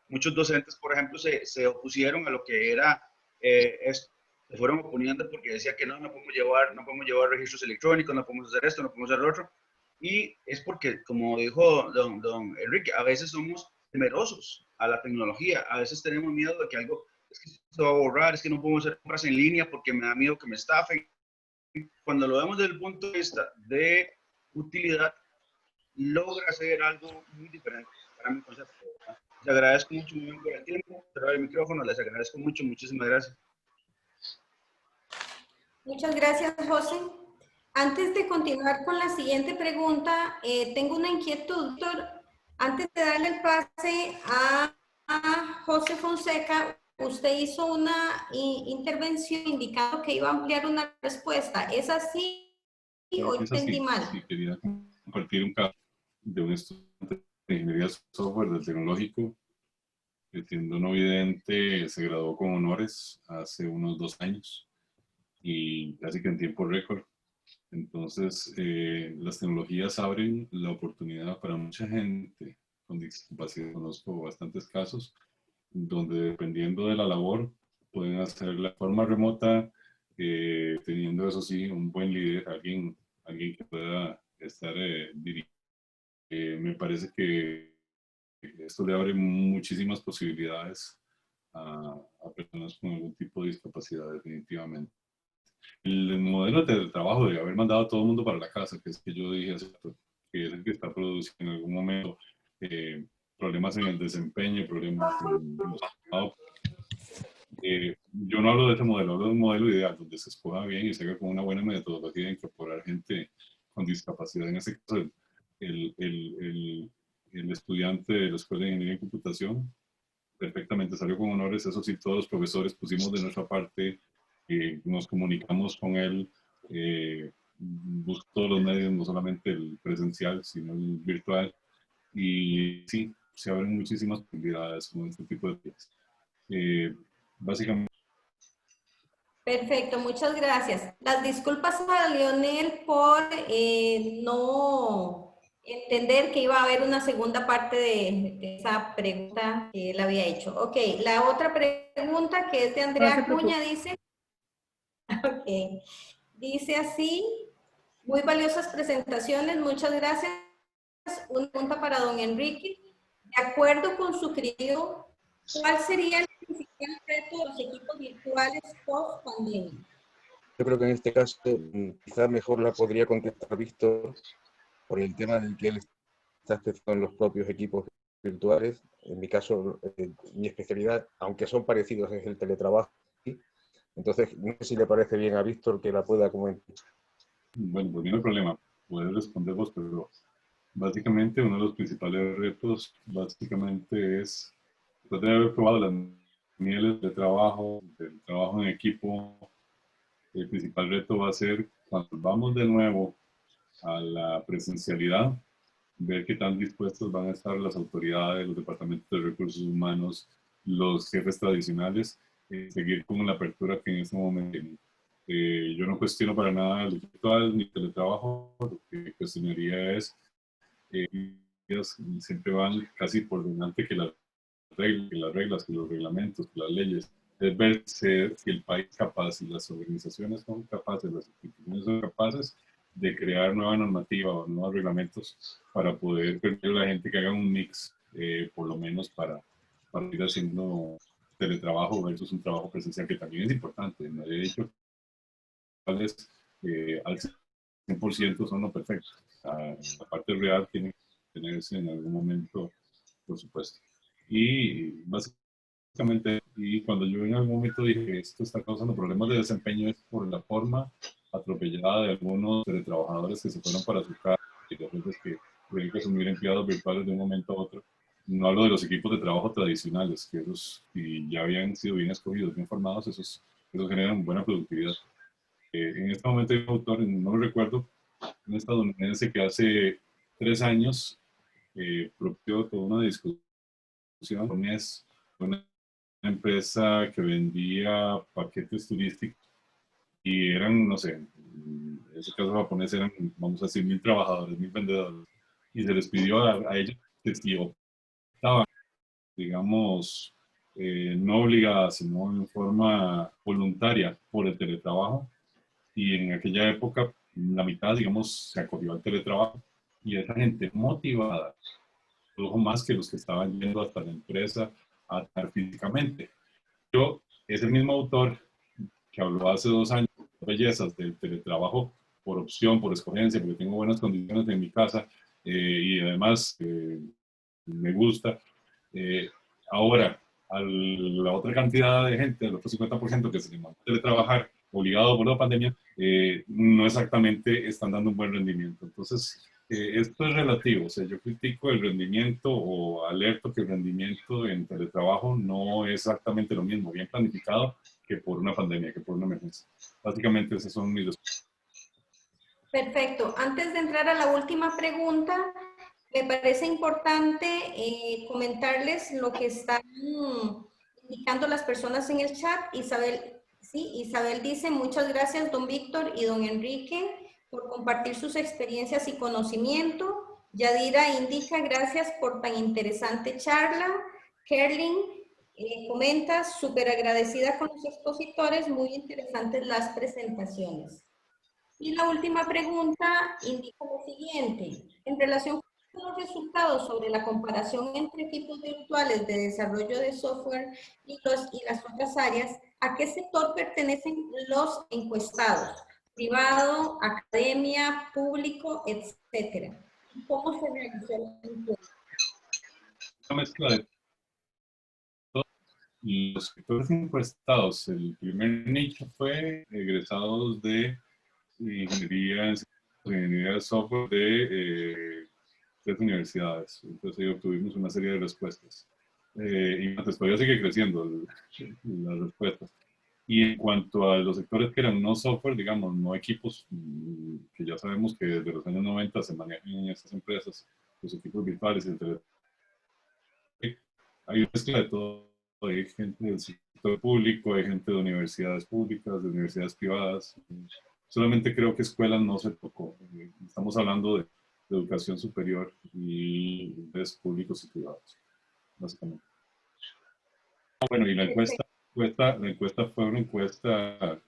muchos docentes, por ejemplo, se opusieron a lo que era esto. Se fueron oponiendo porque decía que no podemos llevar registros electrónicos, no podemos hacer esto, no podemos hacer lo otro. Y es porque, como dijo don Enrique, a veces somos temerosos a la tecnología, a veces tenemos miedo de que algo, es que se va a borrar, es que no podemos hacer compras en línea porque me da miedo que me estafen. Cuando lo vemos desde el punto de vista de utilidad, logra hacer algo muy diferente para mi concepto. Les agradezco mucho muy bien por el tiempo, cerrar el micrófono, les agradezco mucho, muchísimas gracias. Muchas gracias, José. Antes de continuar con la siguiente pregunta, tengo una inquietud, doctor. Antes de darle el pase a José Fonseca, usted hizo una intervención indicando que iba a ampliar una respuesta. ¿Es así o entendí mal? Sí, quería compartir un caso de un estudiante de ingeniería de software del tecnológico que, siendo no vidente, se graduó con honores hace unos 2 años y casi que en tiempo récord. Entonces, las tecnologías abren la oportunidad para mucha gente con discapacidad. Conozco bastantes casos donde, dependiendo de la labor, pueden hacerla de forma remota, teniendo, eso sí, un buen líder, alguien que pueda estar dirigiendo. Me parece que esto le abre muchísimas posibilidades a personas con algún tipo de discapacidad, definitivamente. El modelo de trabajo de haber mandado a todo el mundo para la casa, que es que yo dije, que es el que está produciendo en algún momento problemas en el desempeño, problemas en los resultados. Yo no hablo de ese modelo, hablo de un modelo ideal, donde se escoja bien y se haga con una buena metodología de incorporar gente con discapacidad. En este caso, el estudiante de la Escuela de Ingeniería en Computación perfectamente salió con honores. Eso sí, todos los profesores pusimos de nuestra parte, nos comunicamos con él, buscó todos los medios, no solamente el presencial, sino el virtual. Y sí, se abren muchísimas posibilidades con este tipo de cosas. Básicamente. Perfecto, muchas gracias. Las disculpas a Leonel por no entender que iba a haber una segunda parte de esa pregunta que él había hecho. Ok, la otra pregunta, que es de Andrea Acuña, dice, dice así: muy valiosas presentaciones, muchas gracias. Una pregunta para don Enrique. De acuerdo con su criterio, ¿cuál sería el principal reto de los equipos virtuales post pandemia? Yo creo que en este caso quizás mejor la podría contestar Víctor, por el tema del que él está especializado en los propios equipos virtuales. En mi caso, mi especialidad, aunque son parecidos, es el teletrabajo. Entonces, no sé si le parece bien a Víctor que la pueda comentar. Bueno, pues no hay problema, puedes responder vos, pero básicamente uno de los principales retos básicamente es, después de haber probado las mieles de trabajo, del trabajo en equipo, el principal reto va a ser, cuando vamos de nuevo a la presencialidad, ver qué tan dispuestos van a estar las autoridades, los departamentos de recursos humanos, los jefes tradicionales, seguir con la apertura que en este momento tienen. Yo no cuestiono para nada el virtual ni teletrabajo, lo que cuestionaría es ellos siempre van casi por delante que las reglas, que los reglamentos, que las leyes. Es ver si el país es capaz, si las organizaciones son capaces, las instituciones son capaces de crear nueva normativa o nuevos reglamentos para poder permitir a la gente que haga un mix, por lo menos para ir haciendo teletrabajo versus un trabajo presencial, que también es importante. No he dicho al 100% son lo perfecto. La parte real tiene que tenerse en algún momento, por supuesto. Y básicamente, y cuando yo en algún momento dije que esto está causando problemas de desempeño es por la forma atropellada de algunos teletrabajadores que se fueron para su casa y los jefes que tuvieron que asumir empleados virtuales de un momento a otro. No hablo de los equipos de trabajo tradicionales, que esos, y ya habían sido bien escogidos, bien formados, esos generan buena productividad. En este momento hay un autor, no lo recuerdo, un estadounidense que hace 3 años propió toda una discusión con una empresa que vendía paquetes turísticos y eran, no sé, en ese caso japonés eran, vamos a decir, 1000 trabajadores, 1000 vendedores, y se les pidió a ellos que si optaban, digamos, no obligadas, sino en forma voluntaria por el teletrabajo, y en aquella época la mitad, digamos, se acogió al teletrabajo, y esa gente motivada produjo más que los que estaban yendo hasta la empresa a estar físicamente. Yo, ese mismo autor que habló hace 2 años de bellezas del teletrabajo por opción, por escogencia, porque tengo buenas condiciones en mi casa y además me gusta. Ahora, a la otra cantidad de gente, el otro 50% que se le mandó a teletrabajar obligado por la pandemia, no exactamente están dando un buen rendimiento. Entonces, esto es relativo. O sea, yo critico el rendimiento o alerto que el rendimiento en teletrabajo no es exactamente lo mismo, bien planificado, que por una pandemia, que por una emergencia. Básicamente, esas son mis respuestas. Perfecto. Antes de entrar a la última pregunta, me parece importante comentarles lo que están indicando las personas en el chat. Isabel dice, muchas gracias, don Víctor y don Enrique, por compartir sus experiencias y conocimiento. Yadira indica, gracias por tan interesante charla. Kerlin comenta, súper agradecida con los expositores, muy interesantes las presentaciones. Y la última pregunta indica lo siguiente. En relación con los resultados sobre la comparación entre equipos virtuales de desarrollo de software y las otras áreas, ¿a qué sector pertenecen los encuestados? Privado, academia, público, etcétera. ¿Cómo se realizó la encuesta? Una mezcla de todos los sectores encuestados. El primer nicho fue egresados de ingeniería de software de 3 universidades. Entonces ahí obtuvimos una serie de respuestas. Y todavía sigue creciendo las respuestas. Y en cuanto a los sectores que eran no software, digamos, no equipos, que ya sabemos que desde los años 90 se manejan en estas empresas, los equipos virtuales, hay una mezcla de todo. Hay gente del sector público, hay gente de universidades públicas, de universidades privadas. Solamente creo que escuelas no se tocó. Estamos hablando de educación superior y de públicos y privados, básicamente. Bueno, y la encuesta fue una encuesta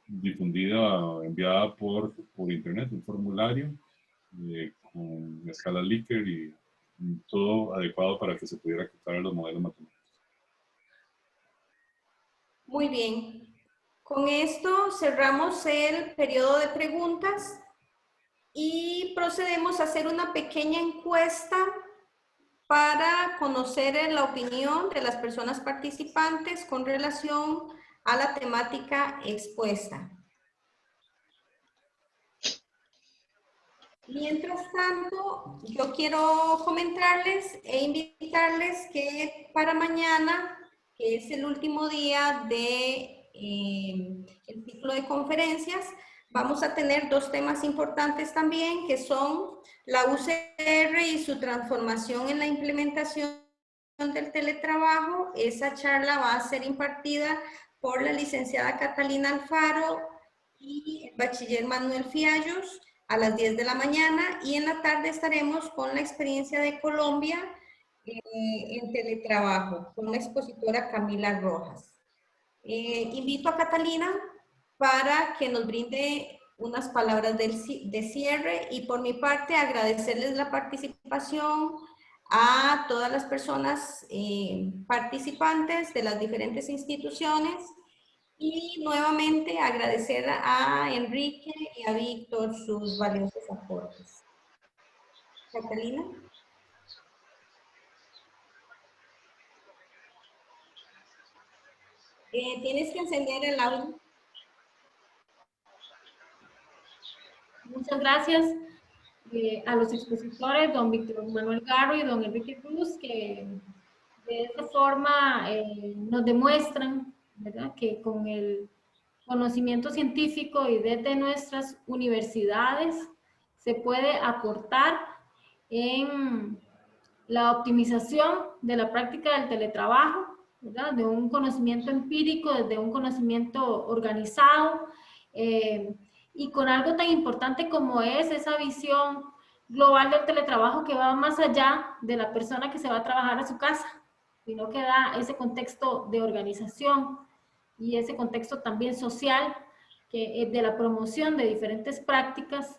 difundida, enviada por internet, un formulario con escala Likert y todo adecuado para que se pudiera ajustar a los modelos matemáticos. Muy bien. Con esto cerramos el periodo de preguntas y procedemos a hacer una pequeña encuesta para conocer la opinión de las personas participantes con relación a la temática expuesta. Mientras tanto, yo quiero comentarles e invitarles que para mañana, que es el último día de el ciclo de conferencias, Vamos a tener dos temas importantes también, que son la UCR y su transformación en la implementación del teletrabajo. Esa charla va a ser impartida por la licenciada Catalina Alfaro y el bachiller Manuel Fiallos a las 10 de la mañana, y en la tarde estaremos con la experiencia de Colombia en teletrabajo con la expositora Camila Rojas. Invito a Catalina para que nos brinde unas palabras de cierre, y por mi parte agradecerles la participación a todas las personas participantes de las diferentes instituciones, y nuevamente agradecer a Enrique y a Víctor sus valiosos aportes. Catalina. Tienes que encender el audio. Muchas gracias a los expositores, don Víctor Manuel Garro y don Enrique Cruz, que de esta forma nos demuestran, ¿verdad?, que con el conocimiento científico y desde nuestras universidades se puede aportar en la optimización de la práctica del teletrabajo, ¿verdad?, de un conocimiento empírico, desde un conocimiento organizado, y con algo tan importante como es esa visión global del teletrabajo que va más allá de la persona que se va a trabajar a su casa, sino que da ese contexto de organización y ese contexto también social, que de la promoción de diferentes prácticas,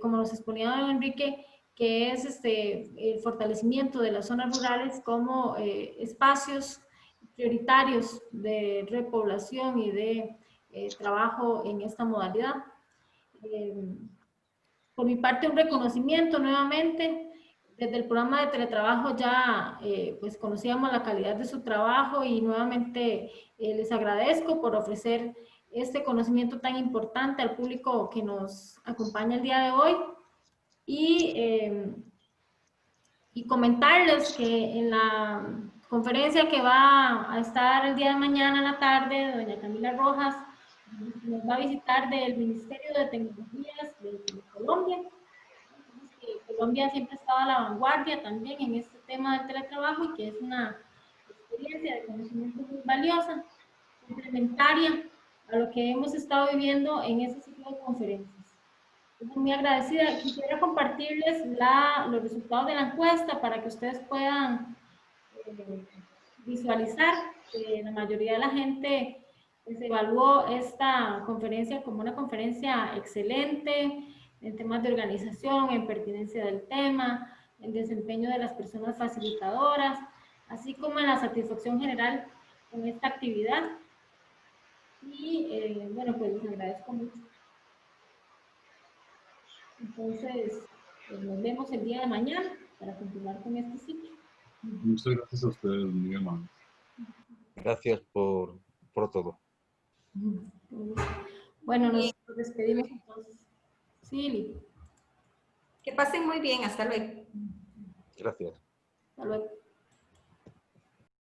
como nos exponía don Enrique, que es el fortalecimiento de las zonas rurales como espacios prioritarios de repoblación y de trabajo en esta modalidad. Por mi parte, un reconocimiento nuevamente. Desde el programa de teletrabajo ya pues conocíamos la calidad de su trabajo, y nuevamente les agradezco por ofrecer este conocimiento tan importante al público que nos acompaña el día de hoy. Y comentarles que en la conferencia que va a estar el día de mañana en la tarde, doña Camila Rojas nos va a visitar del Ministerio de Tecnologías de Colombia. Colombia siempre ha estado a la vanguardia también en este tema del teletrabajo, y que es una experiencia de conocimiento muy valiosa, complementaria a lo que hemos estado viviendo en este ciclo de conferencias. Estoy muy agradecida. Quisiera compartirles los resultados de la encuesta para que ustedes puedan visualizar que la mayoría de la gente pues, evaluó esta conferencia como una conferencia excelente en temas de organización, en pertinencia del tema, en desempeño de las personas facilitadoras, así como en la satisfacción general con esta actividad. Y bueno, pues les agradezco mucho. Entonces, pues nos vemos el día de mañana para continuar con este ciclo. Muchas gracias a ustedes, muy amables. Gracias por todo. Bueno, nos despedimos entonces. Sí, Que pasen muy bien. Hasta luego. Gracias. hasta luego.